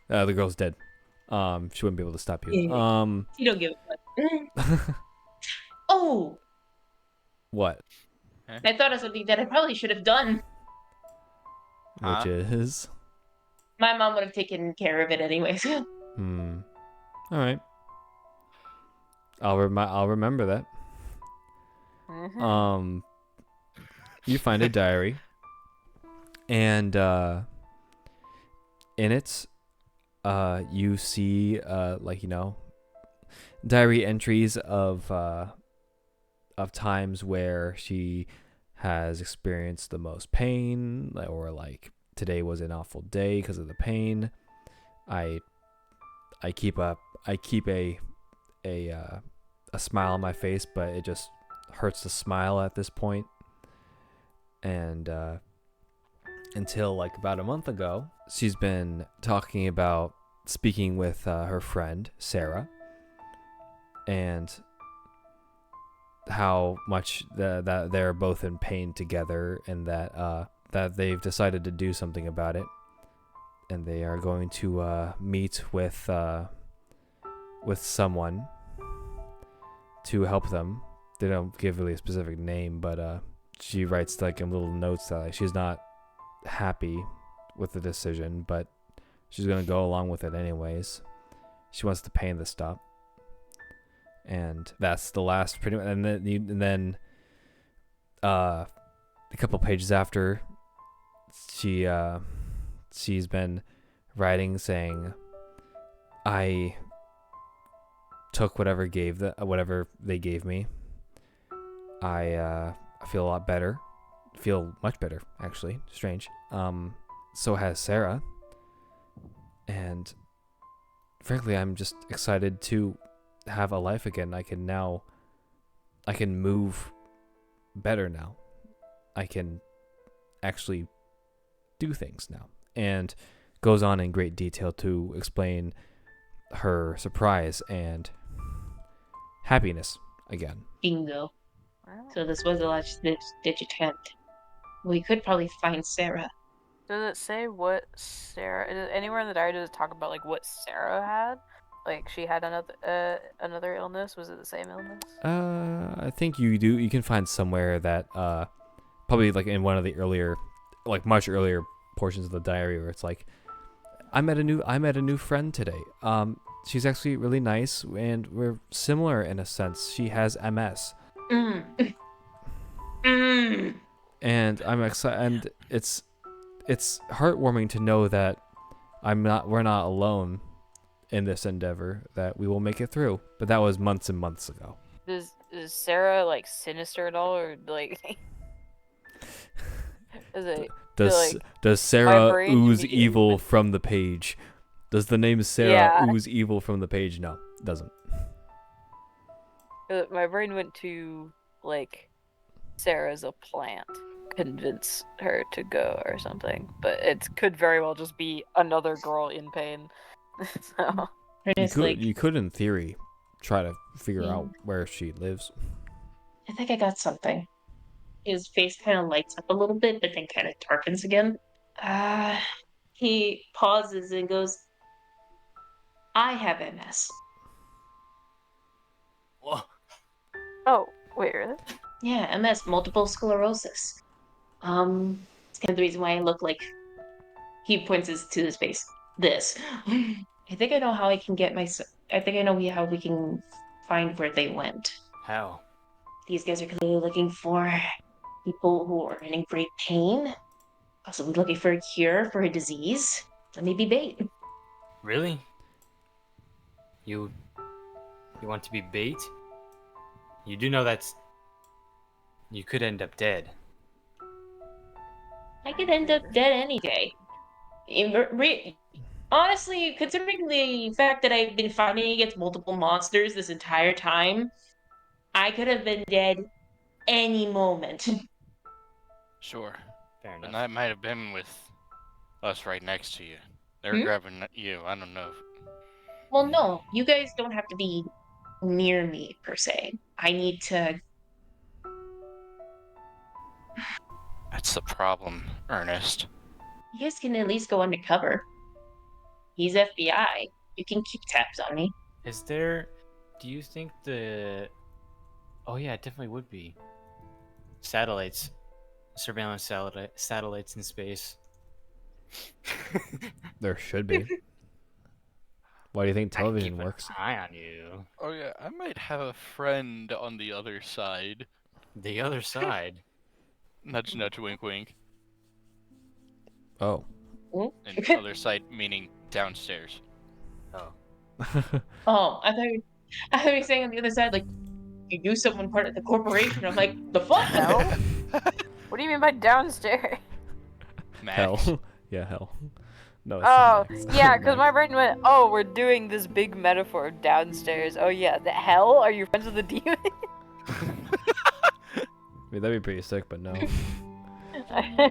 girl's dead. She wouldn't be able to stop you. You don't give a fuck. Oh, What? I thought of something that I probably should have done. Huh? Which is? My mom would have taken care of it anyways. All right. I'll remember that. Mhm. You find a diary, and in it, you see diary entries of times where she has experienced the most pain, or like today was an awful day because of the pain. I keep a smile on my face, but it just hurts to smile at this point. And until like about a month ago, she's been talking about speaking with her friend Sarah, and how much that they're both in pain together, and that they've decided to do something about it, and they are going to meet with someone to help them. They don't give really a specific name, but she writes like in little notes that like, she's not happy with the decision, but she's gonna go along with it anyways. She wants the pain to stop, and that's the last pretty much. And then a couple pages after, she's been writing saying, I took whatever they gave me. I feel a lot better. Feel much better, actually. Strange. So has Sarah. And frankly, I'm just excited to have a life again. I can move better now. I can actually do things now. And goes on in great detail to explain her surprise and happiness again. Bingo. Wow. So this was a last ditch attempt. We could probably find Sarah. Does it say what Sarah? Anywhere in the diary does it talk about like what Sarah had? Like she had another illness. Was it the same illness? I think you do. You can find somewhere that probably like in one of the earlier, like much earlier portions of the diary, where it's like, I met a new friend today. She's actually really nice, and we're similar in a sense. She has MS. And I'm excited, and it's heartwarming to know that we're not alone in this endeavor, that we will make it through. But that was months and months ago. Is Sarah like sinister at all, or like is it? Does Sarah brain ooze immediately evil went- from the page? Does the name Sarah ooze evil from the page? No, it doesn't. My brain went to like Sarah's a plant. Convince her to go or something, but it could very well just be another girl in pain. So You could, in theory, try to figure out where she lives. I think I got something. His face kind of lights up a little bit, but then kind of darkens again. He pauses and goes, I have MS. Whoa. oh wait, really? Yeah, MS, multiple sclerosis. It's kind of the reason why I look like. He points to his face. This. I think I know how I can get I think I know how we can find where they went. How? These guys are clearly looking for people who are in great pain, possibly looking for a cure for a disease. Let me be bait. Really? You want to be bait? You do know you could end up dead. I could end up dead any day. Honestly, considering the fact that I've been fighting against multiple monsters this entire time, I could have been dead any moment. Sure. Fair And enough. that might have been with us right next to you. They're Hmm? grabbing you. I don't know. Well, no, you guys don't have to be near me per se. I need to. That's the problem, Ernest. You guys can at least go undercover. He's FBI. You can keep tabs on me. Is there? Do you think the? Oh yeah, it definitely would be. Satellites, surveillance satellites in space. There should be. Why do you think I can television keep works? an eye on you. Oh yeah, I might have a friend on the other side. The other side. Nudge, nudge, wink, wink. Oh. And other side meaning downstairs. Oh. Oh, I thought you were saying on the other side, like, you knew someone part of the corporation. I'm like, the fuck? No. What do you mean by downstairs? Max. Hell. Yeah, hell. No, it's Oh, Max. yeah, because my Max. brain went, oh, we're doing this big metaphor of downstairs. Oh, yeah, the hell? Are you friends with the demon? I mean, that'd be pretty sick, but no. I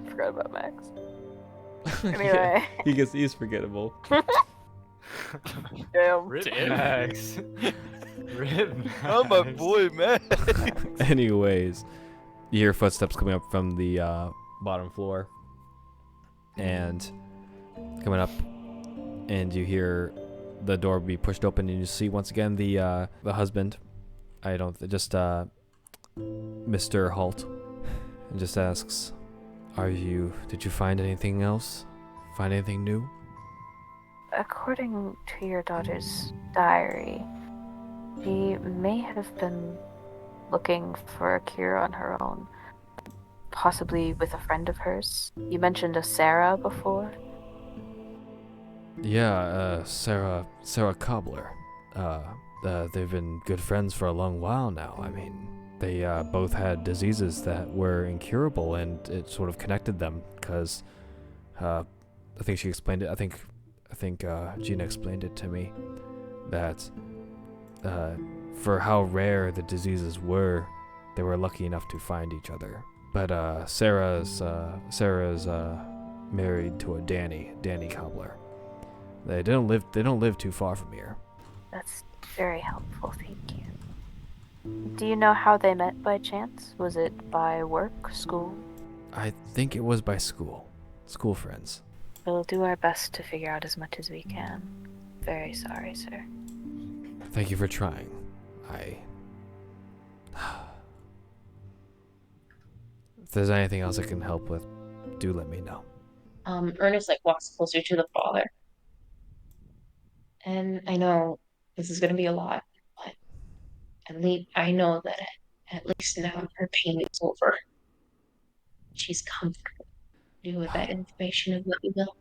forgot about Max. Yeah, Anyway. he's forgettable. Damn. Rip Damn. Max. Rip Max. Oh my boy, Max. Anyways, you hear footsteps coming up from the bottom floor, and coming up, and you hear the door be pushed open, and you see once again the husband. Just Mr. Halt, and just asks, did you find anything else? Find anything new? According to your daughter's diary, she may have been looking for a cure on her own, possibly with a friend of hers. You mentioned a Sarah before. Yeah, Sarah Cobbler. They've been good friends for a long while now. I mean, they both had diseases that were incurable, and it sort of connected them. Because I think she explained it. I think Gina explained it to me that for how rare the diseases were, they were lucky enough to find each other. But Sarah's married to a Danny Cobbler. They don't live too far from here. That's very helpful, thank you. Do you know how they met by chance? Was it by work, school? I think it was by school friends. We'll do our best to figure out as much as we can. Very sorry, sir. Thank you for trying. If there's anything else I can help with, do let me know. Ernest like walks closer to the father. And I know this is gonna be a lot, but at least I know that at least now her pain is over. She's comfortable. Do with that information of what you will.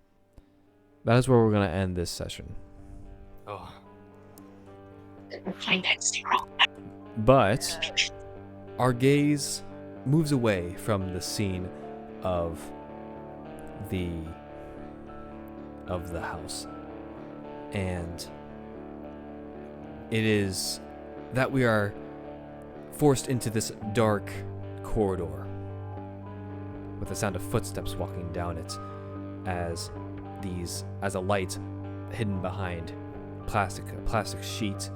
That is where we're gonna end this session. Oh. Find that zero. But our gaze moves away from the scene of the house, and it is that we are forced into this dark corridor with the sound of footsteps walking down it, as a light hidden behind a plastic sheet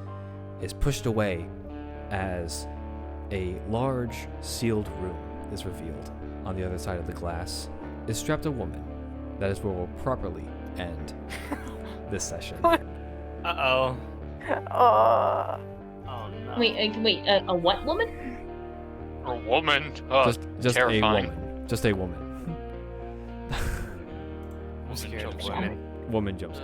is pushed away, as a large sealed room is revealed. On the other side of the glass is strapped a woman. That is where we'll properly end this session. Uh-oh. Oh. Oh no. Wait, a what woman? A woman. Oh, Just terrifying. a woman. Just a woman. I'm scared of jumps women. Woman jumps.